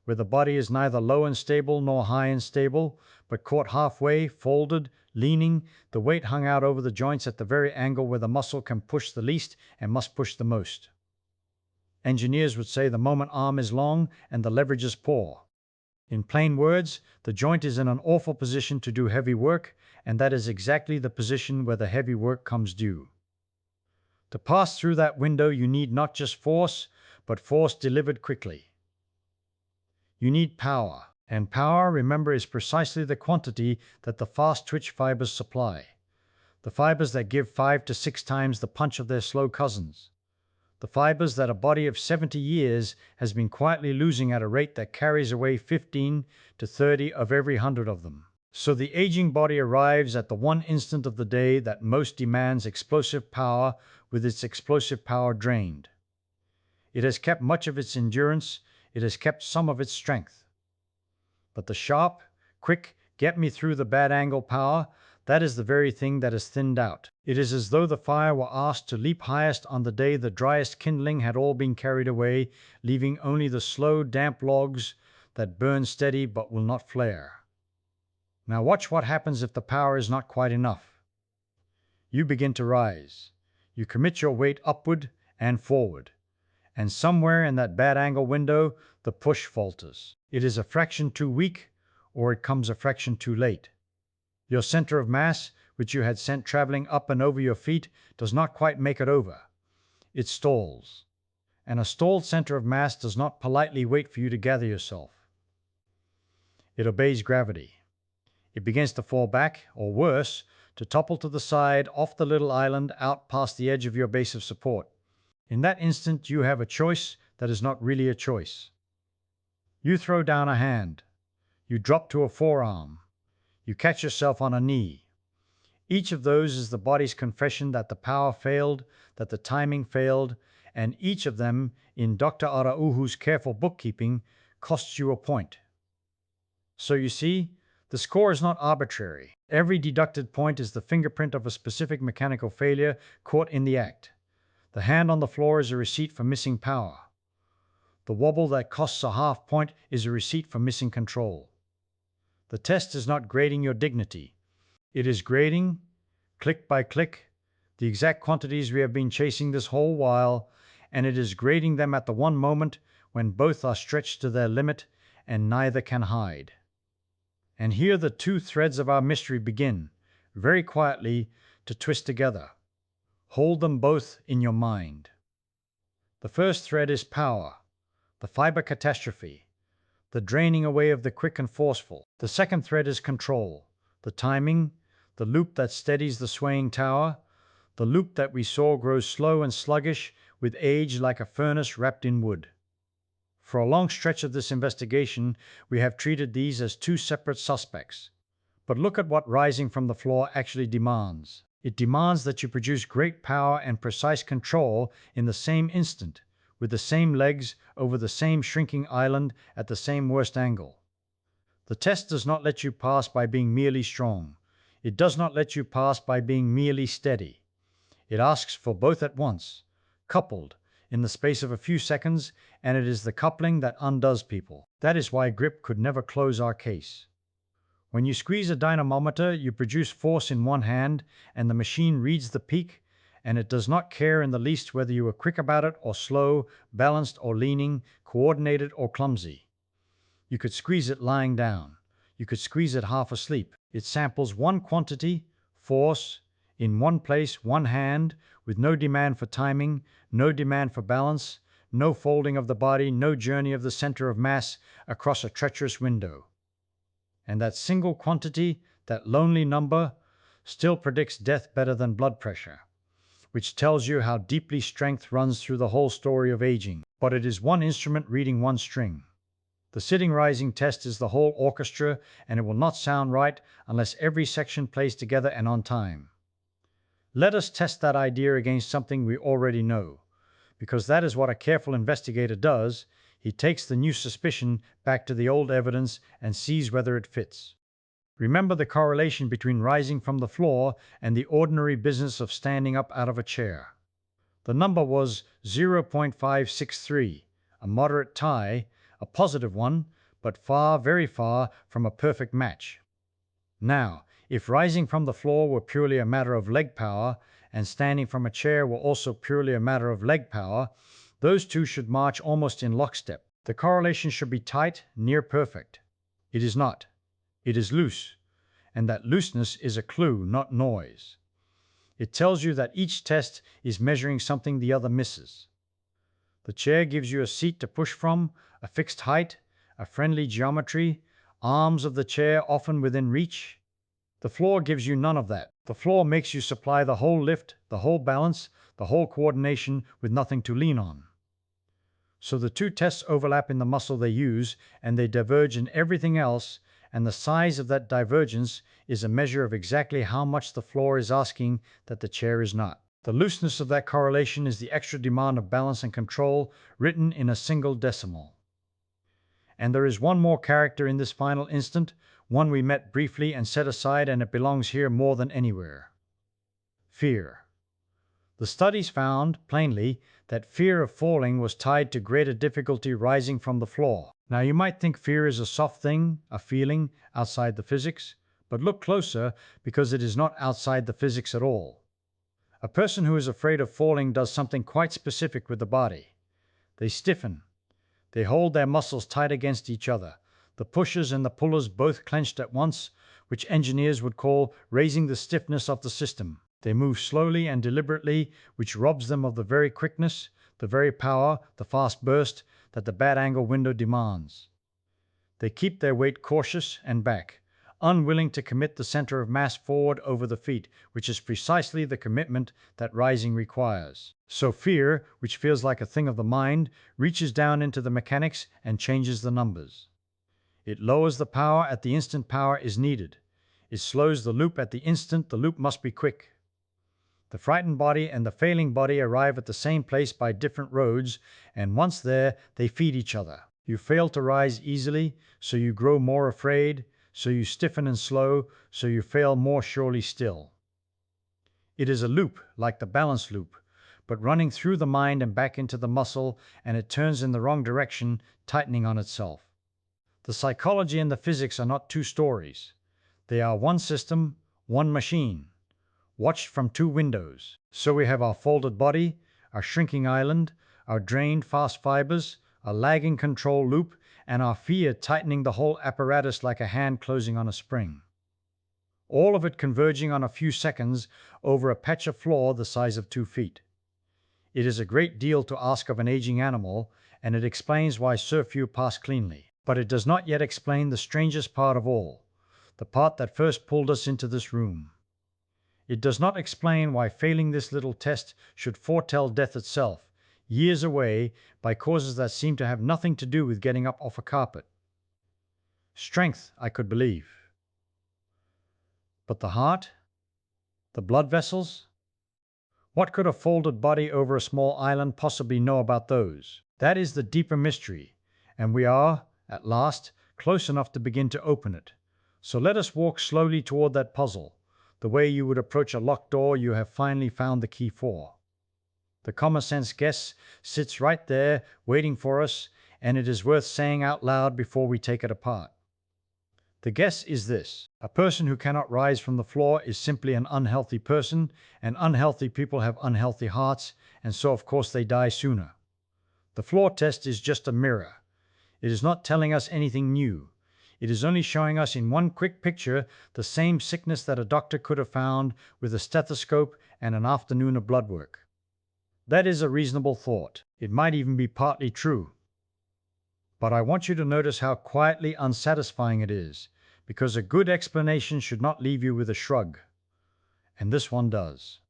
where the body is neither low and stable nor high and stable, but caught halfway, folded, leaning, the weight hung out over the joints at the very angle where the muscle can push the least and must push the most. Engineers would say the moment arm is long and the leverage is poor. In plain words, the joint is in an awful position to do heavy work, and that is exactly the position where the heavy work comes due. To pass through that window, you need not just force, but force delivered quickly. You need power. And power, remember, is precisely the quantity that the fast twitch fibers supply. The fibers that give 5 to 6 times the punch of their slow cousins. The fibers that a body of 70 years has been quietly losing at a rate that carries away 15 to 30 of every 100 of them. So the aging body arrives at the one instant of the day that most demands explosive power, with its explosive power drained. It has kept much of its endurance, it has kept some of its strength. But the sharp, quick, get me through the bad angle power, that is the very thing that is thinned out. It is as though the fire were asked to leap highest on the day the driest kindling had all been carried away, leaving only the slow, damp logs that burn steady but will not flare. Now watch what happens if the power is not quite enough. You begin to rise. You commit your weight upward and forward. And somewhere in that bad angle window, the push falters. It is a fraction too weak, or it comes a fraction too late. Your center of mass, which you had sent traveling up and over your feet, does not quite make it over. It stalls. And a stalled center of mass does not politely wait for you to gather yourself. It obeys gravity. It begins to fall back, or worse, to topple to the side, off the little island, out past the edge of your base of support. In that instant, you have a choice that is not really a choice. You throw down a hand. You drop to a forearm. You catch yourself on a knee. Each of those is the body's confession that the power failed, that the timing failed, and each of them, in Dr. Araujo's careful bookkeeping, costs you a point. So you see, the score is not arbitrary. Every deducted point is the fingerprint of a specific mechanical failure caught in the act. The hand on the floor is a receipt for missing power. The wobble that costs a half point is a receipt for missing control. The test is not grading your dignity. It is grading, click by click, the exact quantities we have been chasing this whole while, and it is grading them at the one moment when both are stretched to their limit and neither can hide. And here the two threads of our mystery begin, very quietly, to twist together. Hold them both in your mind. The first thread is power, the fiber catastrophe, the draining away of the quick and forceful. The second thread is control, the timing, the loop that steadies the swaying tower, the loop that we saw grows slow and sluggish with age like a furnace wrapped in wood. For a long stretch of this investigation, we have treated these as two separate suspects. But look at what rising from the floor actually demands. It demands that you produce great power and precise control in the same instant, with the same legs over the same shrinking island at the same worst angle. The test does not let you pass by being merely strong. It does not let you pass by being merely steady. It asks for both at once, coupled, in the space of a few seconds, and it is the coupling that undoes people. That is why grip could never close our case. When you squeeze a dynamometer, you produce force in one hand, and the machine reads the peak, and it does not care in the least whether you are quick about it or slow, balanced or leaning, coordinated or clumsy. You could squeeze it lying down. You could squeeze it half asleep. It samples one quantity, force, in one place, one hand, with no demand for timing, no demand for balance, no folding of the body, no journey of the center of mass across a treacherous window. And that single quantity, that lonely number, still predicts death better than blood pressure, which tells you how deeply strength runs through the whole story of aging. But it is one instrument reading one string. The sitting rising test is the whole orchestra, and it will not sound right unless every section plays together and on time. Let us test that idea against something we already know, because that is what a careful investigator does. He takes the new suspicion back to the old evidence and sees whether it fits. Remember the correlation between rising from the floor and the ordinary business of standing up out of a chair. The number was 0.563, a moderate tie, a positive one, but far, very far from a perfect match. Now, if rising from the floor were purely a matter of leg power, and standing from a chair were also purely a matter of leg power, those two should march almost in lockstep. The correlation should be tight, near perfect. It is not. It is loose, and that looseness is a clue, not noise. It tells you that each test is measuring something the other misses. The chair gives you a seat to push from, a fixed height, a friendly geometry, arms of the chair often within reach. The floor gives you none of that. The floor makes you supply the whole lift, the whole balance, the whole coordination with nothing to lean on. So the two tests overlap in the muscle they use, and they diverge in everything else, and the size of that divergence is a measure of exactly how much the floor is asking that the chair is not. The looseness of that correlation is the extra demand of balance and control written in a single decimal. And there is one more character in this final instant, one we met briefly and set aside, and it belongs here more than anywhere. Fear. The studies found, plainly, that fear of falling was tied to greater difficulty rising from the floor. Now you might think fear is a soft thing, a feeling, outside the physics, but look closer, because it is not outside the physics at all. A person who is afraid of falling does something quite specific with the body. They stiffen. They hold their muscles tight against each other, the pushers and the pullers both clenched at once, which engineers would call raising the stiffness of the system. They move slowly and deliberately, which robs them of the very quickness, the very power, the fast burst that the bad angle window demands. They keep their weight cautious and back, unwilling to commit the center of mass forward over the feet, which is precisely the commitment that rising requires. So fear, which feels like a thing of the mind, reaches down into the mechanics and changes the numbers. It lowers the power at the instant power is needed. It slows the loop at the instant the loop must be quick. The frightened body and the failing body arrive at the same place by different roads, and once there, they feed each other. You fail to rise easily, so you grow more afraid, so you stiffen and slow, so you fail more surely still. It is a loop, like the balance loop, but running through the mind and back into the muscle, and it turns in the wrong direction, tightening on itself. The psychology and the physics are not two stories. They are one system, one machine, watched from two windows. So we have our folded body, our shrinking island, our drained fast fibers, a lagging control loop, and our fear tightening the whole apparatus like a hand closing on a spring. All of it converging on a few seconds over a patch of floor the size of 2 feet. It is a great deal to ask of an aging animal, and it explains why so few pass cleanly. But it does not yet explain the strangest part of all, the part that first pulled us into this room. It does not explain why failing this little test should foretell death itself, years away, by causes that seem to have nothing to do with getting up off a carpet. Strength, I could believe. But the heart? The blood vessels? What could a folded body over a small island possibly know about those? That is the deeper mystery, and we are, at last, close enough to begin to open it. So let us walk slowly toward that puzzle, the way you would approach a locked door you have finally found the key for. The common sense guess sits right there waiting for us, and it is worth saying out loud before we take it apart. The guess is this: a person who cannot rise from the floor is simply an unhealthy person, and unhealthy people have unhealthy hearts, and so of course they die sooner. The floor test is just a mirror. It is not telling us anything new. It is only showing us in one quick picture the same sickness that a doctor could have found with a stethoscope and an afternoon of blood work. That is a reasonable thought. It might even be partly true. But I want you to notice how quietly unsatisfying it is, because a good explanation should not leave you with a shrug. And this one does.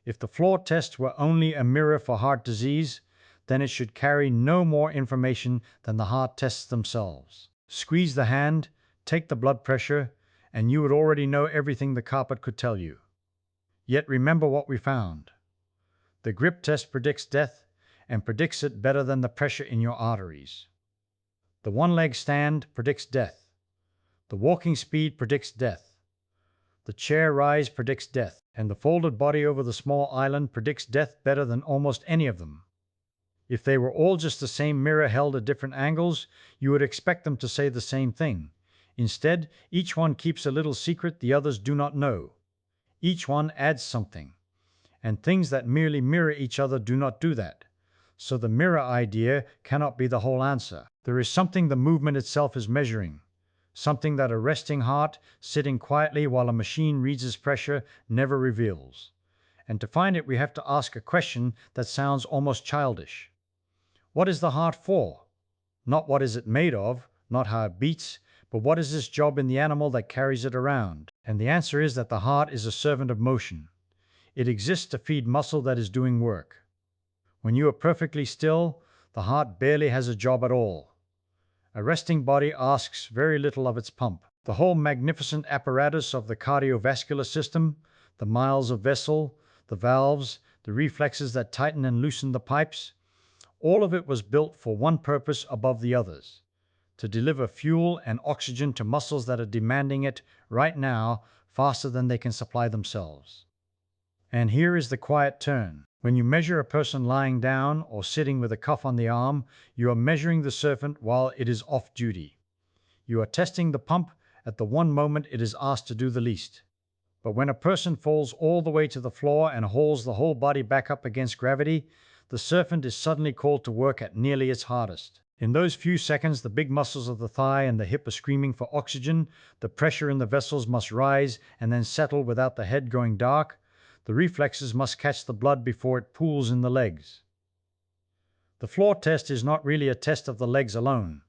If the floor test were only a mirror for heart disease, then it should carry no more information than the heart tests themselves. Squeeze the hand, take the blood pressure, and you would already know everything the carpet could tell you. Yet remember what we found. The grip test predicts death, and predicts it better than the pressure in your arteries. The one-leg stand predicts death. The walking speed predicts death. The chair rise predicts death, and the folded body over the small island predicts death better than almost any of them. If they were all just the same mirror held at different angles, you would expect them to say the same thing. Instead, each one keeps a little secret the others do not know. Each one adds something, and things that merely mirror each other do not do that. So the mirror idea cannot be the whole answer. There is something the movement itself is measuring, something that a resting heart, sitting quietly while a machine reads its pressure, never reveals. And to find it, we have to ask a question that sounds almost childish. What is the heart for? Not what is it made of, not how it beats, but what is its job in the animal that carries it around? And the answer is that the heart is a servant of motion. It exists to feed muscle that is doing work. When you are perfectly still, the heart barely has a job at all. A resting body asks very little of its pump. The whole magnificent apparatus of the cardiovascular system, the miles of vessel, the valves, the reflexes that tighten and loosen the pipes, all of it was built for one purpose above the others: to deliver fuel and oxygen to muscles that are demanding it right now faster than they can supply themselves. And here is the quiet turn. When you measure a person lying down or sitting with a cuff on the arm, you are measuring the servant while it is off duty. You are testing the pump at the one moment it is asked to do the least. But when a person falls all the way to the floor and hauls the whole body back up against gravity, the servant is suddenly called to work at nearly its hardest. In those few seconds, the big muscles of the thigh and the hip are screaming for oxygen, the pressure in the vessels must rise and then settle without the head going dark, the reflexes must catch the blood before it pools in the legs. The floor test is not really a test of the legs alone.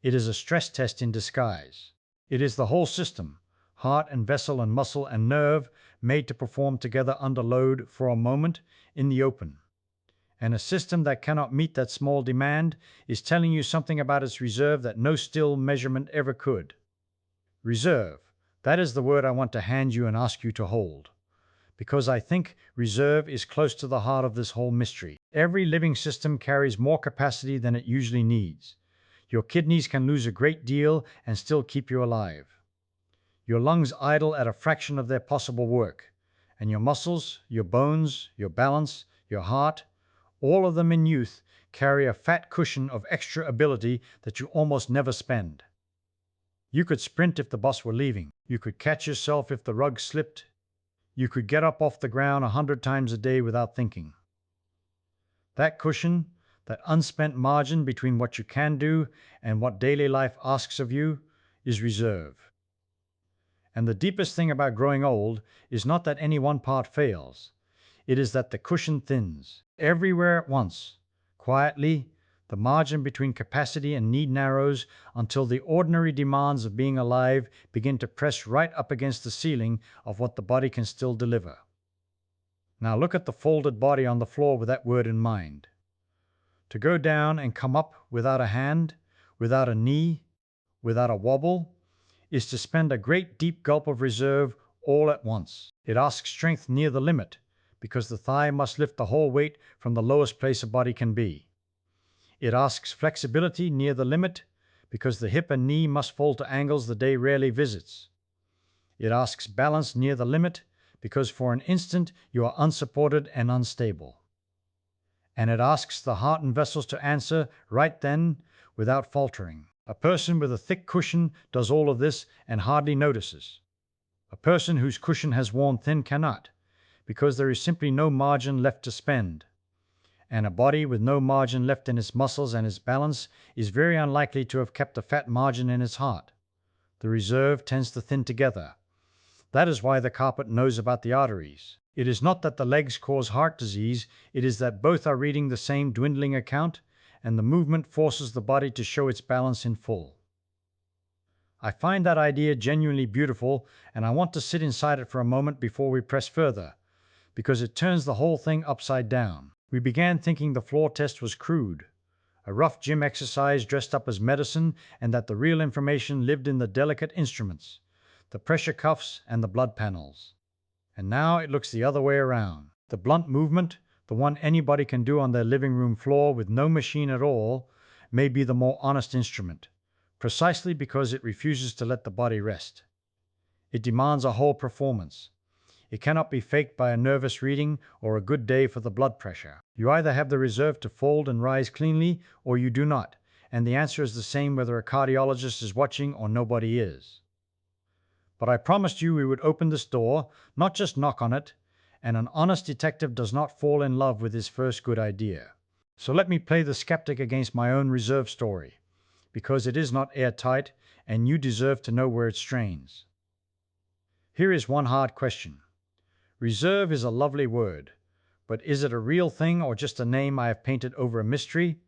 It is a stress test in disguise. It is the whole system, heart and vessel and muscle and nerve, made to perform together under load for a moment in the open. And a system that cannot meet that small demand is telling you something about its reserve that no still measurement ever could. Reserve. That is the word I want to hand you and ask you to hold, because I think reserve is close to the heart of this whole mystery. Every living system carries more capacity than it usually needs. Your kidneys can lose a great deal and still keep you alive. Your lungs idle at a fraction of their possible work. And your muscles, your bones, your balance, your heart, all of them in youth carry a fat cushion of extra ability that you almost never spend. You could sprint if the bus were leaving. You could catch yourself if the rug slipped. You could get up off the ground 100 times a day without thinking. That cushion, that unspent margin between what you can do and what daily life asks of you, is reserve. And the deepest thing about growing old is not that any one part fails. It is that the cushion thins. Everywhere at once, quietly, the margin between capacity and need narrows until the ordinary demands of being alive begin to press right up against the ceiling of what the body can still deliver. Now look at the folded body on the floor with that word in mind. To go down and come up without a hand, without a knee, without a wobble, is to spend a great deep gulp of reserve all at once. It asks strength near the limit, because the thigh must lift the whole weight from the lowest place a body can be. It asks flexibility near the limit, because the hip and knee must fall to angles the day rarely visits. It asks balance near the limit, because for an instant you are unsupported and unstable. And it asks the heart and vessels to answer right then without faltering. A person with a thick cushion does all of this and hardly notices. A person whose cushion has worn thin cannot, because there is simply no margin left to spend. And a body with no margin left in its muscles and its balance is very unlikely to have kept a fat margin in its heart. The reserve tends to thin together. That is why the carpet knows about the arteries. It is not that the legs cause heart disease, it is that both are reading the same dwindling account, and the movement forces the body to show its balance in full. I find that idea genuinely beautiful, and I want to sit inside it for a moment before we press further, because it turns the whole thing upside down. We began thinking the floor test was crude, a rough gym exercise dressed up as medicine, and that the real information lived in the delicate instruments, the pressure cuffs and the blood panels. And now it looks the other way around. The blunt movement, the one anybody can do on their living room floor with no machine at all, may be the more honest instrument, precisely because it refuses to let the body rest. It demands a whole performance. It cannot be faked by a nervous reading or a good day for the blood pressure. You either have the reserve to fold and rise cleanly, or you do not, and the answer is the same whether a cardiologist is watching or nobody is. But I promised you we would open this door, not just knock on it, and an honest detective does not fall in love with his first good idea. So let me play the skeptic against my own reserve story, because it is not airtight, and you deserve to know where it strains. Here is one hard question. Reserve is a lovely word, but is it a real thing or just a name I have painted over a mystery?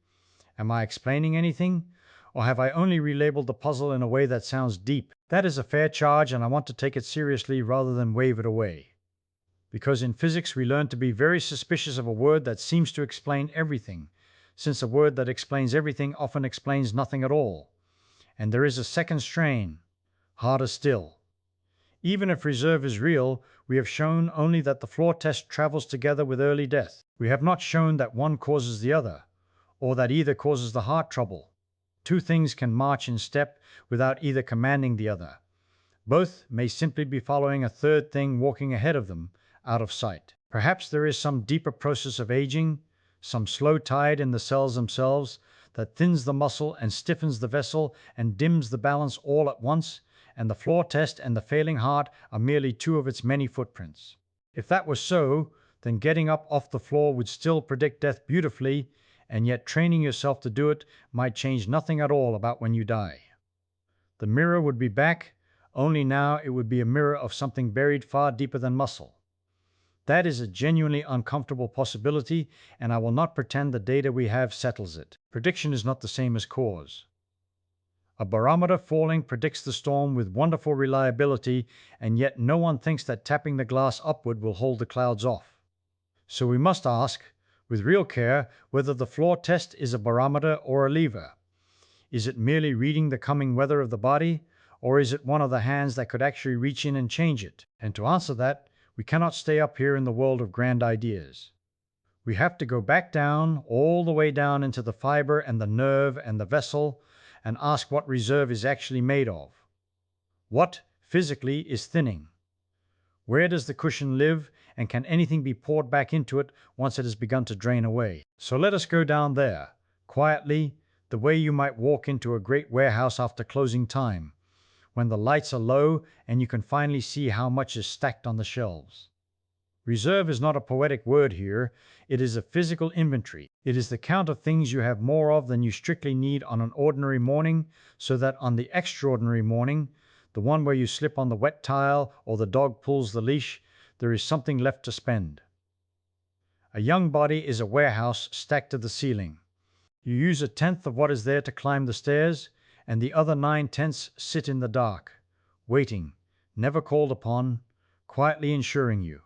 Am I explaining anything? Or have I only relabeled the puzzle in a way that sounds deep? That is a fair charge, and I want to take it seriously rather than wave it away. Because in physics we learn to be very suspicious of a word that seems to explain everything, since a word that explains everything often explains nothing at all. And there is a second strain, harder still. Even if reserve is real, we have shown only that the floor test travels together with early death. We have not shown that one causes the other, or that either causes the heart trouble. Two things can march in step without either commanding the other. Both may simply be following a third thing walking ahead of them, out of sight. Perhaps there is some deeper process of aging, some slow tide in the cells themselves that thins the muscle and stiffens the vessel and dims the balance all at once, and the floor test and the failing heart are merely two of its many footprints. If that was so, then getting up off the floor would still predict death beautifully, and yet training yourself to do it might change nothing at all about when you die. The mirror would be back, only now it would be a mirror of something buried far deeper than muscle. That is a genuinely uncomfortable possibility, and I will not pretend the data we have settles it. Prediction is not the same as cause. A barometer falling predicts the storm with wonderful reliability, and yet no one thinks that tapping the glass upward will hold the clouds off. So we must ask, with real care, whether the floor test is a barometer or a lever. Is it merely reading the coming weather of the body, or is it one of the hands that could actually reach in and change it? And to answer that, we cannot stay up here in the world of grand ideas. We have to go back down, all the way down into the fiber and the nerve and the vessel, and ask what reserve is actually made of. What, physically, is thinning? Where does the cushion live, and can anything be poured back into it once it has begun to drain away? So let us go down there, quietly, the way you might walk into a great warehouse after closing time, when the lights are low and you can finally see how much is stacked on the shelves. Reserve is not a poetic word here, it is a physical inventory. It is the count of things you have more of than you strictly need on an ordinary morning, so that on the extraordinary morning, the one where you slip on the wet tile or the dog pulls the leash, there is something left to spend. A young body is a warehouse stacked to the ceiling. You use 1/10 of what is there to climb the stairs, and the other 9/10 sit in the dark, waiting, never called upon, quietly ensuring you.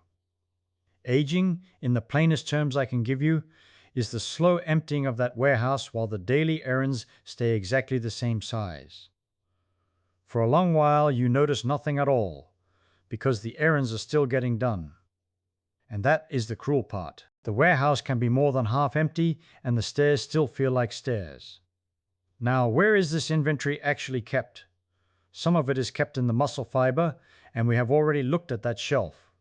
Aging, in the plainest terms I can give you, is the slow emptying of that warehouse while the daily errands stay exactly the same size. For a long while you notice nothing at all, because the errands are still getting done. And that is the cruel part. The warehouse can be more than half empty, and the stairs still feel like stairs. Now, where is this inventory actually kept? Some of it is kept in the muscle fiber, and we have already looked at that shelf.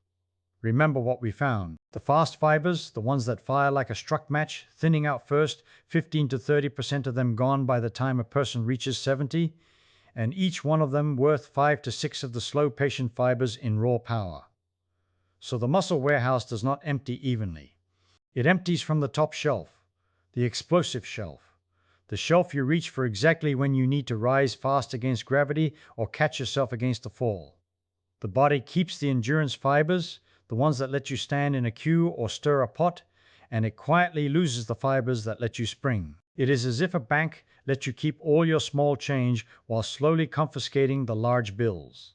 Remember what we found. The fast fibers, the ones that fire like a struck match, thinning out first, 15 to 30% of them gone by the time a person reaches 70, and each one of them worth 5 to 6 of the slow patient fibers in raw power. So the muscle warehouse does not empty evenly. It empties from the top shelf, the explosive shelf, the shelf you reach for exactly when you need to rise fast against gravity or catch yourself against a fall. The body keeps the endurance fibers, the ones that let you stand in a queue or stir a pot, and it quietly loses the fibers that let you spring. It is as if a bank let you keep all your small change while slowly confiscating the large bills.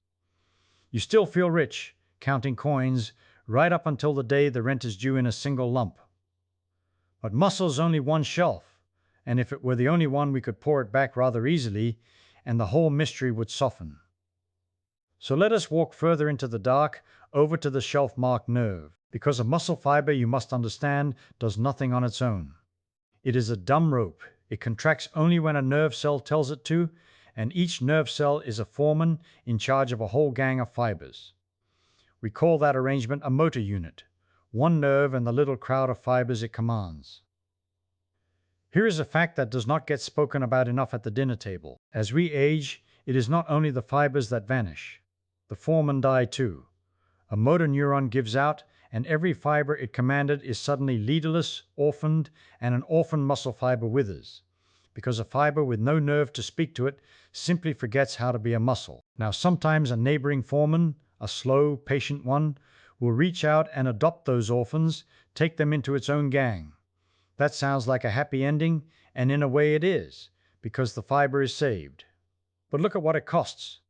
You still feel rich, counting coins, right up until the day the rent is due in a single lump. But muscle's only one shelf, and if it were the only one we could pour it back rather easily, and the whole mystery would soften. So let us walk further into the dark, over to the shelf marked nerve, because a muscle fiber, you must understand, does nothing on its own. It is a dumb rope. It contracts only when a nerve cell tells it to, and each nerve cell is a foreman in charge of a whole gang of fibers. We call that arrangement a motor unit, one nerve and the little crowd of fibers it commands. Here is a fact that does not get spoken about enough at the dinner table. As we age, it is not only the fibers that vanish. The foremen die too. A motor neuron gives out, and every fiber it commanded is suddenly leaderless, orphaned, and an orphaned muscle fiber withers, because a fiber with no nerve to speak to it simply forgets how to be a muscle. Now, sometimes a neighboring foreman, a slow, patient one, will reach out and adopt those orphans, take them into its own gang. That sounds like a happy ending, and in a way it is, because the fiber is saved. But look at what it costs.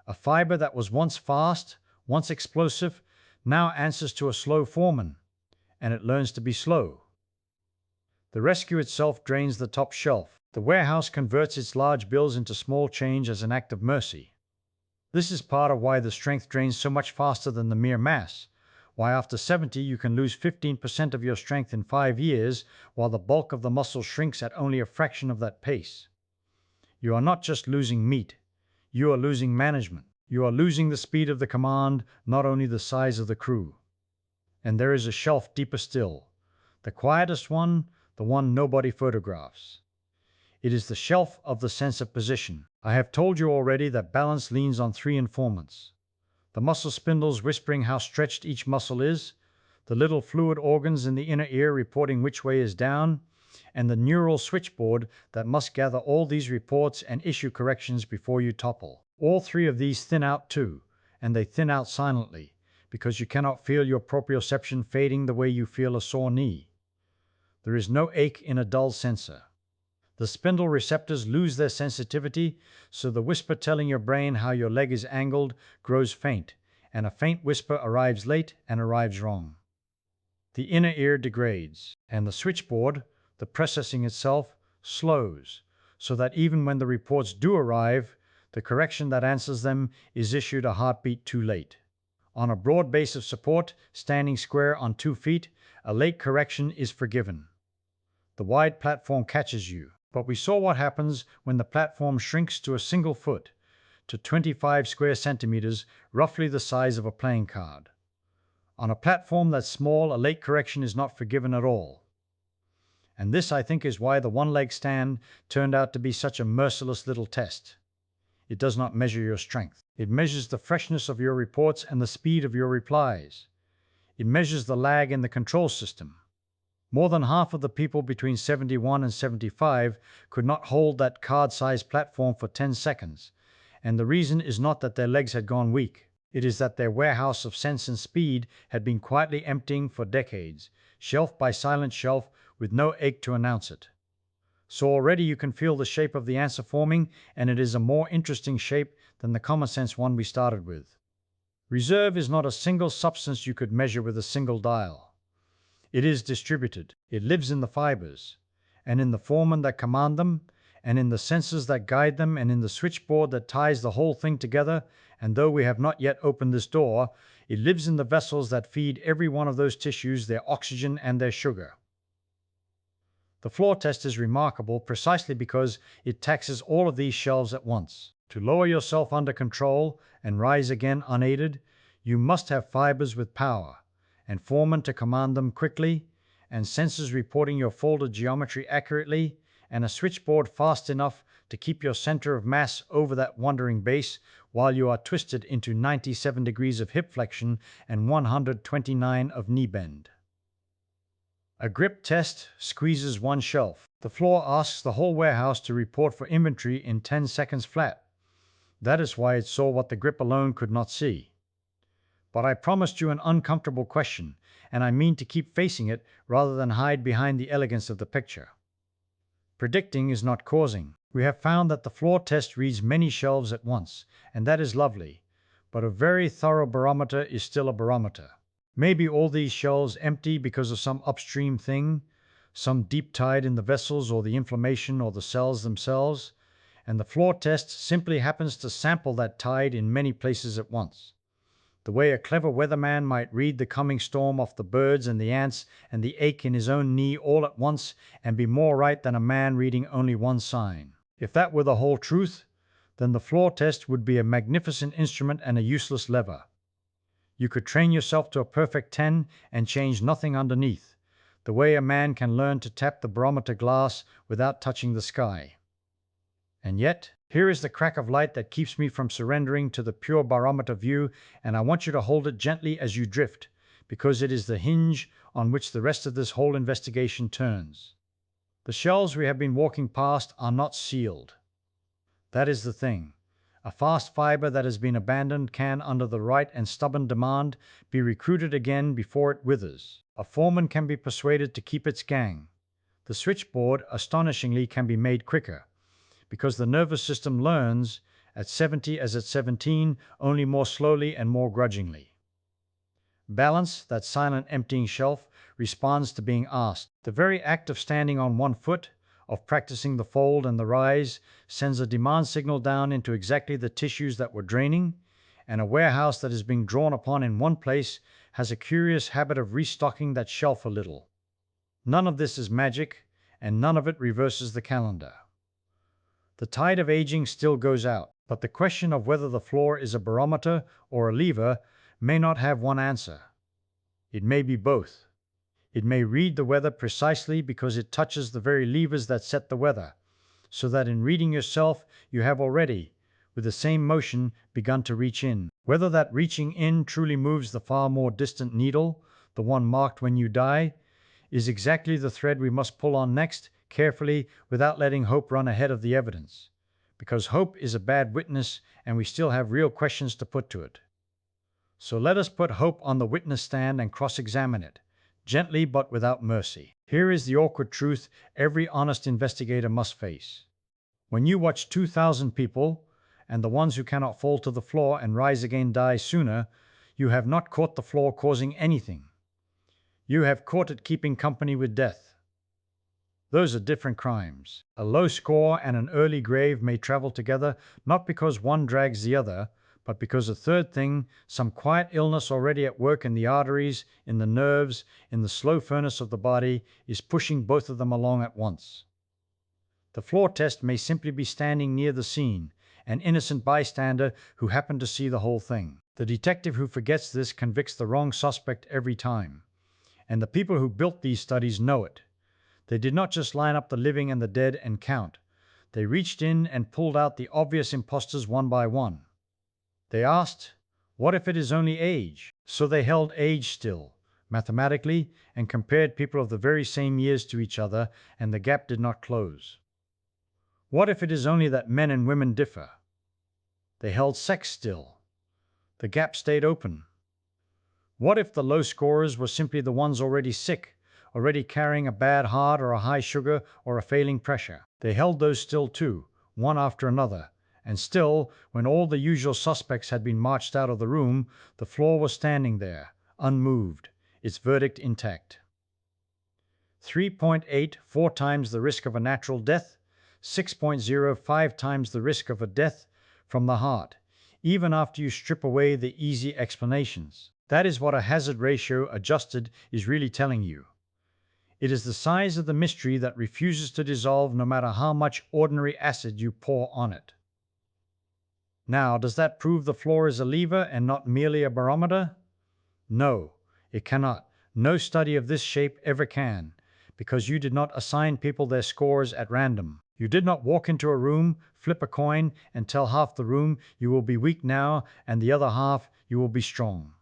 A fiber that was once fast, once explosive, now answers to a slow foreman, and it learns to be slow. The rescue itself drains the top shelf. The warehouse converts its large bills into small change as an act of mercy. This is part of why the strength drains so much faster than the mere mass, why after 70 you can lose 15% of your strength in 5 years, while the bulk of the muscle shrinks at only a fraction of that pace. You are not just losing meat. You are losing management. You are losing the speed of the command, not only the size of the crew. And there is a shelf deeper still, the quietest one, the one nobody photographs. It is the shelf of the sense of position. I have told you already that balance leans on 3 informants. The muscle spindles whispering how stretched each muscle is, the little fluid organs in the inner ear reporting which way is down, and the neural switchboard that must gather all these reports and issue corrections before you topple. All 3 of these thin out too, and they thin out silently, because you cannot feel your proprioception fading the way you feel a sore knee. There is no ache in a dull sensor. The spindle receptors lose their sensitivity, so the whisper telling your brain how your leg is angled grows faint, and a faint whisper arrives late and arrives wrong. The inner ear degrades, and the switchboard, the processing itself, slows, so that even when the reports do arrive, the correction that answers them is issued a heartbeat too late. On a broad base of support, standing square on 2 feet, a late correction is forgiven. The wide platform catches you, but we saw what happens when the platform shrinks to a single foot, to 25 square centimeters, roughly the size of a playing card. On a platform that's small, a late correction is not forgiven at all. And this, I think, is why the one-leg stand turned out to be such a merciless little test. It does not measure your strength. It measures the freshness of your reports and the speed of your replies. It measures the lag in the control system. More than half of the people between 71 and 75 could not hold that card-sized platform for 10 seconds, and the reason is not that their legs had gone weak. It is that their warehouse of sense and speed had been quietly emptying for decades, shelf by silent shelf, with no ache to announce it. So already you can feel the shape of the answer forming, and it is a more interesting shape than the common sense one we started with. Reserve is not a single substance you could measure with a single dial. It is distributed. It lives in the fibers, and in the foremen that command them, and in the sensors that guide them, and in the switchboard that ties the whole thing together. And though we have not yet opened this door, it lives in the vessels that feed every one of those tissues their oxygen and their sugar. The floor test is remarkable precisely because it taxes all of these shelves at once. To lower yourself under control and rise again unaided, you must have fibers with power, and foremen to command them quickly, and sensors reporting your folded geometry accurately, and a switchboard fast enough to keep your center of mass over that wandering base while you are twisted into 97 degrees of hip flexion and 129 of knee bend. A grip test squeezes one shelf. The floor asks the whole warehouse to report for inventory in 10 seconds flat. That is why it saw what the grip alone could not see. But I promised you an uncomfortable question, and I mean to keep facing it rather than hide behind the elegance of the picture. Predicting is not causing. We have found that the floor test reads many shelves at once, and that is lovely, but a very thorough barometer is still a barometer. Maybe all these shelves empty because of some upstream thing, some deep tide in the vessels or the inflammation or the cells themselves, and the floor test simply happens to sample that tide in many places at once. The way a clever weatherman might read the coming storm off the birds and the ants and the ache in his own knee all at once and be more right than a man reading only one sign. If that were the whole truth, then the floor test would be a magnificent instrument and a useless lever. You could train yourself to a perfect 10 and change nothing underneath, the way a man can learn to tap the barometer glass without touching the sky. And yet, here is the crack of light that keeps me from surrendering to the pure barometer view, and I want you to hold it gently as you drift, because it is the hinge on which the rest of this whole investigation turns. The shelves we have been walking past are not sealed. That is the thing. A fast fiber that has been abandoned can, under the right and stubborn demand, be recruited again before it withers. A foreman can be persuaded to keep its gang. The switchboard, astonishingly, can be made quicker, because the nervous system learns, at 70 as at 17, only more slowly and more grudgingly. Balance, that silent emptying shelf, responds to being asked. The very act of standing on one foot, of practicing the fold and the rise, sends a demand signal down into exactly the tissues that were draining, and a warehouse that is being drawn upon in one place has a curious habit of restocking that shelf a little. None of this is magic, and none of it reverses the calendar. The tide of aging still goes out, but the question of whether the floor is a barometer or a lever may not have one answer. It may be both. It may read the weather precisely because it touches the very levers that set the weather, so that in reading yourself you have already, with the same motion, begun to reach in. Whether that reaching in truly moves the far more distant needle, the one marked when you die, is exactly the thread we must pull on next, carefully, without letting hope run ahead of the evidence, because hope is a bad witness and we still have real questions to put to it. So let us put hope on the witness stand and cross-examine it, gently but without mercy. Here is the awkward truth every honest investigator must face. When you watch 2,000 people, and the ones who cannot fall to the floor and rise again die sooner, you have not caught the floor causing anything. You have caught it keeping company with death. Those are different crimes. A low score and an early grave may travel together, not because one drags the other, but because a third thing, some quiet illness already at work in the arteries, in the nerves, in the slow furnace of the body, is pushing both of them along at once. The floor test may simply be standing near the scene, an innocent bystander who happened to see the whole thing. The detective who forgets this convicts the wrong suspect every time. And the people who built these studies know it. They did not just line up the living and the dead and count. They reached in and pulled out the obvious impostors one by one. They asked, what if it is only age? So they held age still, mathematically, and compared people of the very same years to each other, and the gap did not close. What if it is only that men and women differ? They held sex still. The gap stayed open. What if the low scorers were simply the ones already sick, already carrying a bad heart or a high sugar or a failing pressure? They held those still too, one after another, and still, when all the usual suspects had been marched out of the room, the floor was standing there, unmoved, its verdict intact. 3.8, 4 times the risk of a natural death, 6.0, 5 times the risk of a death from the heart, even after you strip away the easy explanations. That is what a hazard ratio adjusted is really telling you. It is the size of the mystery that refuses to dissolve no matter how much ordinary acid you pour on it. Now, does that prove the floor is a lever and not merely a barometer? No, it cannot. No study of this shape ever can, because you did not assign people their scores at random. You did not walk into a room, flip a coin, and tell half the room you will be weak now and the other half you will be strong.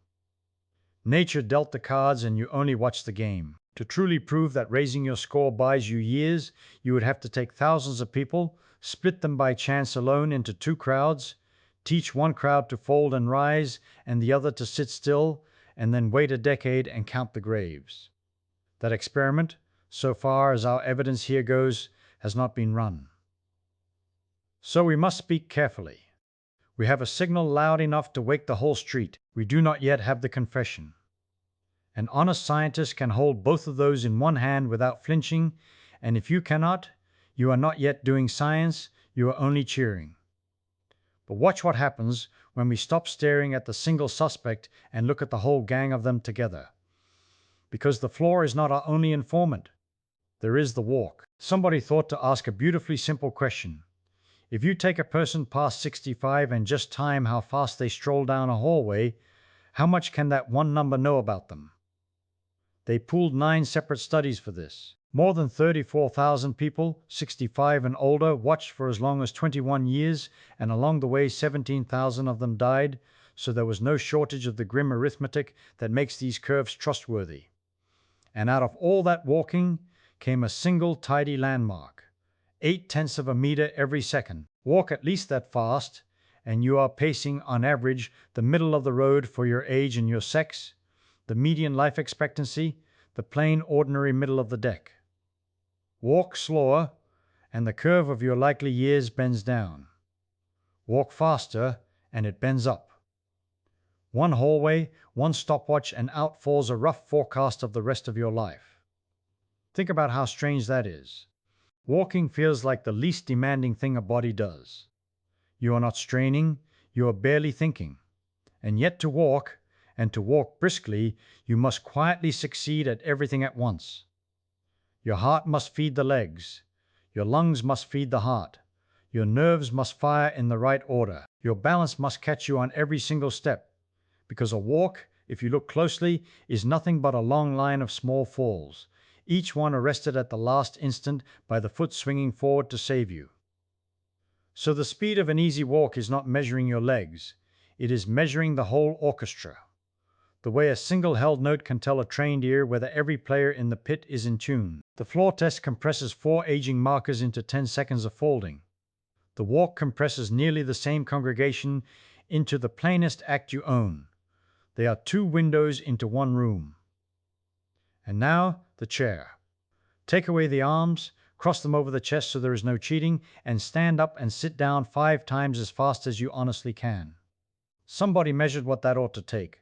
Nature dealt the cards and you only watched the game. To truly prove that raising your score buys you years, you would have to take thousands of people, split them by chance alone into two crowds, teach one crowd to fold and rise and the other to sit still, and then wait a decade and count the graves. That experiment, so far as our evidence here goes, has not been run. So we must speak carefully. We have a signal loud enough to wake the whole street. We do not yet have the confession. An honest scientist can hold both of those in one hand without flinching, and if you cannot, you are not yet doing science, you are only cheering. But watch what happens when we stop staring at the single suspect and look at the whole gang of them together. Because the floor is not our only informant. There is the walk. Somebody thought to ask a beautifully simple question. If you take a person past 65 and just time how fast they stroll down a hallway, how much can that one number know about them? They pooled 9 separate studies for this. More than 34,000 people, 65 and older, watched for as long as 21 years, and along the way 17,000 of them died, so there was no shortage of the grim arithmetic that makes these curves trustworthy. And out of all that walking came a single tidy landmark. 0.8 of a meter every second. Walk at least that fast, and you are pacing, on average, the middle of the road for your age and your sex, the median life expectancy, the plain ordinary middle of the deck. Walk slower, and the curve of your likely years bends down. Walk faster, and it bends up. One hallway, one stopwatch, and out falls a rough forecast of the rest of your life. Think about how strange that is. Walking feels like the least demanding thing a body does. You are not straining, you are barely thinking. And yet to walk, and to walk briskly, you must quietly succeed at everything at once. Your heart must feed the legs. Your lungs must feed the heart. Your nerves must fire in the right order. Your balance must catch you on every single step. Because a walk, if you look closely, is nothing but a long line of small falls, each one arrested at the last instant by the foot swinging forward to save you. So the speed of an easy walk is not measuring your legs. It is measuring the whole orchestra. The way a single held note can tell a trained ear whether every player in the pit is in tune. The floor test compresses 4 aging markers into 10 seconds of folding. The walk compresses nearly the same congregation into the plainest act you own. They are 2 windows into one room. And now, the chair. Take away the arms, cross them over the chest so there is no cheating, and stand up and sit down 5 times as fast as you honestly can. Somebody measured what that ought to take.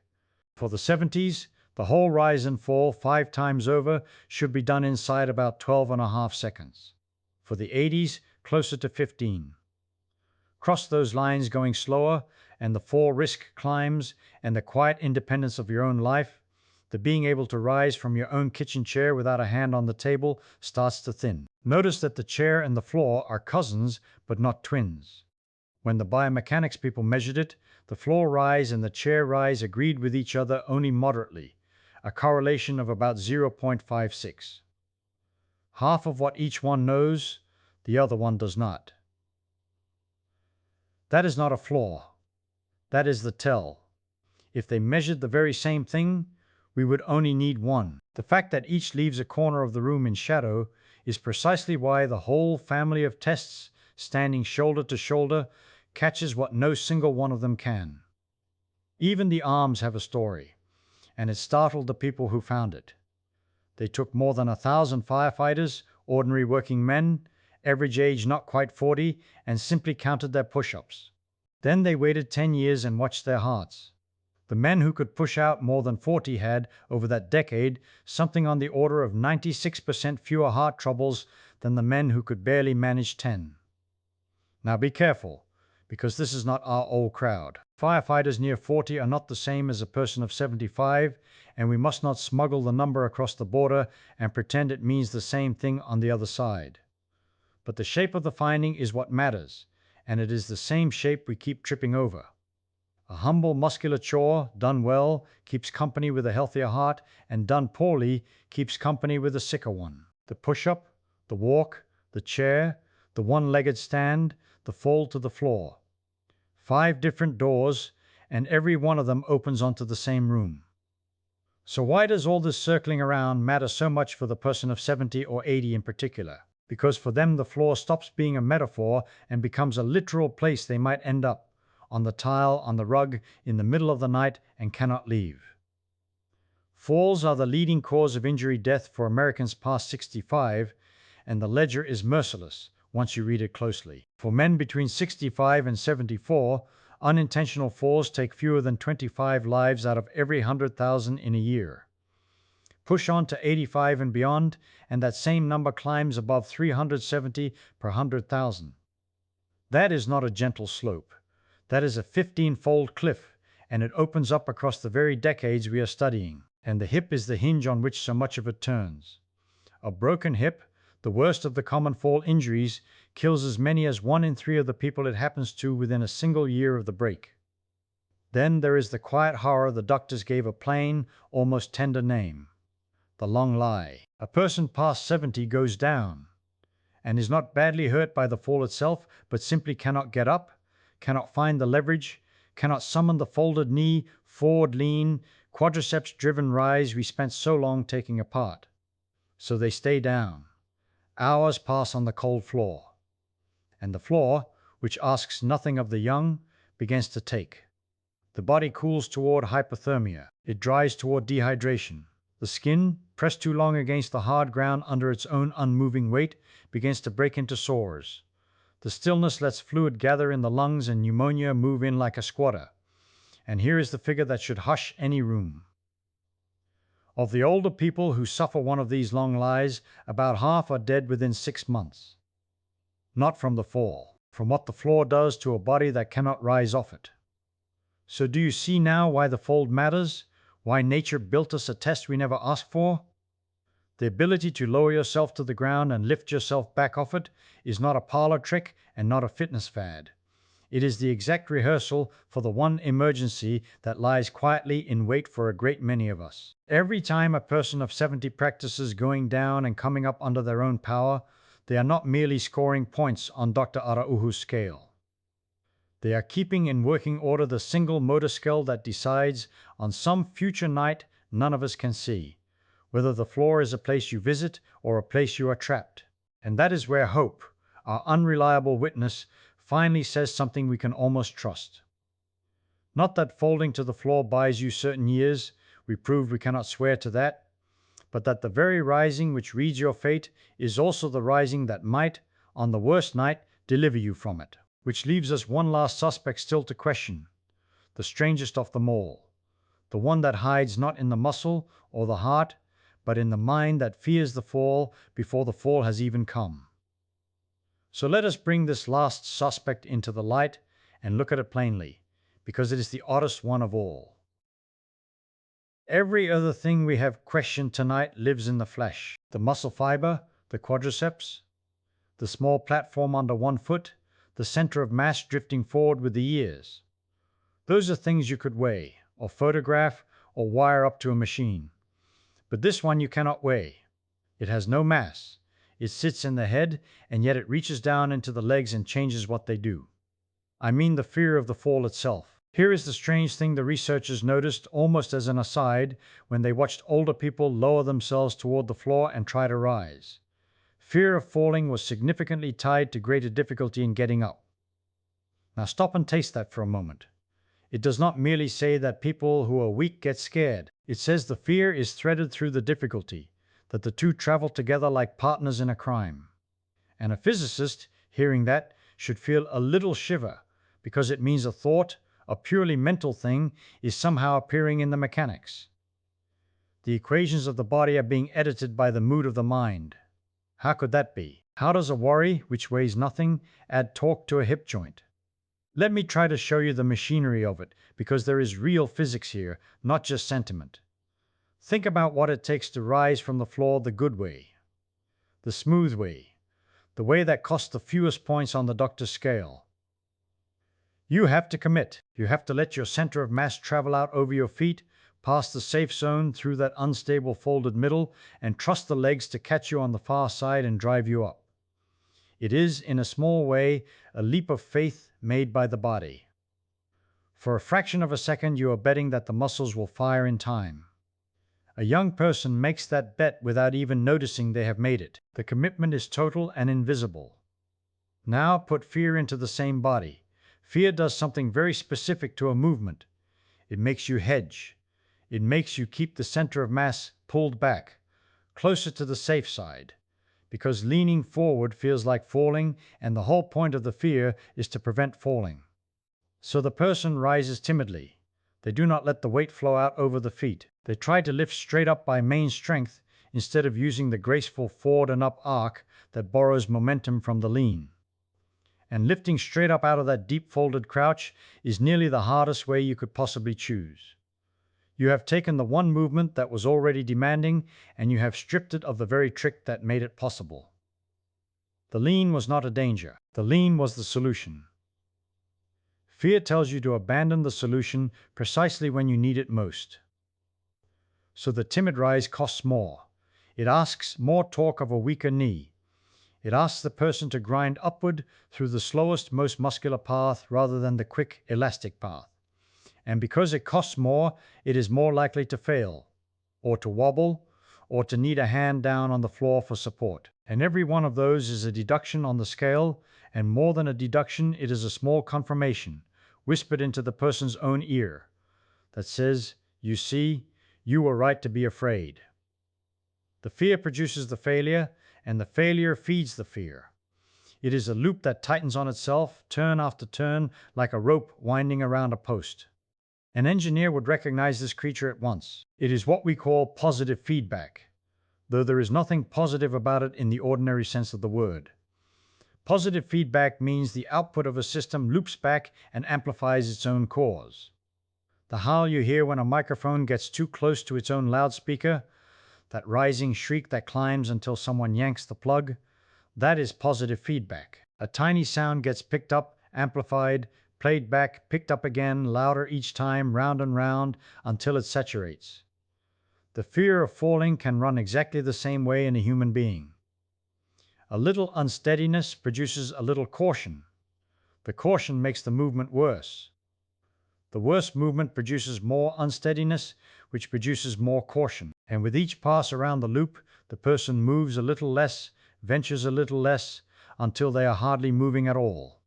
For the 70s, the whole rise and fall 5 times over should be done inside about 12.5 seconds. For the 80s, closer to 15. Cross those lines going slower, and the 4 risk climbs, and the quiet independence of your own life, the being able to rise from your own kitchen chair without a hand on the table starts to thin. Notice that the chair and the floor are cousins, but not twins. When the biomechanics people measured it, the floor rise and the chair rise agreed with each other only moderately, a correlation of about 0.56. Half of what each one knows, the other one does not. That is not a flaw. That is the tell. If they measured the very same thing, we would only need one. The fact that each leaves a corner of the room in shadow is precisely why the whole family of tests, standing shoulder to shoulder, catches what no single one of them can. Even the arms have a story, and it startled the people who found it. They took more than 1,000 firefighters, ordinary working men, average age not quite 40, and simply counted their push-ups. Then they waited 10 years and watched their hearts. The men who could push out more than 40 had, over that decade, something on the order of 96% fewer heart troubles than the men who could barely manage 10. Now be careful, because this is not our old crowd. Firefighters near 40 are not the same as a person of 75, and we must not smuggle the number across the border and pretend it means the same thing on the other side. But the shape of the finding is what matters, and it is the same shape we keep tripping over. A humble muscular chore, done well, keeps company with a healthier heart, and done poorly, keeps company with a sicker one. The push-up, the walk, the chair, the one-legged stand, the fall to the floor. 5 different doors, and every one of them opens onto the same room. So why does all this circling around matter so much for the person of 70 or 80 in particular? Because for them the floor stops being a metaphor and becomes a literal place they might end up, on the tile, on the rug, in the middle of the night, and cannot leave. Falls are the leading cause of injury death for Americans past 65, and the ledger is merciless once you read it closely. For men between 65 and 74, unintentional falls take fewer than 25 lives out of every 100,000 in a year. Push on to 85 and beyond, and that same number climbs above 370 per 100,000. That is not a gentle slope. That is a 15-fold cliff, and it opens up across the very decades we are studying. And the hip is the hinge on which so much of it turns. A broken hip, the worst of the common fall injuries, kills as many as 1 in 3 of the people it happens to within a single year of the break. Then there is the quiet horror the doctors gave a plain, almost tender name: the long lie. A person past 70 goes down, and is not badly hurt by the fall itself, but simply cannot get up, cannot find the leverage, cannot summon the folded knee, forward lean, quadriceps-driven rise we spent so long taking apart. So they stay down. Hours pass on the cold floor. And the floor, which asks nothing of the young, begins to take. The body cools toward hypothermia. It dries toward dehydration. The skin, pressed too long against the hard ground under its own unmoving weight, begins to break into sores. The stillness lets fluid gather in the lungs and pneumonia move in like a squatter. And here is the figure that should hush any room. Of the older people who suffer one of these long lies, about half are dead within 6 months. Not from the fall, from what the floor does to a body that cannot rise off it. So do you see now why the fold matters? Why nature built us a test we never asked for? The ability to lower yourself to the ground and lift yourself back off it is not a parlor trick and not a fitness fad. It is the exact rehearsal for the one emergency that lies quietly in wait for a great many of us. Every time a person of 70 practices going down and coming up under their own power, they are not merely scoring points on Dr. Araujo's scale. They are keeping in working order the single motor skill that decides, on some future night none of us can see, whether the floor is a place you visit or a place you are trapped. And that is where hope, our unreliable witness, finally says something we can almost trust. Not that folding to the floor buys you certain years, we proved we cannot swear to that, but that the very rising which reads your fate is also the rising that might, on the worst night, deliver you from it. Which leaves us one last suspect still to question, the strangest of them all, the one that hides not in the muscle or the heart, but in the mind that fears the fall before the fall has even come. So let us bring this last suspect into the light and look at it plainly, because it is the oddest one of all. Every other thing we have questioned tonight lives in the flesh: the muscle fiber, the quadriceps, the small platform under one foot, the center of mass drifting forward with the years. Those are things you could weigh, or photograph, or wire up to a machine. But this one you cannot weigh. It has no mass. It sits in the head, and yet it reaches down into the legs and changes what they do. I mean the fear of the fall itself. Here is the strange thing the researchers noticed almost as an aside when they watched older people lower themselves toward the floor and try to rise. Fear of falling was significantly tied to greater difficulty in getting up. Now stop and taste that for a moment. It does not merely say that people who are weak get scared. It says the fear is threaded through the difficulty, that the two travel together like partners in a crime. And a physicist, hearing that, should feel a little shiver, because it means a thought, a purely mental thing, is somehow appearing in the mechanics. The equations of the body are being edited by the mood of the mind. How could that be? How does a worry, which weighs nothing, add torque to a hip joint? Let me try to show you the machinery of it, because there is real physics here, not just sentiment. Think about what it takes to rise from the floor the good way, the smooth way, the way that costs the fewest points on the doctor's scale. You have to commit. You have to let your center of mass travel out over your feet, past the safe zone through that unstable folded middle, and trust the legs to catch you on the far side and drive you up. It is, in a small way, a leap of faith made by the body. For a fraction of a second, you are betting that the muscles will fire in time. A young person makes that bet without even noticing they have made it. The commitment is total and invisible. Now put fear into the same body. Fear does something very specific to a movement. It makes you hedge. It makes you keep the center of mass pulled back, closer to the safe side, because leaning forward feels like falling, and the whole point of the fear is to prevent falling. So the person rises timidly. They do not let the weight flow out over the feet. They try to lift straight up by main strength instead of using the graceful forward and up arc that borrows momentum from the lean. And lifting straight up out of that deep folded crouch is nearly the hardest way you could possibly choose. You have taken the one movement that was already demanding, and you have stripped it of the very trick that made it possible. The lean was not a danger. The lean was the solution. Fear tells you to abandon the solution precisely when you need it most. So the timid rise costs more. It asks more torque of a weaker knee. It asks the person to grind upward through the slowest, most muscular path rather than the quick, elastic path. And because it costs more, it is more likely to fail, or to wobble, or to need a hand down on the floor for support. And every one of those is a deduction on the scale, and more than a deduction, it is a small confirmation, whispered into the person's own ear, that says, "You see, you were right to be afraid." The fear produces the failure, and the failure feeds the fear. It is a loop that tightens on itself, turn after turn, like a rope winding around a post. An engineer would recognize this creature at once. It is what we call positive feedback, though there is nothing positive about it in the ordinary sense of the word. Positive feedback means the output of a system loops back and amplifies its own cause. The howl you hear when a microphone gets too close to its own loudspeaker, that rising shriek that climbs until someone yanks the plug, that is positive feedback. A tiny sound gets picked up, amplified, played back, picked up again, louder each time, round and round, until it saturates. The fear of falling can run exactly the same way in a human being. A little unsteadiness produces a little caution. The caution makes the movement worse. The worse movement produces more unsteadiness, which produces more caution. And with each pass around the loop, the person moves a little less, ventures a little less, until they are hardly moving at all.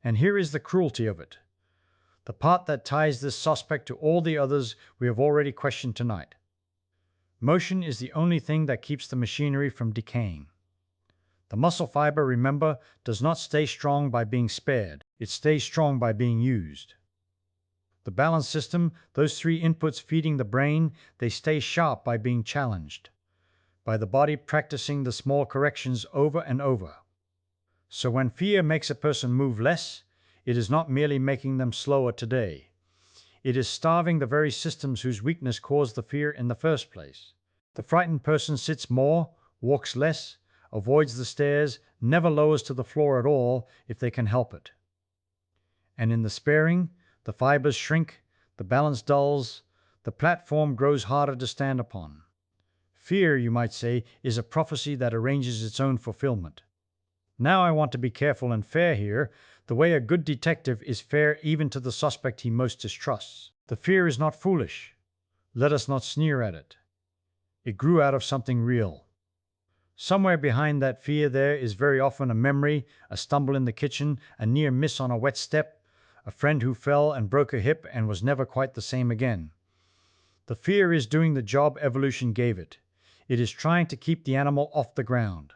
And here is the cruelty of it. The part that ties this suspect to all the others we have already questioned tonight. Motion is the only thing that keeps the machinery from decaying. The muscle fiber, remember, does not stay strong by being spared. It stays strong by being used. The balance system, those three inputs feeding the brain, they stay sharp by being challenged, by the body practicing the small corrections over and over. So when fear makes a person move less, it is not merely making them slower today. It is starving the very systems whose weakness caused the fear in the first place. The frightened person sits more, walks less, avoids the stairs, never lowers to the floor at all if they can help it. And in the sparing, the fibers shrink, the balance dulls, the platform grows harder to stand upon. Fear, you might say, is a prophecy that arranges its own fulfillment. Now I want to be careful and fair here, the way a good detective is fair even to the suspect he most distrusts. The fear is not foolish. Let us not sneer at it. It grew out of something real. Somewhere behind that fear there is very often a memory, a stumble in the kitchen, a near miss on a wet step, a friend who fell and broke a hip and was never quite the same again. The fear is doing the job evolution gave it. It is trying to keep the animal off the ground,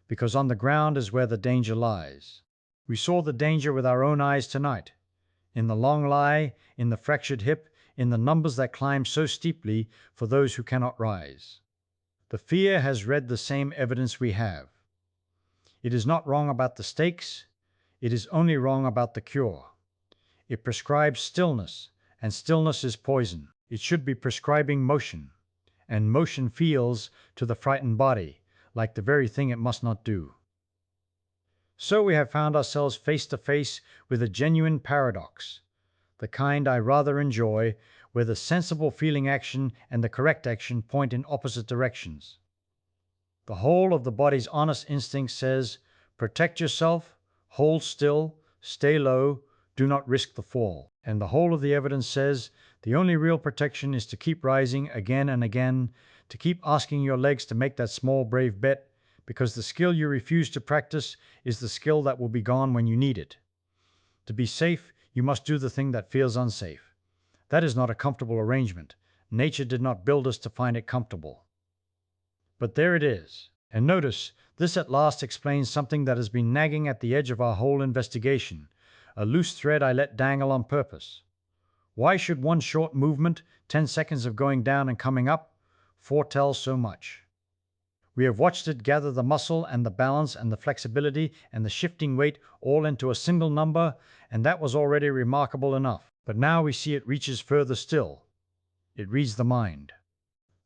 because on the ground is where the danger lies. We saw the danger with our own eyes tonight, in the long lie, in the fractured hip, in the numbers that climb so steeply for those who cannot rise. The fear has read the same evidence we have. It is not wrong about the stakes, it is only wrong about the cure. It prescribes stillness, and stillness is poison. It should be prescribing motion, and motion feels, to the frightened body, like the very thing it must not do. So we have found ourselves face to face with a genuine paradox, the kind I rather enjoy, where the sensible feeling action and the correct action point in opposite directions. The whole of the body's honest instinct says, protect yourself, hold still, stay low, do not risk the fall. And the whole of the evidence says the only real protection is to keep rising again and again, to keep asking your legs to make that small brave bet, because the skill you refuse to practice is the skill that will be gone when you need it. To be safe, you must do the thing that feels unsafe. That is not a comfortable arrangement. Nature did not build us to find it comfortable. But there it is. And notice, this at last explains something that has been nagging at the edge of our whole investigation, a loose thread I let dangle on purpose. Why should one short movement, 10 seconds of going down and coming up, foretell so much? We have watched it gather the muscle and the balance and the flexibility and the shifting weight all into a single number, and that was already remarkable enough. But now we see it reaches further still. It reads the mind.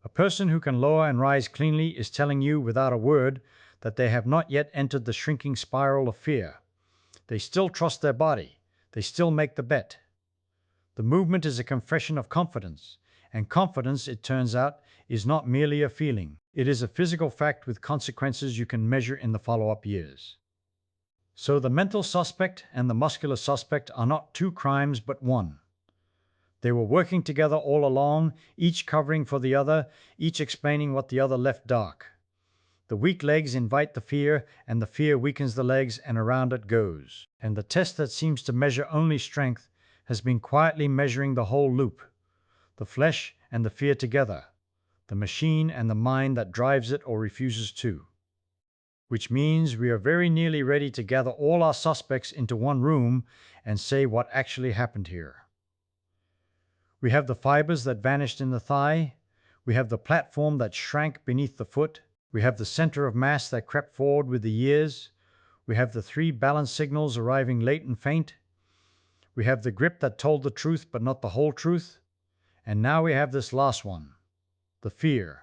A person who can lower and rise cleanly is telling you without a word that they have not yet entered the shrinking spiral of fear. They still trust their body. They still make the bet. The movement is a confession of confidence, and confidence, it turns out, is not merely a feeling. It is a physical fact with consequences you can measure in the follow-up years. So the mental suspect and the muscular suspect are not two crimes but one. They were working together all along, each covering for the other, each explaining what the other left dark. The weak legs invite the fear, and the fear weakens the legs, and around it goes. And the test that seems to measure only strength has been quietly measuring the whole loop. The flesh and the fear together. The machine and the mind that drives it or refuses to. Which means we are very nearly ready to gather all our suspects into one room and say what actually happened here. We have the fibers that vanished in the thigh. We have the platform that shrank beneath the foot. We have the center of mass that crept forward with the years. We have the 3 balance signals arriving late and faint. We have the grip that told the truth but not the whole truth. And now we have this last one, the fear,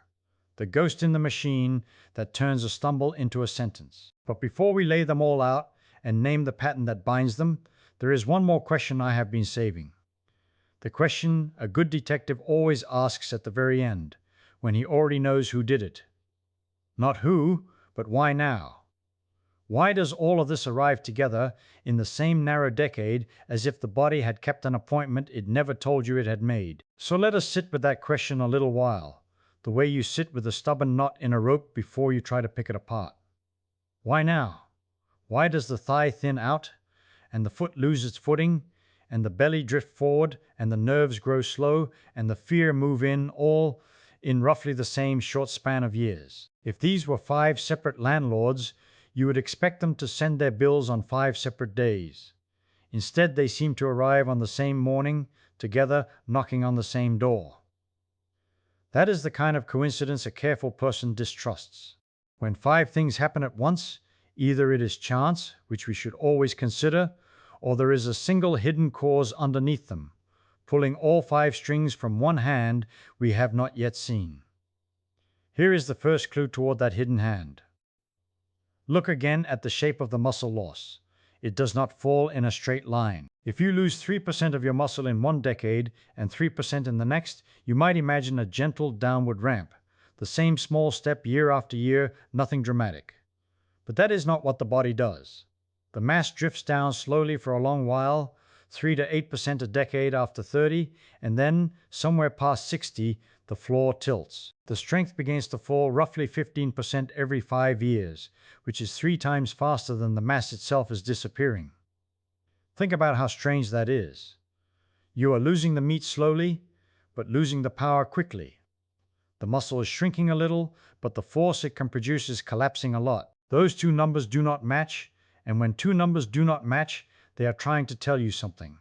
the ghost in the machine that turns a stumble into a sentence. But before we lay them all out and name the pattern that binds them, there is one more question I have been saving. The question a good detective always asks at the very end, when he already knows who did it. Not who, but why now? Why does all of this arrive together in the same narrow decade as if the body had kept an appointment it never told you it had made? So let us sit with that question a little while, the way you sit with a stubborn knot in a rope before you try to pick it apart. Why now? Why does the thigh thin out, and the foot lose its footing, and the belly drift forward, and the nerves grow slow, and the fear move in, all in roughly the same short span of years? If these were 5 separate landlords, you would expect them to send their bills on 5 separate days. Instead, they seem to arrive on the same morning, together, knocking on the same door. That is the kind of coincidence a careful person distrusts. When 5 things happen at once, either it is chance, which we should always consider, or there is a single hidden cause underneath them, pulling all 5 strings from one hand we have not yet seen. Here is the first clue toward that hidden hand. Look again at the shape of the muscle loss. It does not fall in a straight line. If you lose 3% of your muscle in one decade and 3% in the next, you might imagine a gentle downward ramp, the same small step year after year, nothing dramatic. But that is not what the body does. The mass drifts down slowly for a long while, 3 to 8% a decade after 30, and then, somewhere past 60, the floor tilts. The strength begins to fall roughly 15% every 5 years, which is 3 times faster than the mass itself is disappearing. Think about how strange that is. You are losing the meat slowly, but losing the power quickly. The muscle is shrinking a little, but the force it can produce is collapsing a lot. Those 2 numbers do not match, and when 2 numbers do not match, they are trying to tell you something.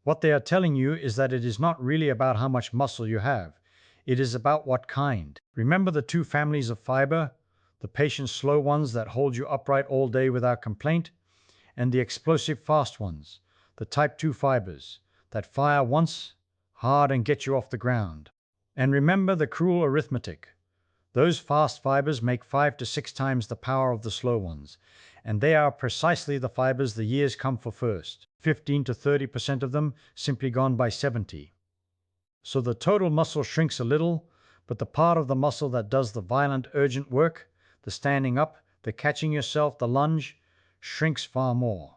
What they are telling you is that it is not really about how much muscle you have. It is about what kind. Remember the 2 families of fiber, the patient slow ones that hold you upright all day without complaint, and the explosive fast ones, the type 2 fibers, that fire once, hard, and get you off the ground. And remember the cruel arithmetic. Those fast fibers make 5 to 6 times the power of the slow ones, and they are precisely the fibers the years come for first, 15 to 30% of them simply gone by 70. So the total muscle shrinks a little, but the part of the muscle that does the violent, urgent work, the standing up, the catching yourself, the lunge, shrinks far more.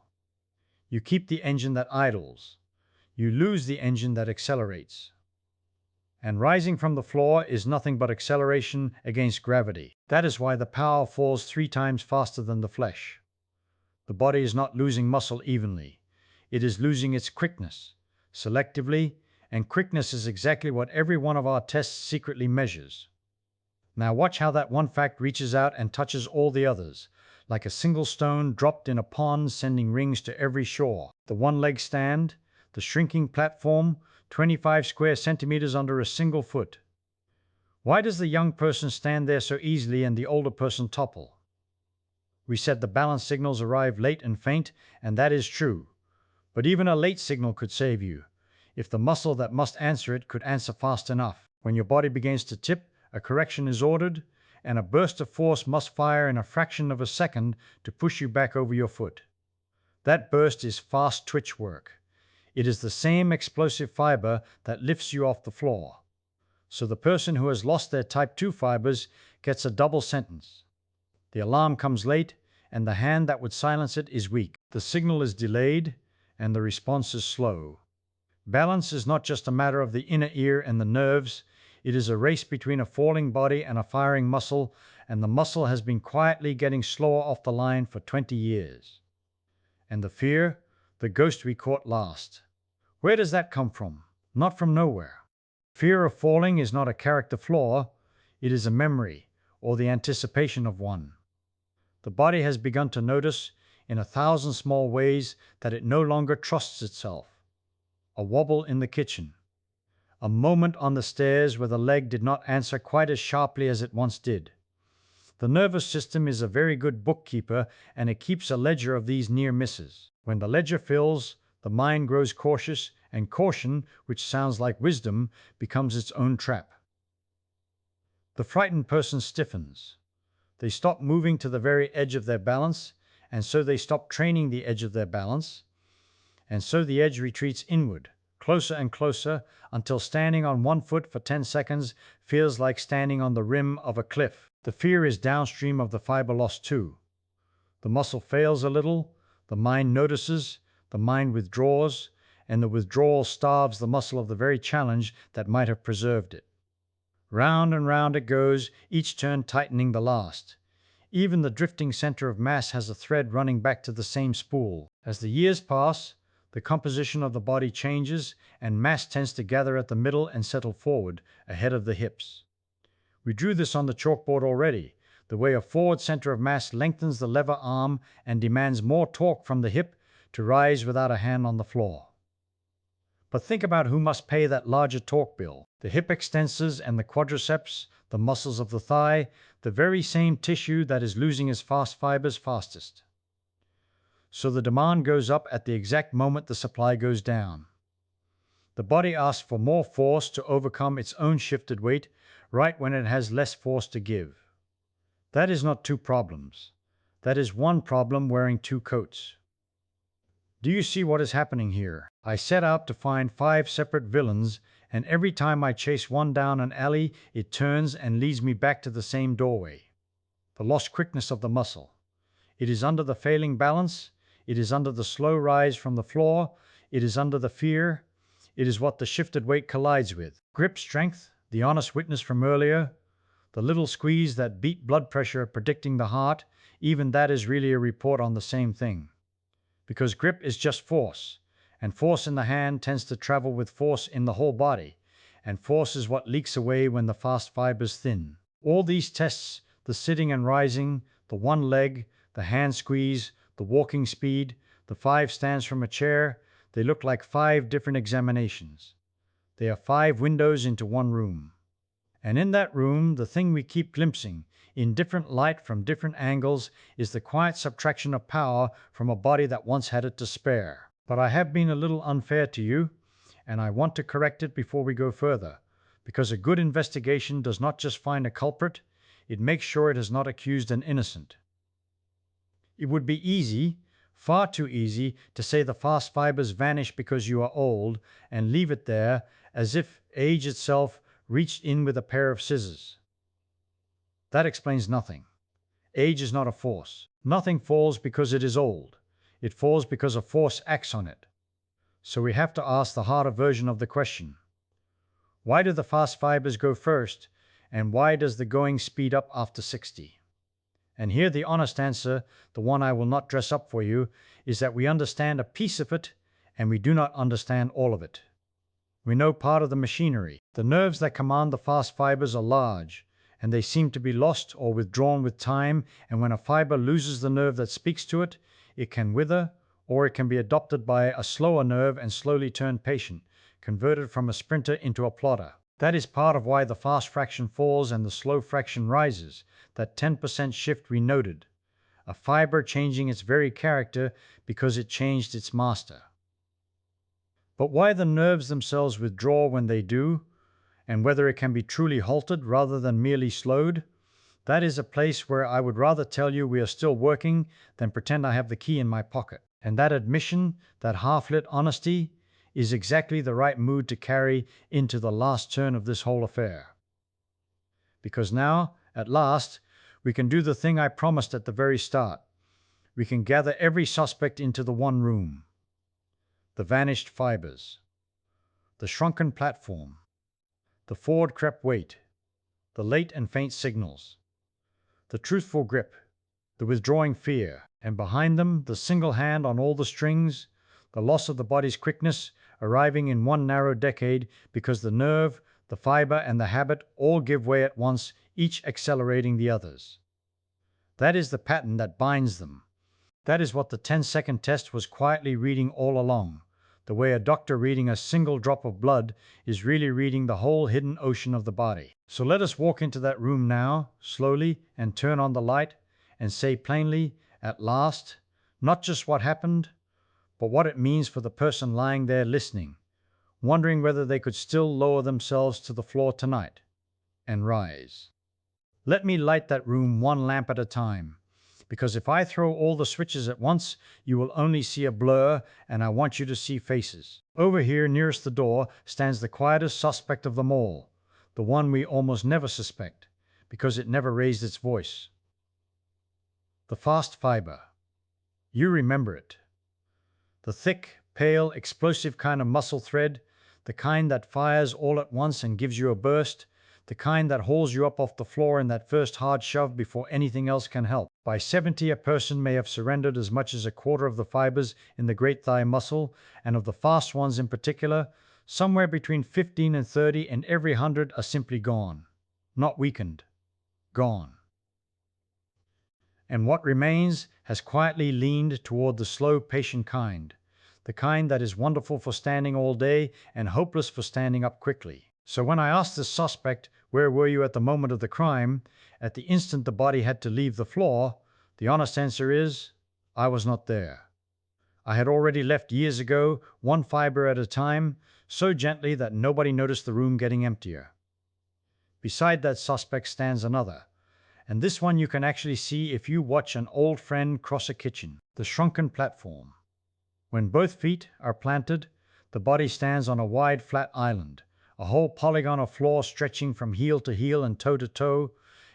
You keep the engine that idles. You lose the engine that accelerates. And rising from the floor is nothing but acceleration against gravity. That is why the power falls 3 times faster than the flesh. The body is not losing muscle evenly. It is losing its quickness, selectively, and quickness is exactly what every one of our tests secretly measures. Now watch how that one fact reaches out and touches all the others, like a single stone dropped in a pond sending rings to every shore. The one-leg stand, the shrinking platform, 25 square centimeters under a single foot. Why does the young person stand there so easily and the older person topple? We said the balance signals arrive late and faint, and that is true. But even a late signal could save you, if the muscle that must answer it could answer fast enough. When your body begins to tip, a correction is ordered, and a burst of force must fire in a fraction of a second to push you back over your foot. That burst is fast twitch work. It is the same explosive fiber that lifts you off the floor. So the person who has lost their type 2 fibers gets a double sentence. The alarm comes late, and the hand that would silence it is weak. The signal is delayed, and the response is slow. Balance is not just a matter of the inner ear and the nerves. It is a race between a falling body and a firing muscle, and the muscle has been quietly getting slower off the line for 20 years. And the fear, the ghost we caught last. Where does that come from? Not from nowhere. Fear of falling is not a character flaw, it is a memory, or the anticipation of one. The body has begun to notice, in 1,000 small ways, that it no longer trusts itself. A wobble in the kitchen. A moment on the stairs where the leg did not answer quite as sharply as it once did. The nervous system is a very good bookkeeper, and it keeps a ledger of these near misses. When the ledger fills, the mind grows cautious, and caution, which sounds like wisdom, becomes its own trap. The frightened person stiffens. They stop moving to the very edge of their balance, and so they stop training the edge of their balance, and so the edge retreats inward, closer and closer, until standing on one foot for 10 seconds feels like standing on the rim of a cliff. The fear is downstream of the fiber loss too. The muscle fails a little, the mind notices, the mind withdraws, and the withdrawal starves the muscle of the very challenge that might have preserved it. Round and round it goes, each turn tightening the last. Even the drifting center of mass has a thread running back to the same spool. As the years pass, the composition of the body changes, and mass tends to gather at the middle and settle forward, ahead of the hips. We drew this on the chalkboard already, the way a forward center of mass lengthens the lever arm and demands more torque from the hip to rise without a hand on the floor. But think about who must pay that larger torque bill. The hip extensors and the quadriceps, the muscles of the thigh, the very same tissue that is losing its fast fibers fastest. So the demand goes up at the exact moment the supply goes down. The body asks for more force to overcome its own shifted weight right when it has less force to give. That is not two problems. That is one problem wearing two coats. Do you see what is happening here? I set out to find 5 separate villains, and every time I chase one down an alley, it turns and leads me back to the same doorway. The lost quickness of the muscle. It is under the failing balance. It is under the slow rise from the floor. It is under the fear. It is what the shifted weight collides with. Grip strength, the honest witness from earlier. The little squeeze that beat blood pressure predicting the heart, even that is really a report on the same thing. Because grip is just force, and force in the hand tends to travel with force in the whole body, and force is what leaks away when the fast fibers thin. All these tests, the sitting and rising, the one leg, the hand squeeze, the walking speed, the 5 stands from a chair, they look like 5 different examinations. They are 5 windows into one room. And in that room, the thing we keep glimpsing, in different light from different angles, is the quiet subtraction of power from a body that once had it to spare. But I have been a little unfair to you, and I want to correct it before we go further, because a good investigation does not just find a culprit, it makes sure it has not accused an innocent. It would be easy, far too easy, to say the fast fibers vanish because you are old, and leave it there as if age itself reached in with a pair of scissors. That explains nothing. Age is not a force. Nothing falls because it is old. It falls because a force acts on it. So we have to ask the harder version of the question. Why do the fast fibers go first, and why does the going speed up after 60? And here the honest answer, the one I will not dress up for you, is that we understand a piece of it, and we do not understand all of it. We know part of the machinery. The nerves that command the fast fibers are large, and they seem to be lost or withdrawn with time, and when a fiber loses the nerve that speaks to it, it can wither, or it can be adopted by a slower nerve and slowly turn patient, converted from a sprinter into a plotter. That is part of why the fast fraction falls and the slow fraction rises, that 10% shift we noted. A fiber changing its very character because it changed its master. But why the nerves themselves withdraw when they do, and whether it can be truly halted rather than merely slowed, that is a place where I would rather tell you we are still working than pretend I have the key in my pocket. And that admission, that half-lit honesty, is exactly the right mood to carry into the last turn of this whole affair. Because now, at last, we can do the thing I promised at the very start. We can gather every suspect into the one room. The vanished fibers, the shrunken platform, the forward crept weight, the late and faint signals, the truthful grip, the withdrawing fear, and behind them the single hand on all the strings, the loss of the body's quickness arriving in one narrow decade because the nerve, the fiber, and the habit all give way at once, each accelerating the others. That is the pattern that binds them. That is what the 10-second test was quietly reading all along. The way a doctor reading a single drop of blood is really reading the whole hidden ocean of the body. So let us walk into that room now, slowly, and turn on the light, and say plainly, at last, not just what happened, but what it means for the person lying there listening, wondering whether they could still lower themselves to the floor tonight, and rise. Let me light that room one lamp at a time, because if I throw all the switches at once, you will only see a blur, and I want you to see faces. Over here, nearest the door, stands the quietest suspect of them all, the one we almost never suspect, because it never raised its voice. The fast fiber. You remember it. The thick, pale, explosive kind of muscle thread, the kind that fires all at once and gives you a burst, the kind that hauls you up off the floor in that first hard shove before anything else can help. By 70, a person may have surrendered as much as a quarter of the fibers in the great thigh muscle, and of the fast ones in particular, somewhere between 15 and 30, and every 100 are simply gone. Not weakened. Gone. And what remains has quietly leaned toward the slow, patient kind, the kind that is wonderful for standing all day and hopeless for standing up quickly. So when I asked the suspect, where were you at the moment of the crime, at the instant the body had to leave the floor, the honest answer is, I was not there. I had already left years ago, one fiber at a time, so gently that nobody noticed the room getting emptier. Beside that suspect stands another, and this one you can actually see if you watch an old friend cross a kitchen, the shrunken platform. When both feet are planted, the body stands on a wide flat island, a whole polygon of floor stretching from heel to heel and toe to toe,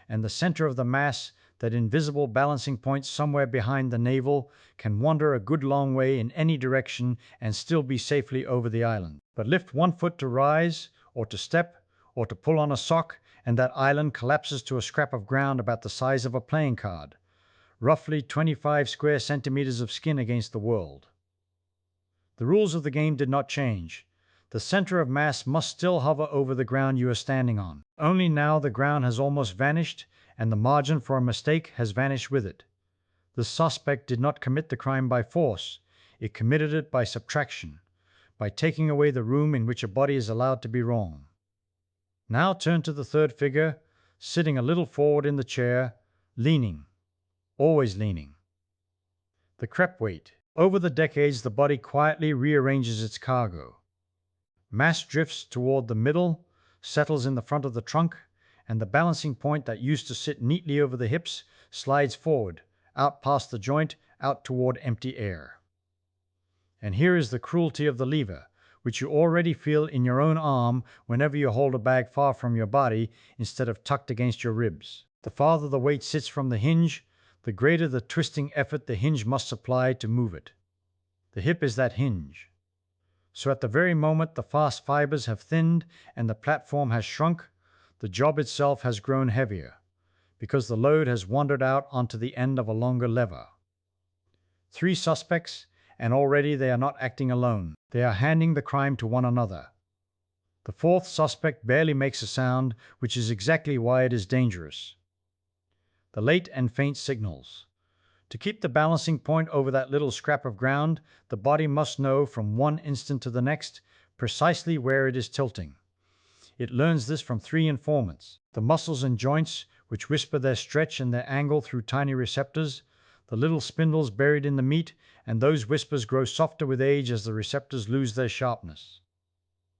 and the center of the mass, that invisible balancing point somewhere behind the navel, can wander a good long way in any direction and still be safely over the island. But lift one foot to rise, or to step, or to pull on a sock, and that island collapses to a scrap of ground about the size of a playing card, roughly 25 square centimeters of skin against the world. The rules of the game did not change. The center of mass must still hover over the ground you are standing on. Only now the ground has almost vanished, and the margin for a mistake has vanished with it. The suspect did not commit the crime by force. It committed it by subtraction, by taking away the room in which a body is allowed to be wrong. Now turn to the third figure, sitting a little forward in the chair, leaning, always leaning. The crepe weight. Over the decades, the body quietly rearranges its cargo. Mass drifts toward the middle, settles in the front of the trunk, and the balancing point that used to sit neatly over the hips slides forward, out past the joint, out toward empty air. And here is the cruelty of the lever, which you already feel in your own arm whenever you hold a bag far from your body instead of tucked against your ribs. The farther the weight sits from the hinge, the greater the twisting effort the hinge must supply to move it. The hip is that hinge. So at the very moment the fast fibers have thinned and the platform has shrunk, the job itself has grown heavier, because the load has wandered out onto the end of a longer lever. 3 suspects, and already they are not acting alone. They are handing the crime to one another. The 4th suspect barely makes a sound, which is exactly why it is dangerous. The late and faint signals. To keep the balancing point over that little scrap of ground, the body must know from one instant to the next precisely where it is tilting. It learns this from 3 informants: the muscles and joints, which whisper their stretch and their angle through tiny receptors, the little spindles buried in the meat, and those whispers grow softer with age as the receptors lose their sharpness.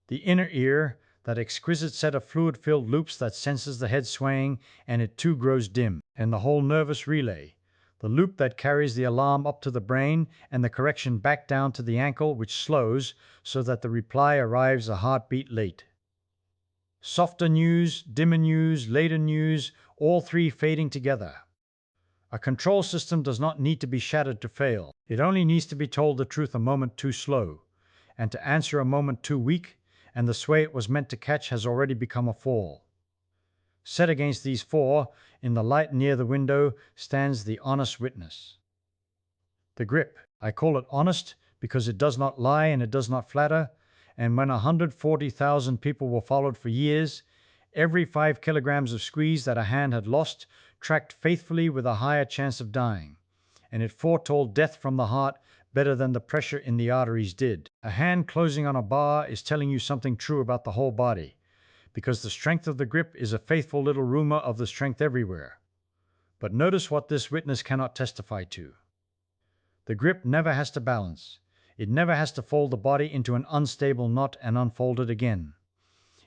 The inner ear, that exquisite set of fluid-filled loops that senses the head swaying, and it too grows dim. And the whole nervous relay, the loop that carries the alarm up to the brain and the correction back down to the ankle, which slows so that the reply arrives a heartbeat late. Softer news, dimmer news, later news, all 3 fading together. A control system does not need to be shattered to fail. It only needs to be told the truth a moment too slow, and to answer a moment too weak, and the sway it was meant to catch has already become a fall. Set against these 4, in the light near the window, stands the honest witness. The grip. I call it honest because it does not lie and it does not flatter, and when 140,000 people were followed for years, every 5 kilograms of squeeze that a hand had lost tracked faithfully with a higher chance of dying, and it foretold death from the heart better than the pressure in the arteries did. A hand closing on a bar is telling you something true about the whole body, because the strength of the grip is a faithful little rumor of the strength everywhere. But notice what this witness cannot testify to. The grip never has to balance. It never has to fold the body into an unstable knot and unfold it again.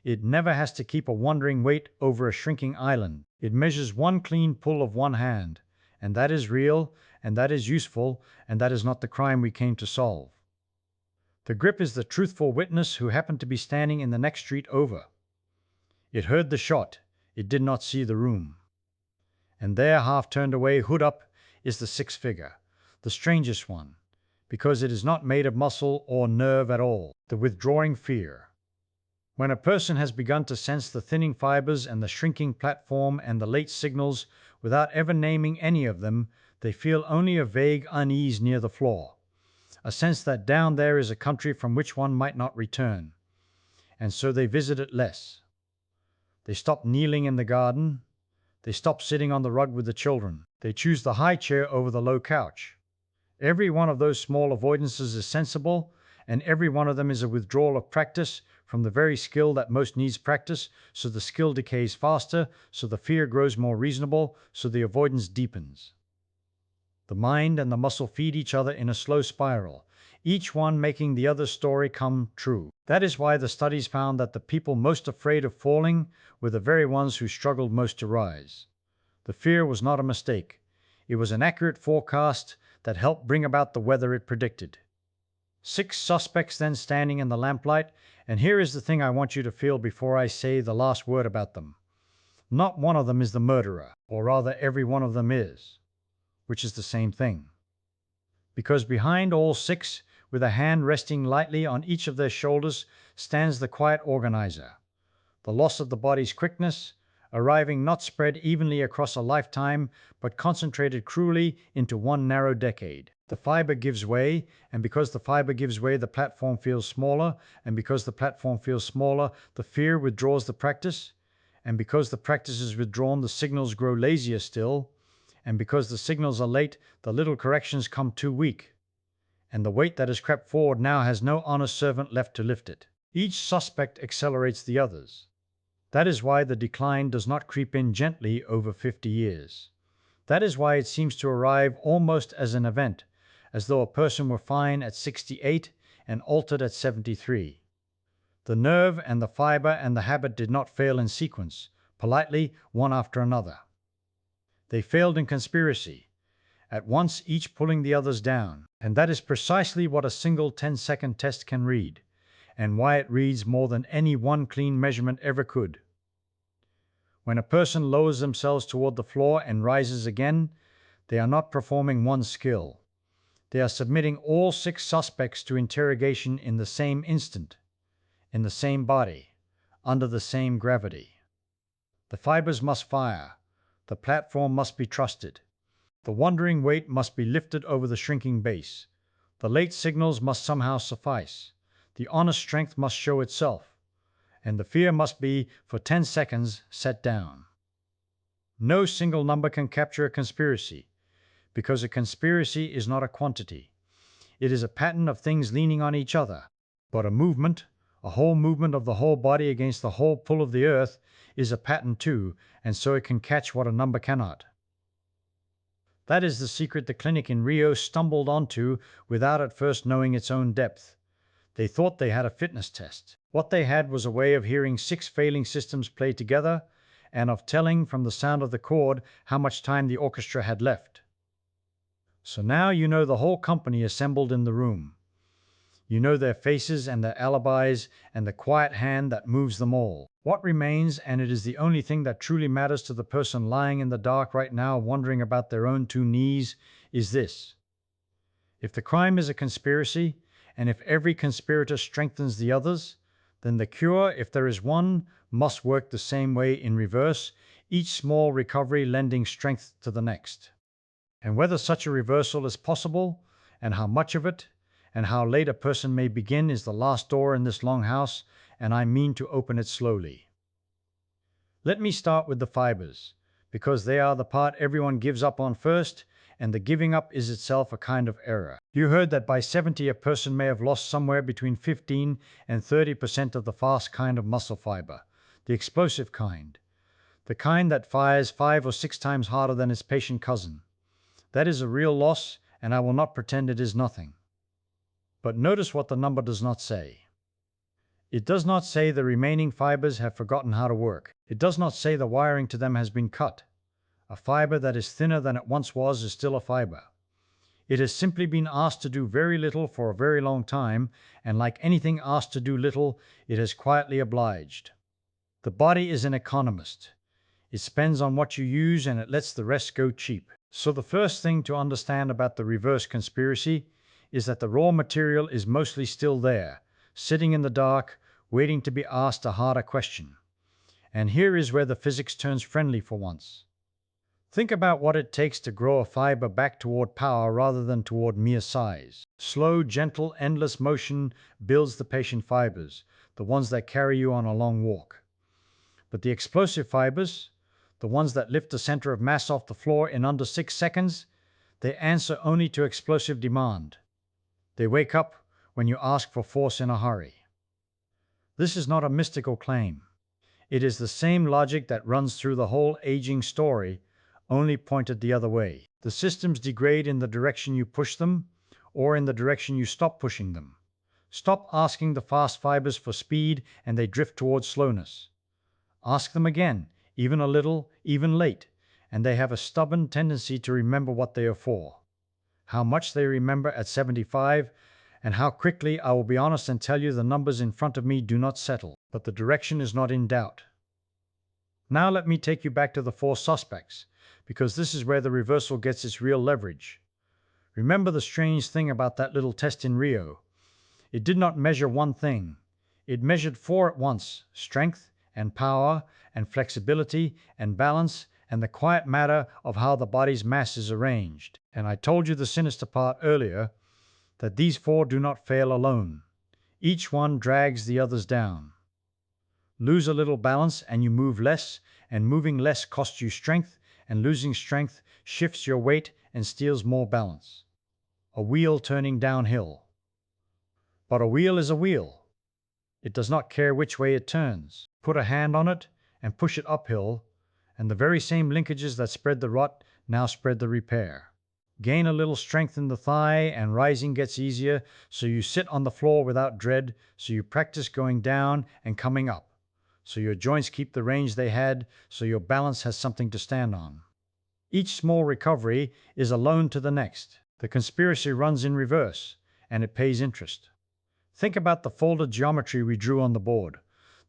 It never has to keep a wandering weight over a shrinking island. It measures one clean pull of one hand, and that is real, and that is useful, and that is not the crime we came to solve. The grip is the truthful witness who happened to be standing in the next street over. It heard the shot. It did not see the room. And there, half turned away, hood up, is the 6th figure, the strangest one, because it is not made of muscle or nerve at all, the withdrawing fear. When a person has begun to sense the thinning fibers and the shrinking platform and the late signals without ever naming any of them, they feel only a vague unease near the floor, a sense that down there is a country from which one might not return, and so they visit it less. They stop kneeling in the garden. They stop sitting on the rug with the children. They choose the high chair over the low couch. Every one of those small avoidances is sensible, and every one of them is a withdrawal of practice from the very skill that most needs practice, so the skill decays faster, so the fear grows more reasonable, so the avoidance deepens. The mind and the muscle feed each other in a slow spiral, each one making the other's story come true. That is why the studies found that the people most afraid of falling were the very ones who struggled most to rise. The fear was not a mistake. It was an accurate forecast that helped bring about the weather it predicted. 6 suspects then standing in the lamplight, and here is the thing I want you to feel before I say the last word about them. Not one of them is the murderer, or rather every one of them is, which is the same thing. Because behind all 6, with a hand resting lightly on each of their shoulders, stands the quiet organizer, the loss of the body's quickness, arriving not spread evenly across a lifetime, but concentrated cruelly into one narrow decade. The fiber gives way, and because the fiber gives way, the platform feels smaller, and because the platform feels smaller, the fear withdraws the practice, and because the practice is withdrawn, the signals grow lazier still, and because the signals are late, the little corrections come too weak, and the weight that has crept forward now has no honest servant left to lift it. Each suspect accelerates the others. That is why the decline does not creep in gently over 50 years. That is why it seems to arrive almost as an event, as though a person were fine at 68 and altered at 73. The nerve and the fiber and the habit did not fail in sequence, politely, one after another. They failed in conspiracy, at once each pulling the others down, and that is precisely what a single 10-second test can read, and why it reads more than any one clean measurement ever could. When a person lowers themselves toward the floor and rises again, They are not performing one skill. They are submitting all 6 suspects to interrogation in the same instant, in the same body, under the same gravity. The fibers must fire. The platform must be trusted. The wandering weight must be lifted over the shrinking base. The late signals must somehow suffice. The honest strength must show itself. And the fear must be, for 10 seconds, set down. No single number can capture a conspiracy, because a conspiracy is not a quantity. It is a pattern of things leaning on each other. But a movement, a whole movement of the whole body against the whole pull of the earth, is a pattern too, and so it can catch what a number cannot. That is the secret the clinic in Rio stumbled onto without at first knowing its own depth. They thought they had a fitness test. What they had was a way of hearing 6 failing systems play together, and of telling from the sound of the chord how much time the orchestra had left. So now you know the whole company assembled in the room. You know their faces and their alibis and the quiet hand that moves them all. What remains, and it is the only thing that truly matters to the person lying in the dark right now wondering about their own 2 knees, is this. If the crime is a conspiracy, and if every conspirator strengthens the others, then the cure, if there is one, must work the same way in reverse, each small recovery lending strength to the next. And whether such a reversal is possible, and how much of it, and how late a person may begin is the last door in this long house, and I mean to open it slowly. Let me start with the fibers, because they are the part everyone gives up on first, and the giving up is itself a kind of error. You heard that by 70 a person may have lost somewhere between 15 and 30% of the fast kind of muscle fiber, the explosive kind, the kind that fires 5 or 6 times harder than its patient cousin. That is a real loss, and I will not pretend it is nothing. But notice what the number does not say. It does not say the remaining fibers have forgotten how to work. It does not say the wiring to them has been cut. A fiber that is thinner than it once was is still a fiber. It has simply been asked to do very little for a very long time, and like anything asked to do little, it has quietly obliged. The body is an economist. It spends on what you use and it lets the rest go cheap. So the first thing to understand about the reverse conspiracy is that the raw material is mostly still there, sitting in the dark, waiting to be asked a harder question. And here is where the physics turns friendly for once. Think about what it takes to grow a fiber back toward power rather than toward mere size. Slow, gentle, endless motion builds the patient fibers, the ones that carry you on a long walk. But the explosive fibers, the ones that lift the center of mass off the floor in under 6 seconds, they answer only to explosive demand. They wake up when you ask for force in a hurry. This is not a mystical claim. It is the same logic that runs through the whole aging story, only pointed the other way. The systems degrade in the direction you push them, or in the direction you stop pushing them. Stop asking the fast fibers for speed and they drift towards slowness. Ask them again, even a little, even late, and they have a stubborn tendency to remember what they are for. How much they remember at 75, and how quickly, I will be honest and tell you the numbers in front of me do not settle, but the direction is not in doubt. Now let me take you back to the 4 suspects, because this is where the reversal gets its real leverage. Remember the strange thing about that little test in Rio. It did not measure one thing. It measured 4 at once: strength and power and flexibility and balance and the quiet matter of how the body's mass is arranged. And I told you the sinister part earlier, that these 4 do not fail alone. Each one drags the others down. Lose a little balance and you move less, and moving less costs you strength, and losing strength shifts your weight and steals more balance. A wheel turning downhill. But a wheel is a wheel. It does not care which way it turns. Put a hand on it and push it uphill, and the very same linkages that spread the rut now spread the repair. Gain a little strength in the thigh and rising gets easier, so you sit on the floor without dread, so you practice going down and coming up, so your joints keep the range they had, so your balance has something to stand on. Each small recovery is a loan to the next. The conspiracy runs in reverse, and it pays interest. Think about the folded geometry we drew on the board.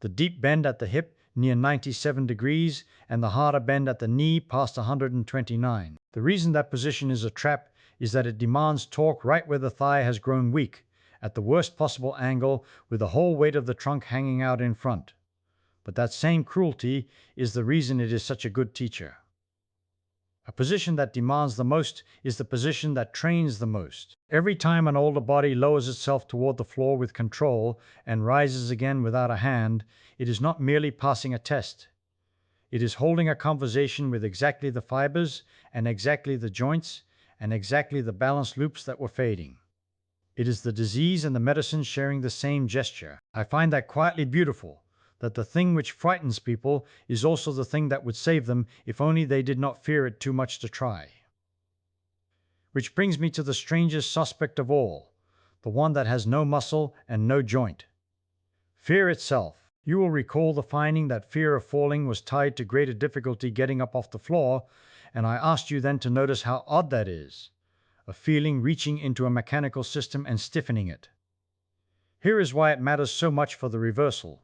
The deep bend at the hip near 97 degrees, and the harder bend at the knee past 129. The reason that position is a trap is that it demands torque right where the thigh has grown weak, at the worst possible angle, with the whole weight of the trunk hanging out in front. But that same cruelty is the reason it is such a good teacher. A position that demands the most is the position that trains the most. Every time an older body lowers itself toward the floor with control and rises again without a hand, it is not merely passing a test. It is holding a conversation with exactly the fibers and exactly the joints and exactly the balance loops that were fading. It is the disease and the medicine sharing the same gesture. I find that quietly beautiful, that the thing which frightens people is also the thing that would save them if only they did not fear it too much to try. Which brings me to the strangest suspect of all, the one that has no muscle and no joint. Fear itself. You will recall the finding that fear of falling was tied to greater difficulty getting up off the floor, and I asked you then to notice how odd that is, a feeling reaching into a mechanical system and stiffening it. Here is why it matters so much for the reversal.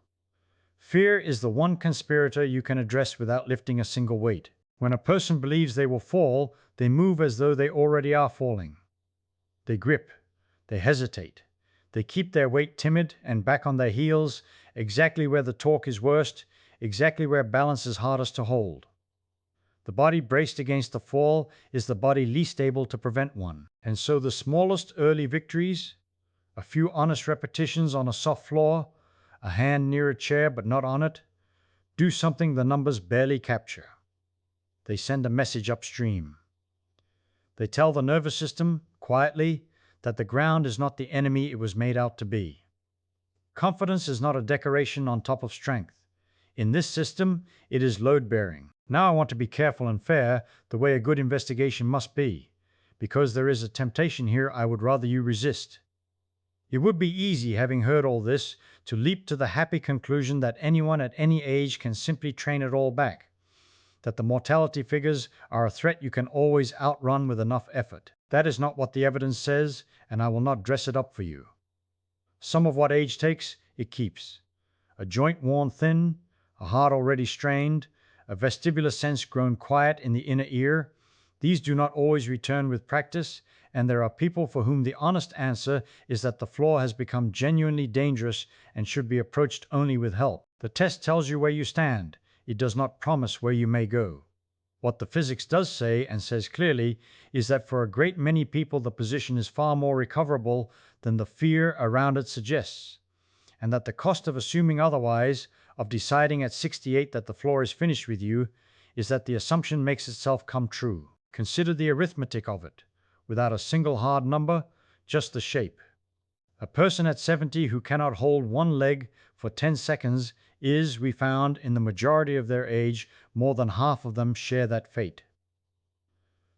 Fear is the one conspirator you can address without lifting a single weight. When a person believes they will fall, they move as though they already are falling. They grip, they hesitate, they keep their weight timid and back on their heels, exactly where the torque is worst, exactly where balance is hardest to hold. The body braced against the fall is the body least able to prevent one. And so the smallest early victories, a few honest repetitions on a soft floor, a hand near a chair but not on it, do something the numbers barely capture. They send a message upstream. They tell the nervous system, quietly, that the ground is not the enemy it was made out to be. Confidence is not a decoration on top of strength. In this system, it is load-bearing. Now I want to be careful and fair, the way a good investigation must be, because there is a temptation here I would rather you resist. It would be easy, having heard all this, to leap to the happy conclusion that anyone at any age can simply train it all back, that the mortality figures are a threat you can always outrun with enough effort. That is not what the evidence says, and I will not dress it up for you. Some of what age takes, it keeps. A joint worn thin, a heart already strained, a vestibular sense grown quiet in the inner ear, these do not always return with practice, and there are people for whom the honest answer is that the floor has become genuinely dangerous and should be approached only with help. The test tells you where you stand. It does not promise where you may go. What the physics does say, and says clearly, is that for a great many people the position is far more recoverable than the fear around it suggests, and that the cost of assuming otherwise, of deciding at 68 that the floor is finished with you, is that the assumption makes itself come true. Consider the arithmetic of it, without a single hard number, just the shape. A person at 70 who cannot hold one leg for 10 seconds is, we found, in the majority of their age, more than half of them share that fate.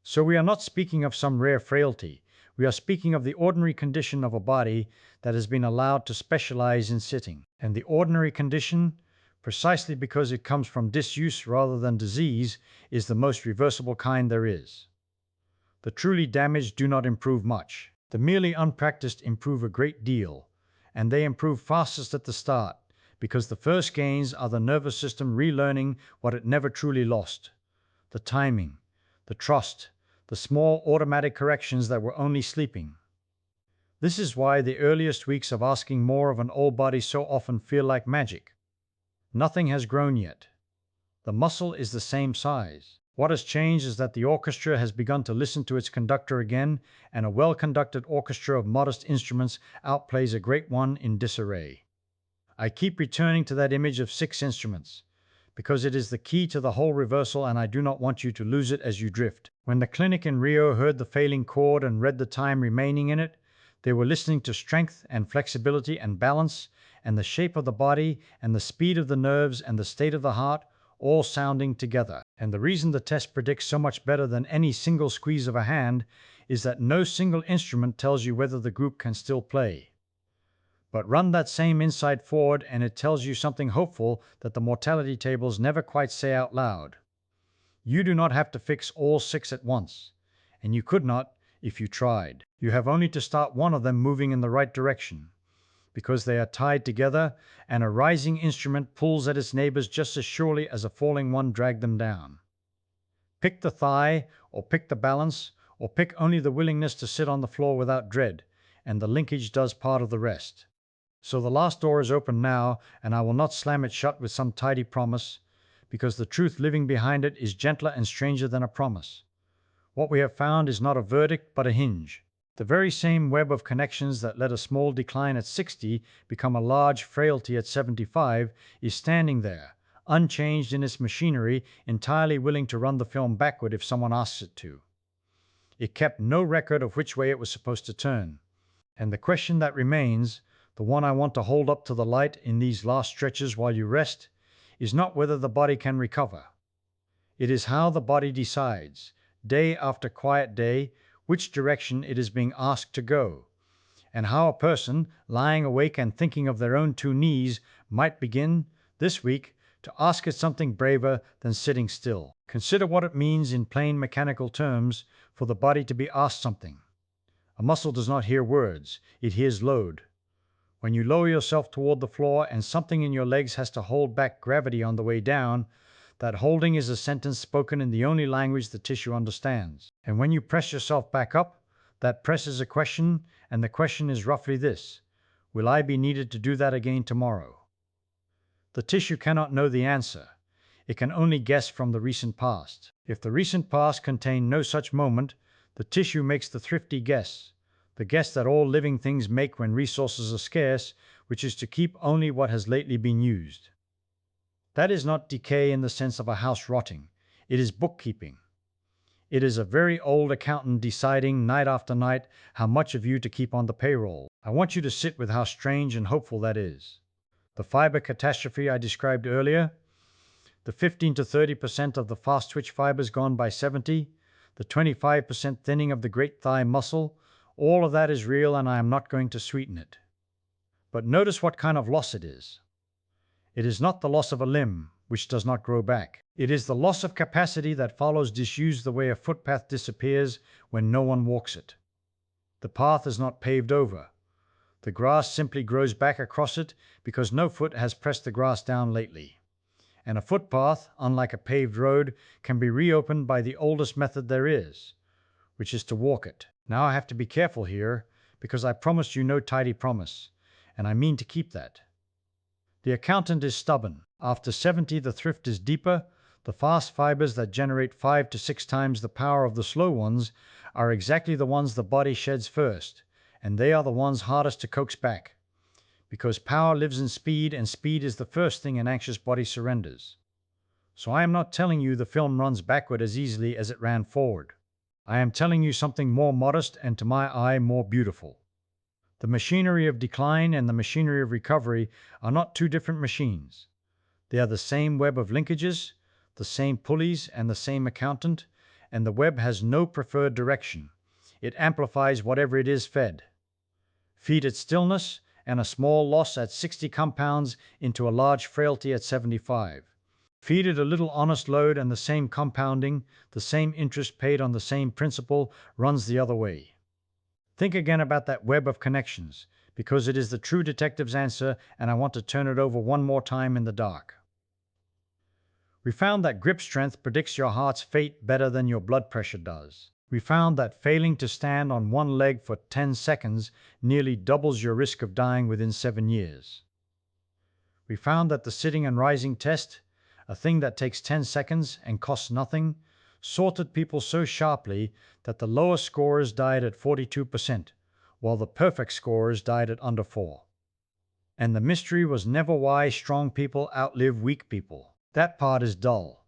So we are not speaking of some rare frailty. We are speaking of the ordinary condition of a body that has been allowed to specialize in sitting. And the ordinary condition, precisely because it comes from disuse rather than disease, is the most reversible kind there is. The truly damaged do not improve much. The merely unpracticed improve a great deal, and they improve fastest at the start, because the first gains are the nervous system relearning what it never truly lost: the timing, the trust, the small automatic corrections that were only sleeping. This is why the earliest weeks of asking more of an old body so often feel like magic. Nothing has grown yet. The muscle is the same size. What has changed is that the orchestra has begun to listen to its conductor again, and a well-conducted orchestra of modest instruments outplays a great one in disarray. I keep returning to that image of 6 instruments, because it is the key to the whole reversal, and I do not want you to lose it as you drift. When the clinic in Rio heard the failing chord and read the time remaining in it, they were listening to strength and flexibility and balance, and the shape of the body, and the speed of the nerves, and the state of the heart, all sounding together. And the reason the test predicts so much better than any single squeeze of a hand is that no single instrument tells you whether the group can still play. But run that same insight forward and it tells you something hopeful that the mortality tables never quite say out loud. You do not have to fix all 6 at once, and you could not if you tried. You have only to start one of them moving in the right direction. because they are tied together, and a rising instrument pulls at its neighbors just as surely as a falling one dragged them down. Pick the thigh, or pick the balance, or pick only the willingness to sit on the floor without dread, and the linkage does part of the rest. So the last door is open now, and I will not slam it shut with some tidy promise, because the truth living behind it is gentler and stranger than a promise. What we have found is not a verdict, but a hinge. The very same web of connections that let a small decline at 60 become a large frailty at 75 is standing there, unchanged in its machinery, entirely willing to run the film backward if someone asks it to. It kept no record of which way it was supposed to turn. And the question that remains, the one I want to hold up to the light in these last stretches while you rest, is not whether the body can recover. It is how the body decides, day after quiet day, which direction it is being asked to go, and how a person, lying awake and thinking of their own two knees, might begin, this week, to ask it something braver than sitting still. Consider what it means in plain mechanical terms for the body to be asked something. A muscle does not hear words, it hears load. When you lower yourself toward the floor and something in your legs has to hold back gravity on the way down, that holding is a sentence spoken in the only language the tissue understands. And when you press yourself back up, that press is a question, and the question is roughly this: will I be needed to do that again tomorrow? The tissue cannot know the answer. It can only guess from the recent past. If the recent past contained no such moment, the tissue makes the thrifty guess, the guess that all living things make when resources are scarce, which is to keep only what has lately been used. That is not decay in the sense of a house rotting. It is bookkeeping. It is a very old accountant deciding night after night how much of you to keep on the payroll. I want you to sit with how strange and hopeful that is. The fiber catastrophe I described earlier, the 15 to 30% of the fast twitch fibers gone by 70, the 25% thinning of the great thigh muscle, all of that is real, and I am not going to sweeten it. But notice what kind of loss it is. It is not the loss of a limb, which does not grow back. It is the loss of capacity that follows disuse the way a footpath disappears when no one walks it. The path is not paved over. The grass simply grows back across it because no foot has pressed the grass down lately. And a footpath, unlike a paved road, can be reopened by the oldest method there is, which is to walk it. Now I have to be careful here, because I promised you no tidy promise, and I mean to keep that. The accountant is stubborn. After 70, the thrift is deeper. The fast fibers that generate 5 to 6 times the power of the slow ones are exactly the ones the body sheds first, and they are the ones hardest to coax back, because power lives in speed, and speed is the first thing an anxious body surrenders. So I am not telling you the film runs backward as easily as it ran forward. I am telling you something more modest and, to my eye, more beautiful. The machinery of decline and the machinery of recovery are not two different machines. They are the same web of linkages, the same pulleys and the same accountant, and the web has no preferred direction. It amplifies whatever it is fed. Feed it stillness and a small loss at 60 compounds into a large frailty at 75. Feed it a little honest load, and the same compounding, the same interest paid on the same principle, runs the other way. Think again about that web of connections, because it is the true detective's answer, and I want to turn it over one more time in the dark. We found that grip strength predicts your heart's fate better than your blood pressure does. We found that failing to stand on one leg for 10 seconds nearly doubles your risk of dying within 7 years. We found that the sitting and rising test, a thing that takes 10 seconds and costs nothing, sorted people so sharply that the lowest scorers died at 42%, while the perfect scorers died at under 4. And the mystery was never why strong people outlive weak people. That part is dull.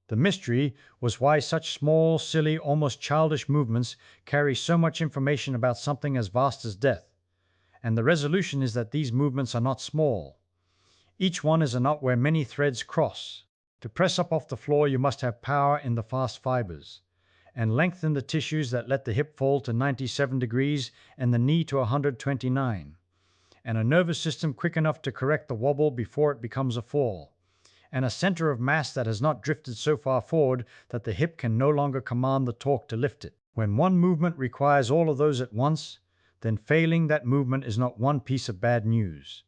The mystery was why such small, silly, almost childish movements carry so much information about something as vast as death. And the resolution is that these movements are not small. Each one is a knot where many threads cross. To press up off the floor, you must have power in the fast fibers, and lengthen the tissues that let the hip fall to 97 degrees and the knee to 129, and a nervous system quick enough to correct the wobble before it becomes a fall, and a center of mass that has not drifted so far forward that the hip can no longer command the torque to lift it. When one movement requires all of those at once, then failing that movement is not one piece of bad news.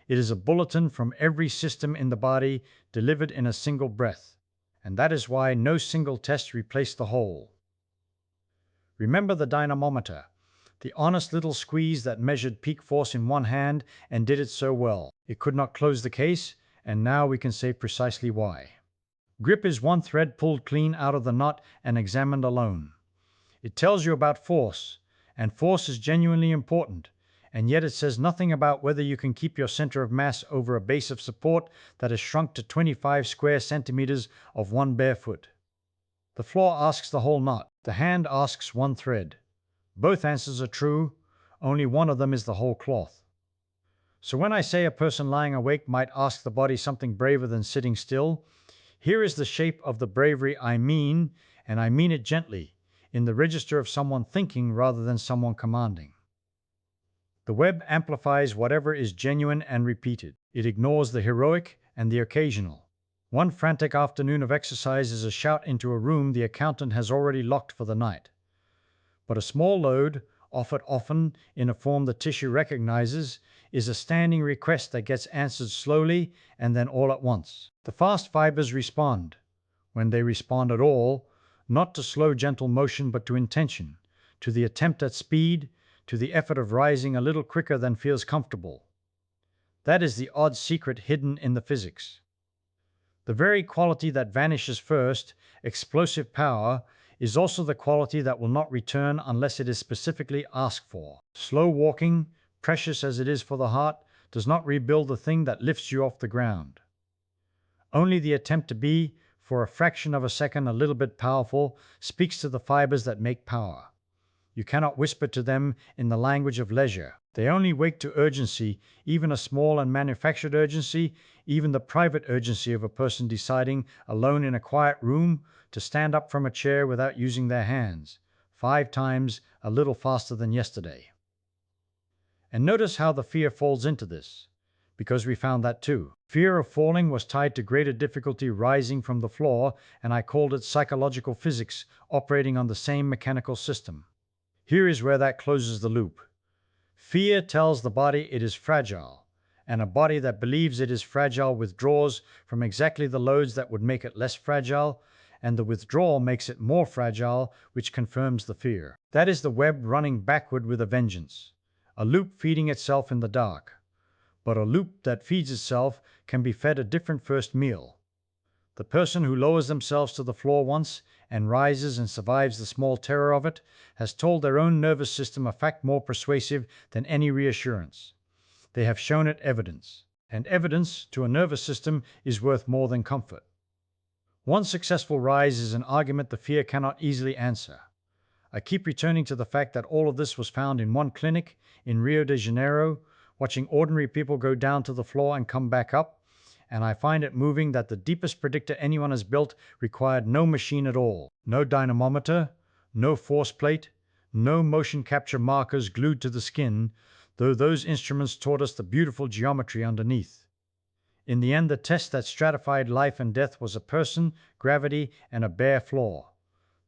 It is a bulletin from every system in the body delivered in a single breath. And that is why no single test replaced the whole. Remember the dynamometer, the honest little squeeze that measured peak force in one hand and did it so well. It could not close the case, and now we can say precisely why. Grip is one thread pulled clean out of the knot and examined alone. It tells you about force, and force is genuinely important, and yet it says nothing about whether you can keep your center of mass over a base of support that has shrunk to 25 square centimeters of one bare foot. The floor asks the whole knot. The hand asks one thread. Both answers are true, only one of them is the whole cloth. So when I say a person lying awake might ask the body something braver than sitting still, here is the shape of the bravery I mean, and I mean it gently, in the register of someone thinking rather than someone commanding. The web amplifies whatever is genuine and repeated. It ignores the heroic and the occasional. One frantic afternoon of exercise is a shout into a room the accountant has already locked for the night. But a small load, offered often in a form the tissue recognizes, is a standing request that gets answered slowly and then all at once. The fast fibers respond, when they respond at all, not to slow gentle motion but to intention, to the attempt at speed, to the effort of rising a little quicker than feels comfortable. That is the odd secret hidden in the physics. The very quality that vanishes first, explosive power, is also the quality that will not return unless it is specifically asked for. Slow walking, precious as it is for the heart, does not rebuild the thing that lifts you off the ground. Only the attempt to be, for a fraction of a second, a little bit powerful speaks to the fibers that make power. You cannot whisper to them in the language of leisure. They only wake to urgency, even a small and manufactured urgency, even the private urgency of a person deciding, alone in a quiet room, to stand up from a chair without using their hands, 5 times a little faster than yesterday. And notice how the fear falls into this, because we found that too. Fear of falling was tied to greater difficulty rising from the floor, and I called it psychological physics operating on the same mechanical system. Here is where that closes the loop. Fear tells the body it is fragile, and a body that believes it is fragile withdraws from exactly the loads that would make it less fragile, and the withdrawal makes it more fragile, which confirms the fear. That is the web running backward with a vengeance, a loop feeding itself in the dark. But a loop that feeds itself can be fed a different first meal. The person who lowers themselves to the floor once and rises and survives the small terror of it has told their own nervous system a fact more persuasive than any reassurance. They have shown it evidence, and evidence to a nervous system is worth more than comfort. One successful rise is an argument the fear cannot easily answer. I keep returning to the fact that all of this was found in one clinic in Rio de Janeiro, watching ordinary people go down to the floor and come back up, and I find it moving that the deepest predictor anyone has built required no machine at all, no dynamometer, no force plate, no motion capture markers glued to the skin, though those instruments taught us the beautiful geometry underneath. In the end, the test that stratified life and death was a person, gravity, and a bare floor.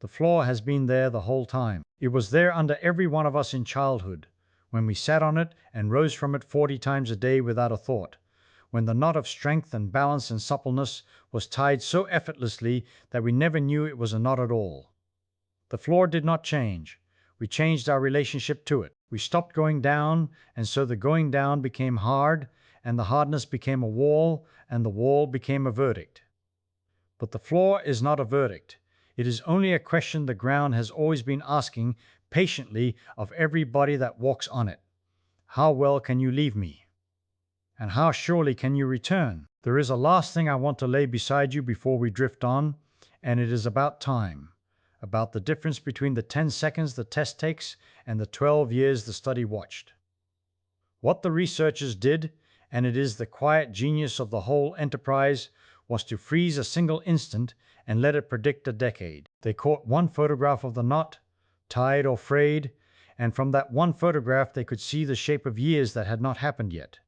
The floor has been there the whole time. It was there under every one of us in childhood, when we sat on it and rose from it 40 times a day without a thought, when the knot of strength and balance and suppleness was tied so effortlessly that we never knew it was a knot at all. The floor did not change. We changed our relationship to it. We stopped going down, and so the going down became hard, and the hardness became a wall, and the wall became a verdict. But the floor is not a verdict. It is only a question the ground has always been asking patiently of every body that walks on it. How well can you leave me? And how surely can you return? There is a last thing I want to lay beside you before we drift on, and it is about time, about the difference between the 10 seconds the test takes and the 12 years the study watched. What the researchers did, and it is the quiet genius of the whole enterprise, was to freeze a single instant and let it predict a decade. They caught one photograph of the knot, tied or frayed, and from that one photograph they could see the shape of years that had not happened yet.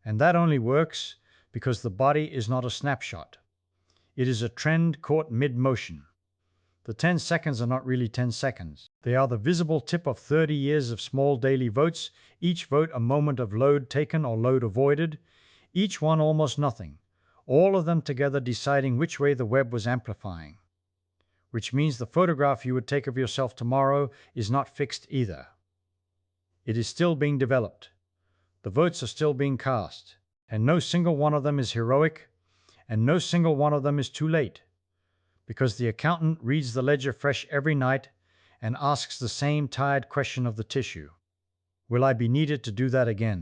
And that only works because the body is not a snapshot. It is a trend caught mid-motion. The 10 seconds are not really 10 seconds. They are the visible tip of 30 years of small daily votes, each vote a moment of load taken or load avoided, each one almost nothing, all of them together deciding which way the web was amplifying. Which means the photograph you would take of yourself tomorrow is not fixed either. It is still being developed. The votes are still being cast, and no single one of them is heroic, and no single one of them is too late, because the accountant reads the ledger fresh every night and asks the same tired question of the tissue. Will I be needed to do that again?